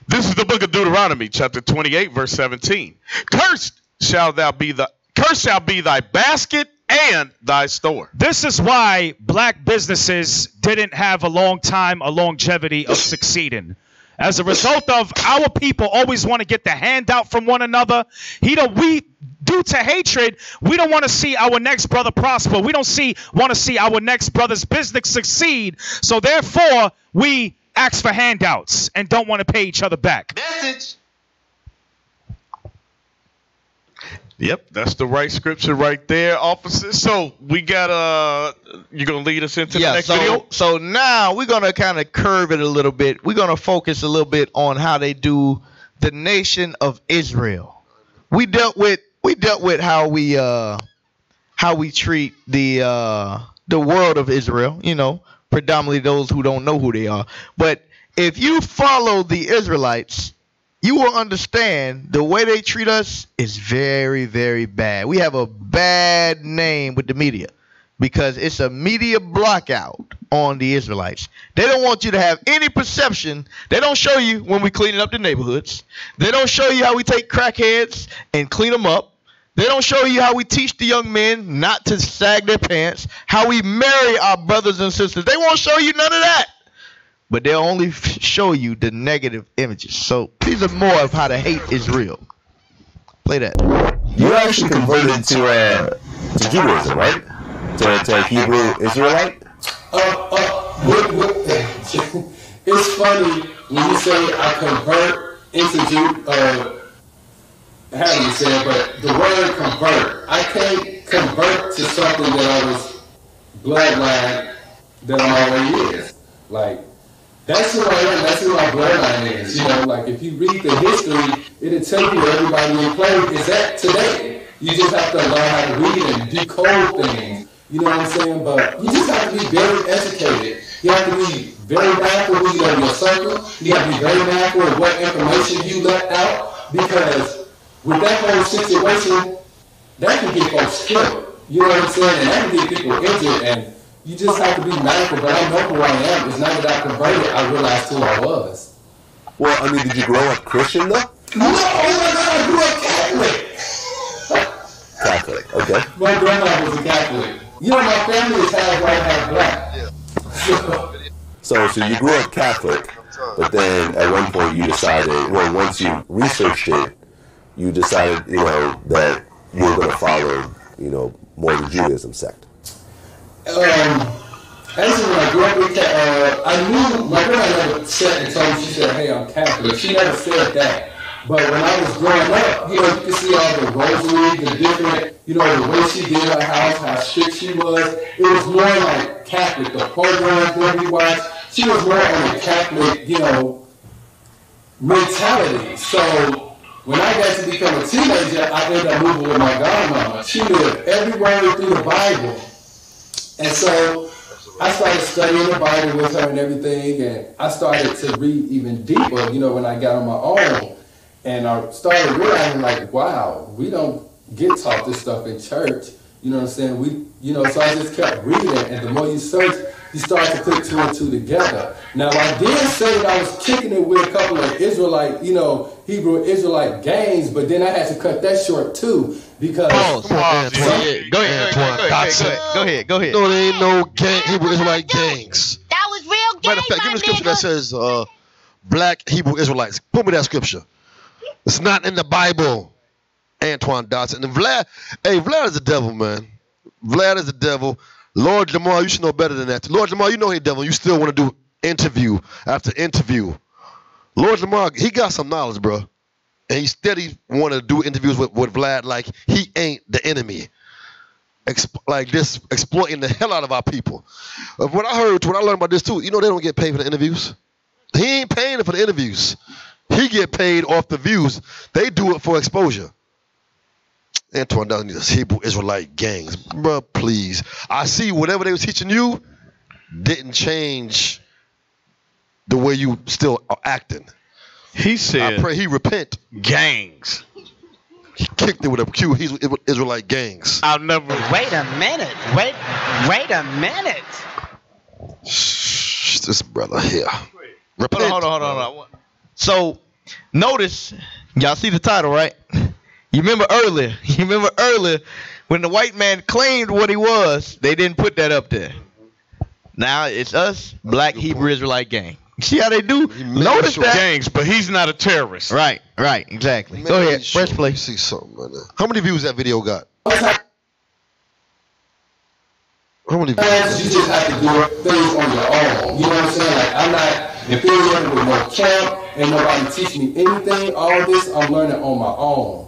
This is the book of Deuteronomy, chapter 28, verse 17. Cursed shall be thy basket and thy store. This is why black businesses didn't have a longevity of succeeding. As a result of our people always want to get the handout from one another. Due to hatred, we don't want to see our next brother prosper. We don't want to see our next brother's business succeed. So therefore, we ask for handouts and don't want to pay each other back. Message. Yep, that's the right scripture right there, officers. So we got you're gonna lead us into the next video. So now we're gonna kind of curve it a little bit. We're gonna focus a little bit on how they do the nation of Israel. We dealt with how we treat the world of Israel. Predominantly those who don't know who they are. But if you follow the Israelites, you will understand the way they treat us is very, very bad. We have a bad name with the media because it's a media blockout on the Israelites. They don't want you to have any perception. They don't show you when we cleaning up the neighborhoods. They don't show you how we take crackheads and clean them up. They don't show you how we teach the young men not to sag their pants, how we marry our brothers and sisters. They won't show you none of that. But they'll only show you the negative images. So these are more of how to hate Israel. Play that. You actually converted to Judaism, right? To Hebrew Israelite? It's funny when you say I convert into how do you say it, but the word convert, I can't convert to something that I was bloodline that I'm already is. Like, that's who I am, that's who my bloodline is. Like if you read the history, it'll tell you everybody in play is at today. You just have to learn how to read and decode things. You know what I'm saying? But you just have to be very educated. You have to be very mindful of your circle. You have to be very mindful of what information you let out. Because with that whole situation, that can get folks killed. You know what I'm saying? And that can get people injured. And you just have to be mindful. But I know who I am. It's not that I converted. I realized who I was. Well, I mean, did you grow up Christian, though? No, I grew up Catholic. Catholic, okay. My grandma was a Catholic. My family is half white, half black. So you grew up Catholic, but then at one point you decided, once you researched it, you decided, that you were going to follow, more the Judaism sect. Actually, when I grew up with I knew, my grandma never said and told me, she said, hey, I'm Catholic. She never said that. But when I was growing up, you could see all the rosary, the different, the way she did her house, how strict she was. It was more like Catholic, the programs that we watched. She was more on a Catholic, mentality. So when I got to become a teenager, I ended up moving with my godmama. She lived every word through the Bible. And so I started studying the Bible with her and everything, and I started to read even deeper, when I got on my own. And I started realizing, like, wow, we don't get taught this stuff in church. You know what I'm saying? So I just kept reading, and the more you search, you start to put two and two together. Now, I did say that I was kicking it with a couple of Israelite, Hebrew Israelite gangs, but then I had to cut that short, too, because... Go ahead. No, there ain't no Hebrew Israelite gangs. That was real gang, Matter of fact, give me a scripture that says black Hebrew Israelites. Put me that scripture. It's not in the Bible, Antoine Dotson. And Vlad is the devil, man. Vlad is the devil. Lord Lamar, you should know better than that. Lord Lamar, you know he's devil. You still want to do interview after interview. Lord Lamar, he got some knowledge, bro. And he steady want to do interviews with Vlad like he ain't the enemy. Like this, exploiting the hell out of our people. What I learned about this too, they don't get paid for the interviews. He ain't paying for the interviews. He get paid off the views. They do it for exposure. Antoine doesn't need us Hebrew Israelite gangs. Bruh, please. I see whatever they was teaching you didn't change the way you still are acting. He said, I pray he repent. Gangs. He kicked it with a Q. He's Israelite gangs. I'll never. Wait a minute. Wait a minute. Shh, this brother here. Repent. Hold on. So, notice, y'all see the title, right? You remember earlier when the white man claimed what he was, they didn't put that up there. Now it's us, Black Hebrew Israelite gang. See how they do? Notice that. Gangs, but he's not a terrorist. Right, exactly. Go ahead, press play. See something right there. How many views that video got? How many views? You just have to do things on your own. You know what I'm saying? Like, I'm not affiliated with no camp, ain't nobody teach me anything. All this I'm learning on my own.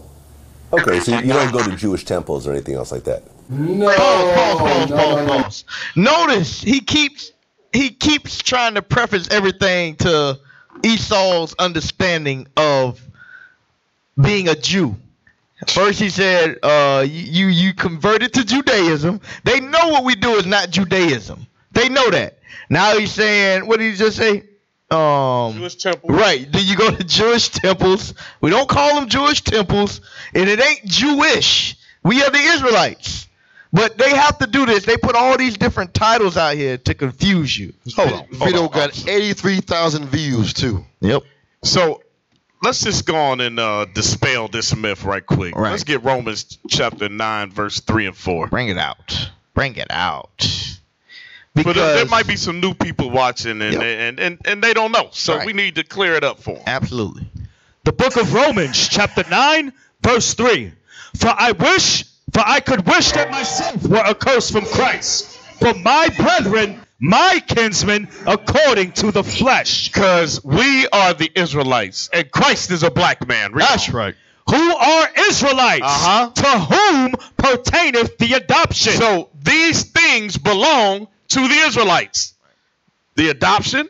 Okay, so you don't go to Jewish temples or anything else like that? No. Pause. Notice he keeps trying to preface everything to Esau's understanding of being a Jew. First he said, you converted to Judaism. They know what we do is not Judaism. They know that. Now he's saying, what did he just say? Jewish temples. Right. Then you go to Jewish temples. We don't call them Jewish temples, and it ain't Jewish. We are the Israelites. But they have to do this. They put all these different titles out here to confuse you. Hold on. Video got 83,000 views too. Yep. So let's just go on and dispel this myth right quick. Right. Let's get Romans chapter 9, verse 3 and 4. Bring it out. But there might be some new people watching and they don't know. So we need to clear it up for them. Absolutely. The book of Romans, chapter 9, verse 3. For I could wish that myself were accursed from Christ, for my brethren, my kinsmen, according to the flesh. Because we are the Israelites, and Christ is a black man. That's right. Who are Israelites, to whom pertaineth the adoption. So these things belong to the Israelites. The adoption.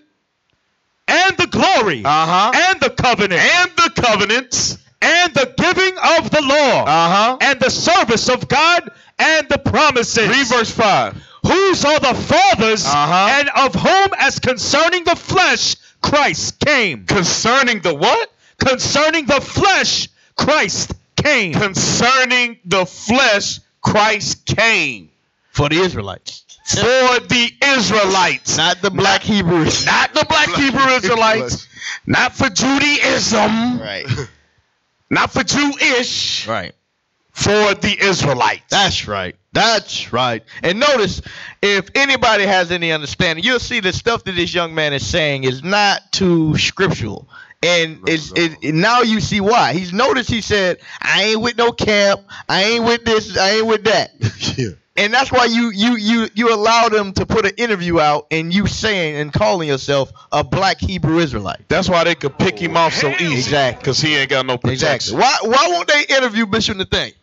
And the glory. And the covenant. And the covenants. And the giving of the law, and the service of God, and the promises. Read verse 5. Whose are the fathers, and of whom, as concerning the flesh, Christ came. Concerning the what? Concerning the flesh, Christ came. Concerning the flesh, Christ came. For the Israelites. For the Israelites. Not the black Hebrews. Not the black Hebrew Israelites. Not for Judaism. Right. Not for Jewish. Right. For the Israelites. That's right. And notice, if anybody has any understanding, you'll see the stuff that this young man is saying is not too scriptural. And now you see why. He said, I ain't with no camp. I ain't with this. I ain't with that. Yeah. And that's why you allow them to put an interview out and you saying and calling yourself a black Hebrew Israelite. That's why they could pick him off so easy. Exactly. Because he ain't got no protection. Exactly. Why won't they interview Bishop Nathaniel?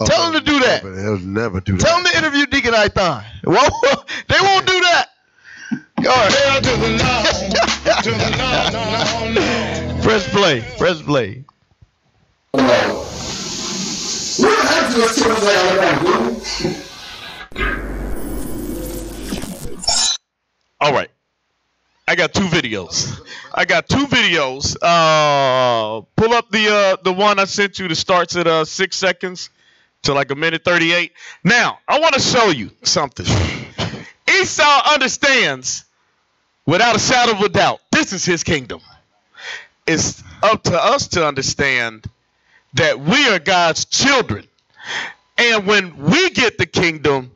Tell them to do that. They'll never do that. Tell them to interview Deacon Ithon. They won't do that. All right. Press play. All right. I got two videos. Pull up the one I sent you that starts at 6 seconds to like a minute 38. Now, I want to show you something. Esau understands without a shadow of a doubt, this is his kingdom. It's up to us to understand that we are God's children. And when we get the kingdom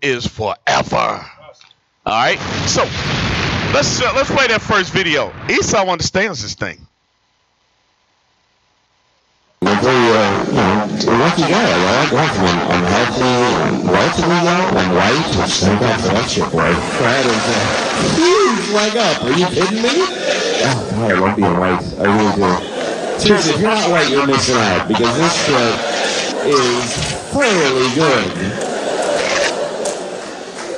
is forever. All right? So, let's play that first video. Esau understands this thing. I'm very, lucky guy. I go from I'm healthy, I'm relatively young, I'm white, which thank God for that shit, boy. That is a huge leg up. Are you kidding me? Oh, God, I love being white. I really do. Seriously, if you're not white, you're missing out, because this shit is thoroughly good.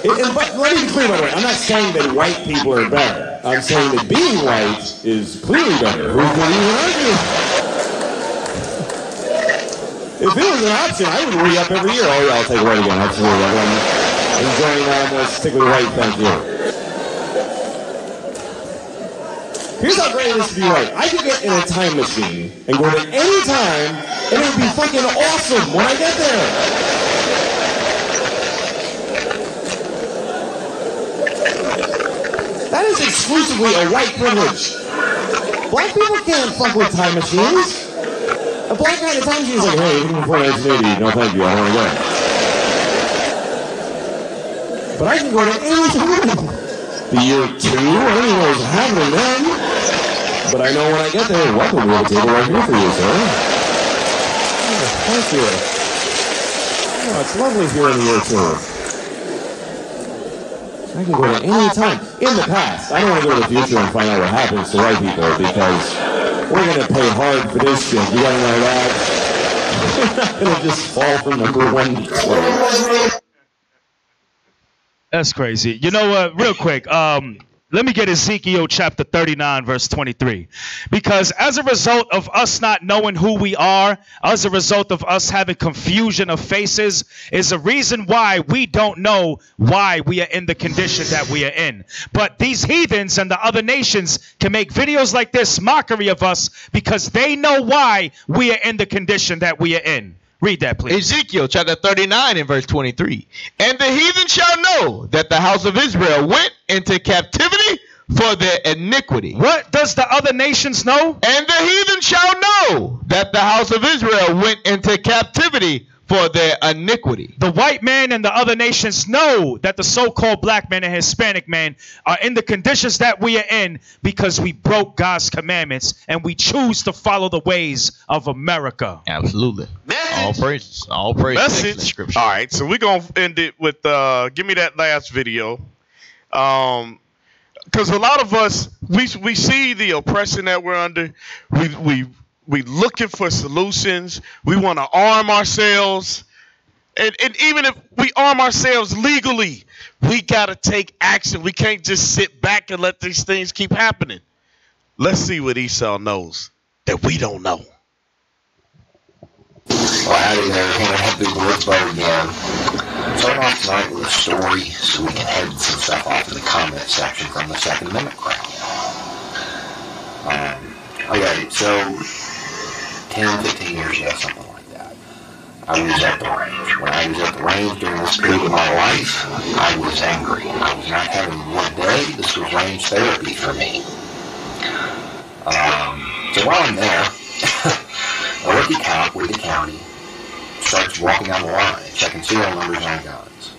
But let me be clear, by the way, I'm not saying that white people are better. I'm saying that being white is clearly better. Who could even argue? If it was an option, I would re-up every year. Oh, yeah, I'll take white again. Absolutely. I'm enjoying that. I'm going to stick with white. Thank you. Here's how great it is to be right. I could get in a time machine and go to any time, and it would be fucking awesome when I get there. That is exclusively a white privilege. Black people can't fuck with time machines. A black guy in a time machine is like, hey, even before 1980, no thank you, I don't want to go. But I can go to any time. The year 2, I don't even know what's happening then. But I know when I get there, welcome, we have a table right here for you, sir. Oh, thank you. Oh, it's lovely here in the year 2. I can go to any time. In the past. I don't want to go to the future and find out what happens to white people because we're going to pay hard for this shit. You got to know that. We're not going to just fall from number 1 to 12. That's crazy. You know what? Real quick. Let me get Ezekiel chapter 39, verse 23. Because as a result of us not knowing who we are, as a result of us having confusion of faces, is a reason why we don't know why we are in the condition that we are in. But these heathens and the other nations can make videos like this mockery of us because they know why we are in the condition that we are in. Read that, please. Ezekiel chapter 39 and verse 23. And the heathen shall know that the house of Israel went into captivity for their iniquity. What does the other nations know? And the heathen shall know that the house of Israel went into captivity for their iniquity. The white man and the other nations know that the so-called black man and Hispanic man are in the conditions that we are in because we broke God's commandments and we choose to follow the ways of America. Absolutely. All praises. All praises. Message. All right, so we're going to end it with, give me that last video. Because a lot of us, we see the oppression that we're under. We looking for solutions. We want to arm ourselves. And even if we arm ourselves legally, we got to take action. We can't just sit back and let these things keep happening. Let's see what Esau knows that we don't know. Well, howdy there. Can I have big words about again? Start off tonight with a story so we can head some stuff off in the comment section from the Second Amendment crowd. Okay, so 10, 15 years ago, something like that, I was at the range. When I was at the range during this period of my life, I was angry. I was not having one day. This was range therapy for me. So while I'm there, a rookie cop with the county starts walking down the line, checking serial numbers on guns.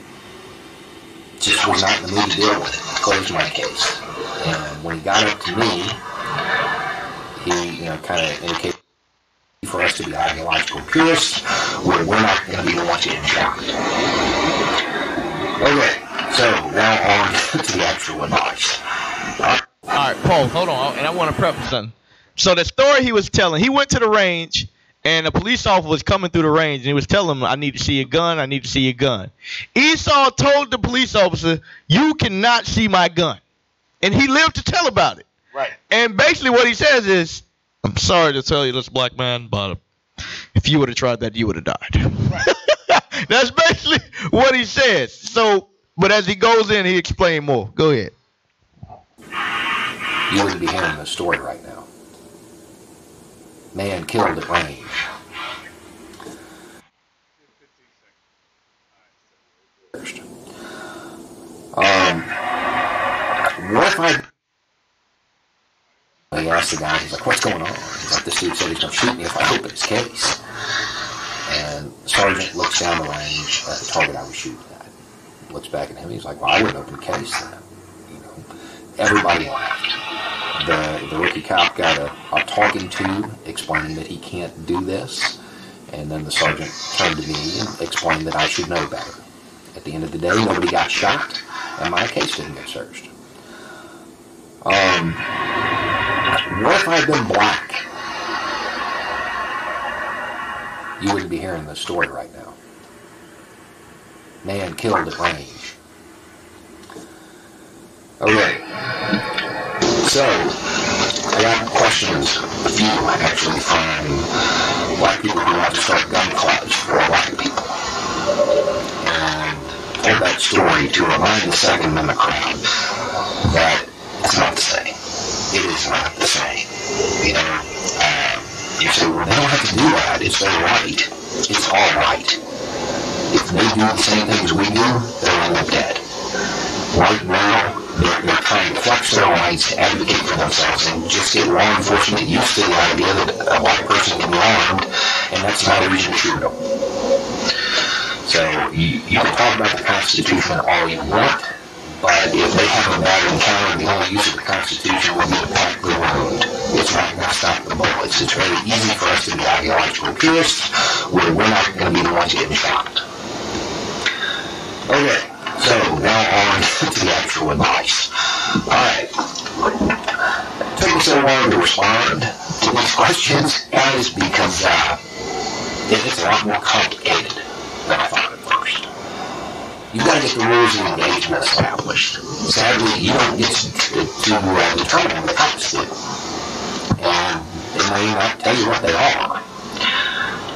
Just was not in the mood to deal with it. Closed my case. And when he got up to me, he, kind of indicated for us to be ideological purists, where we're not going to be the ones getting shot. Okay, so now on to the actual advice. All right, Paul, hold on, and I want to preface something. So the story he was telling, he went to the range, and a police officer was coming through the range, and he was telling him, I need to see your gun, I need to see your gun. Esau told the police officer, you cannot see my gun. And he lived to tell about it. Right. And basically what he says is, I'm sorry to tell you this, black man, but if you would have tried that, you would have died. Right. That's basically what he says. So, but as he goes in, he explained more. Go ahead. You wouldn't be hearing this story right now. Man killed at range. What if he asked the guy, he's like, what's going on? He's like, this dude said he's going to shoot me if I open his case. And the sergeant looks down the range at the target I was shooting at. Looks back at him, he's like, well, I wouldn't open the case then. Everybody laughed. The rookie cop got a talking to explaining that he can't do this. And then the sergeant turned to me and explained that I should know better. At the end of the day, nobody got shot, and my case didn't get searched. What if I had been black? You wouldn't be hearing this story right now. Man killed at range. Okay. So, I got questions, a few actually, from black people who want to start gun clubs for black people. And I told that story to remind the Second Amendment crowd that it's not the same. It is not the same. You know, you say, well, they don't have to do that. It's their right. It's all right. If they do the same things we do, they'll end up dead. Right now, they're trying to flex their rights to advocate for themselves and just get law enforcement used to the idea that a white person can be armed, and that's not a reason to shoot them. So you can talk about the Constitution all you want, but if they have a bad encounter, the only use of the Constitution will be to pack the wound. It's not going to stop the bullets. It's very easy for us to be ideological purists where we're not going to be the ones getting shot. Okay. So, now on to the actual advice. Alright. It took me so long to respond to these questions, guys, because it's a lot more complicated than I thought at first. You've got to get the rules of engagement established. Sadly, you don't get to determine what the cops do. And they may not tell you what they are.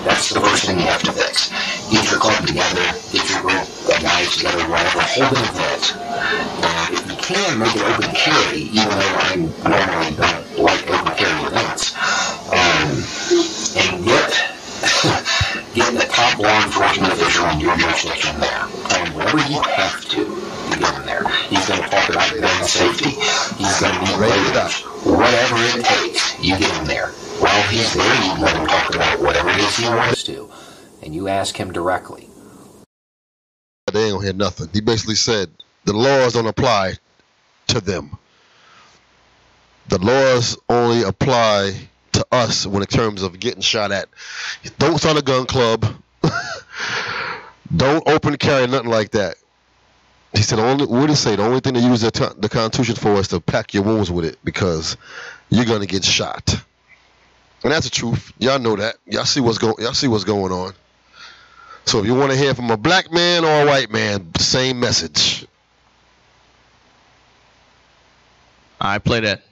That's the first thing you have to fix. Get your club together, get your group of guys together, whatever, hold an event. And if you can, make it open carry, even though I normally don't like open carry events. And get the top law enforcement official in your jurisdiction there. And whatever you have to get in there. He's going to talk about gun safety. He's going to be ready to whatever it takes, you get in there. While he's there, you let him talk about whatever it is he wants to, and you ask him directly. They ain't gonna hear nothing. He basically said the laws don't apply to them. The laws only apply to us when in terms of getting shot at. Don't start a gun club. Don't open carry, nothing like that. He said, what did he say? The only thing they use the Constitution for is to pack your wounds with it because you're gonna get shot. And that's the truth. Y'all know that. Y'all see what's going on. So if you want to hear from a black man or a white man, same message. All right, play that.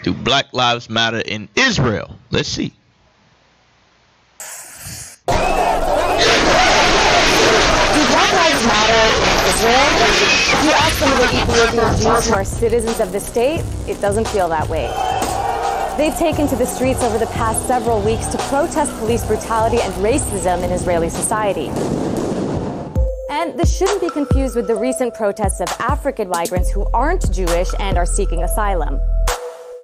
Do Black Lives Matter in Israel? Let's see. Do Black Lives Matter in Israel? If you ask some of the Ethiopian Jews who are citizens of the state, it doesn't feel that way. They've taken to the streets over the past several weeks to protest police brutality and racism in Israeli society. And this shouldn't be confused with the recent protests of African migrants who aren't Jewish and are seeking asylum.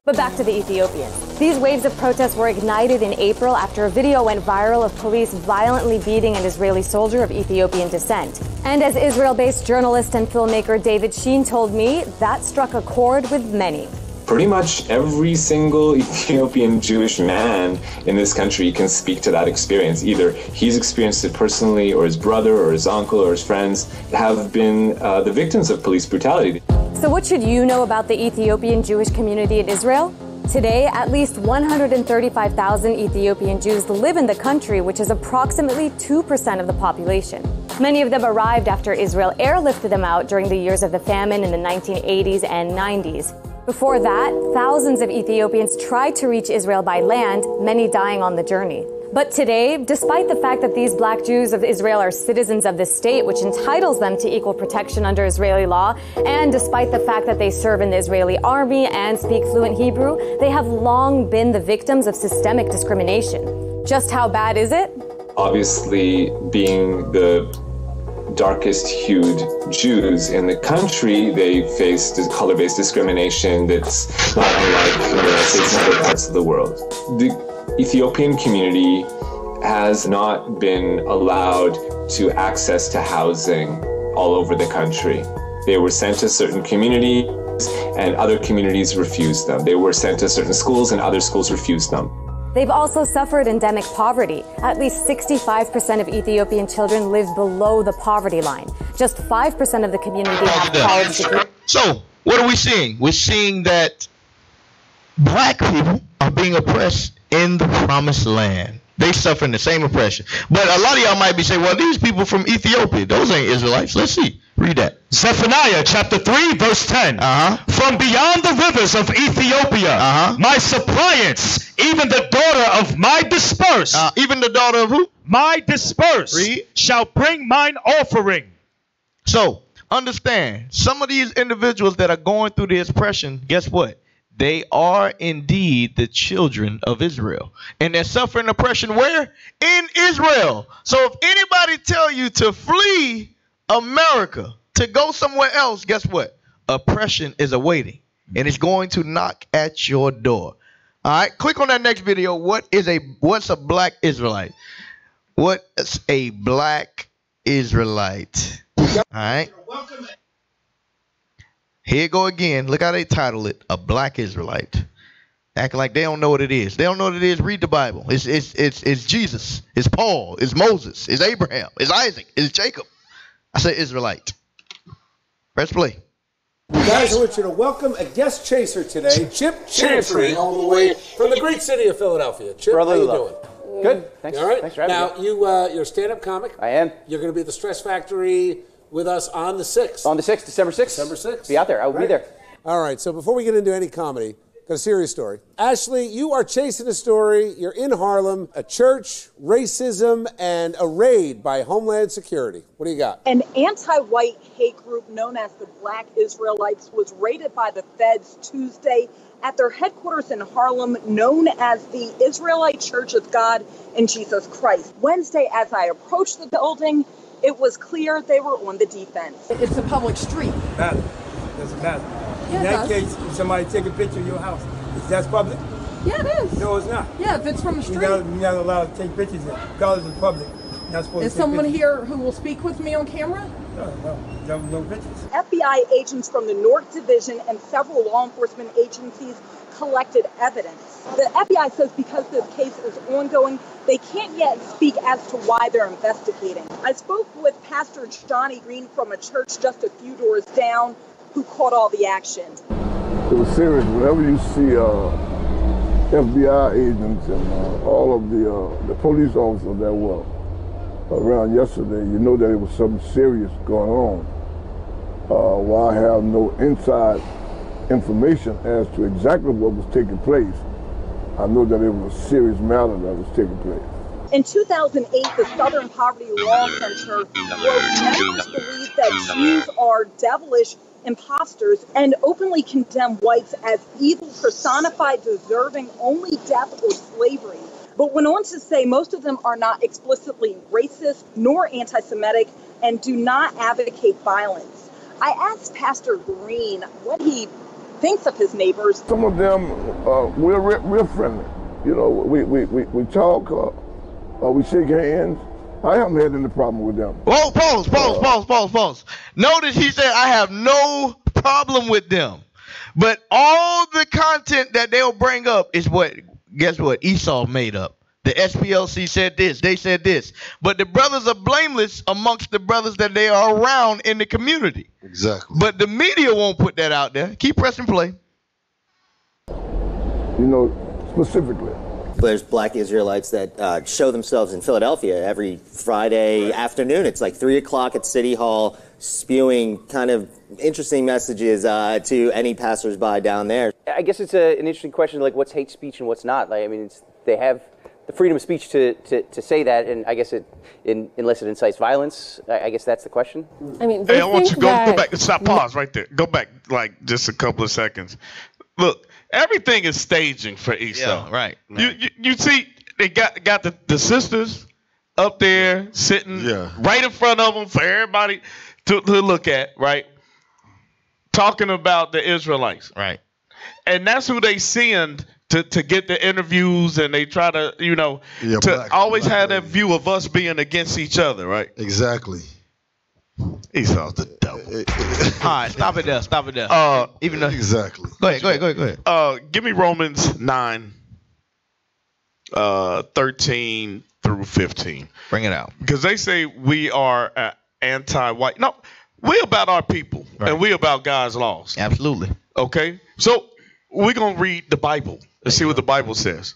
But back to the Ethiopians. These waves of protests were ignited in April after a video went viral of police violently beating an Israeli soldier of Ethiopian descent. And as Israel-based journalist and filmmaker David Sheen told me, that struck a chord with many. Pretty much every single Ethiopian Jewish man in this country can speak to that experience. Either he's experienced it personally, or his brother, or his uncle, or his friends have been the victims of police brutality. So what should you know about the Ethiopian Jewish community in Israel? Today, at least 135,000 Ethiopian Jews live in the country, which is approximately 2% of the population. Many of them arrived after Israel airlifted them out during the years of the famine in the 1980s and 90s. Before that, thousands of Ethiopians tried to reach Israel by land, many dying on the journey. But today, despite the fact that these black Jews of Israel are citizens of the state, which entitles them to equal protection under Israeli law, and despite the fact that they serve in the Israeli army and speak fluent Hebrew, they have long been the victims of systemic discrimination. Just how bad is it? Obviously, being the darkest hued Jews in the country, they face color-based discrimination that's not unlike the United States and other parts of the world. The Ethiopian community has not been allowed to access to housing all over the country. They were sent to certain communities and other communities refused them. They were sent to certain schools and other schools refused them. They've also suffered endemic poverty. At least 65% of Ethiopian children live below the poverty line. Just 5% of the community have college degrees. So, what are we seeing? We're seeing that black people are being oppressed in the promised land. They suffering the same oppression. But a lot of y'all might be saying, well, these people from Ethiopia, those ain't Israelites. Let's see. Read that. Zephaniah chapter 3 verse 10. From beyond the rivers of Ethiopia, my suppliants, even the daughter of my dispersed. Even the daughter of who? My dispersed. Read. Shall bring mine offering. So, understand, some of these individuals that are going through the oppression, guess what? They are indeed the children of Israel. And they're suffering oppression where? In Israel. So if anybody tell you to flee America, to go somewhere else, guess what? Oppression is awaiting. And it's going to knock at your door. All right, click on that next video. What's a black Israelite? What's a black Israelite? All right. Here you go again. Look how they title it, a black Israelite. Acting like they don't know what it is. They don't know what it is. Read the Bible. It's Jesus. It's Paul. It's Moses. It's Abraham. It's Isaac. It's Jacob. I say Israelite. Press play. Guys, I want you to welcome a guest chaser today, Chip Chantry, all the way from the great city of Philadelphia. Chip, how you doing? Good. Thanks. All right. Thanks for having me. Now, you're a stand-up comic. I am. You're going to be at the Stress Factory with us on the 6th. On the 6th, December 6th. December 6th. Be out there. I will be there. All right. So before we get into any comedy, got a serious story. Ashley, you are chasing a story. You're in Harlem, a church, racism, and a raid by Homeland Security. What do you got? An anti-white hate group known as the Black Israelites was raided by the feds Tuesday at their headquarters in Harlem, known as the Israelite Church of God in Jesus Christ. Wednesday, as I approached the building, it was clear they were on the defense. It's a public street. Matter. Doesn't matter. Yeah, In that case, if somebody take a picture of your house, is that public? Yeah, it is. No, it's not. Yeah, if it's from a street. You're not allowed to take pictures there. Because it's public. You're not supposed Is to take someone pictures. here who will speak with me on camera? No pictures. FBI agents from the North Division and several law enforcement agencies collected evidence. The FBI says because this case is ongoing, they can't yet speak as to why they're investigating. I spoke with Pastor Johnny Green from a church just a few doors down who caught all the action. It was serious. Whenever you see FBI agents and all of the police officers that were around yesterday, you know that it was something serious going on. While I have no inside information as to exactly what was taking place, I know that it was a serious matter that was taking place. In 2008, the Southern Poverty Law Center wrote members believe that Jews are devilish imposters and openly condemn whites as evil personified, deserving only death or slavery. But went on to say most of them are not explicitly racist nor anti-Semitic and do not advocate violence. I asked Pastor Green what he thinks of his neighbors. Some of them, we're friendly. You know, we talk, we shake hands. I haven't had any problem with them. Whoa, pause. Notice he said, I have no problem with them. But all the content that they'll bring up is guess what? Esau made up. The SPLC said this, they said this. But the brothers are blameless amongst the brothers that they are around in the community. Exactly. But the media won't put that out there. Keep pressing play. You know, specifically. There's black Israelites that show themselves in Philadelphia every Friday afternoon. It's like 3 o'clock at City Hall, spewing kind of interesting messages to any passersby down there. I guess it's an interesting question, like what's hate speech and what's not. Like, I mean, they have the freedom of speech to say that, and I guess unless it incites violence, I guess that's the question. I mean, hey, I want you to go back. Stop. Pause right there. Go back like just a couple of seconds. Look, everything is staging for Esau. Yeah, right. You see, they got the sisters up there sitting right in front of them for everybody to look at, right? Talking about the Israelites, right? And that's who they send to get the interviews, and they try to, always have that view of us being against each other, right? Exactly. Esau's the devil. All right, stop it there. Even though exactly. Go ahead. Give me Romans 9, 13 through 15. Bring it out. Because they say we are anti-white. No, we about our people, and we about God's laws. Absolutely. Okay? So we're going to read the Bible and see what the Bible says.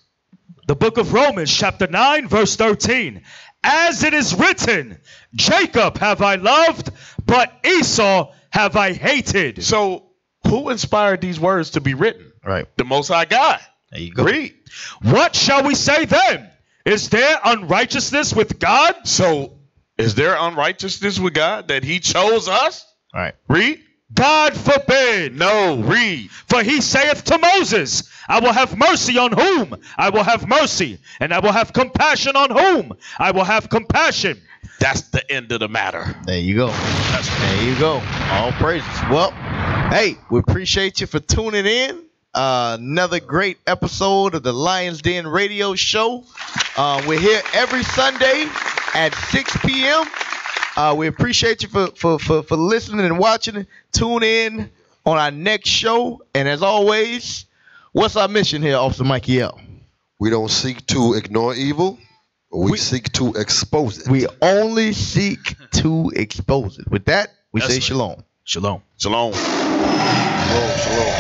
The book of Romans, chapter 9, verse 13. As it is written, Jacob have I loved, but Esau have I hated. So who inspired these words to be written? Right. The Most High God. There you go. Read. What shall we say then? Is there unrighteousness with God? So is there unrighteousness with God that he chose us? All right. Read. God forbid. No, read. For he saith to Moses, I will have mercy on whom I will have mercy, and I will have compassion on whom I will have compassion. That's the end of the matter. There you go. There you go. All praises. Well, hey, we appreciate you for tuning in. Another great episode of the Lion's Den Radio Show. We're here every Sunday at 6 p.m. We appreciate you for listening and watching. Tune in on our next show. And as always, what's our mission here, Officer Mikey L? We don't seek to ignore evil. We seek to expose it. We only seek to expose it. With that, we say shalom. Shalom. Shalom. Shalom, shalom.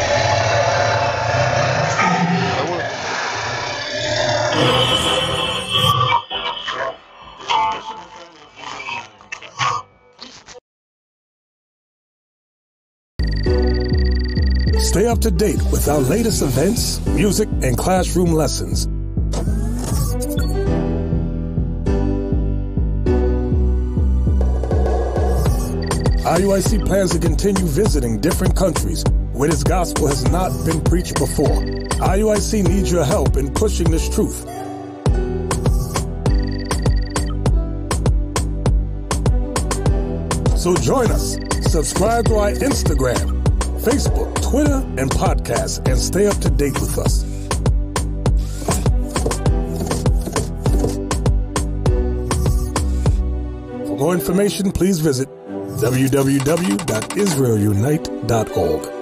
Stay up to date with our latest events, music, and classroom lessons. IUIC plans to continue visiting different countries where this gospel has not been preached before. IUIC needs your help in pushing this truth. So join us. Subscribe to our Instagram, Facebook, Twitter, and podcast, and stay up to date with us. For more information, please visit www.israelunite.org.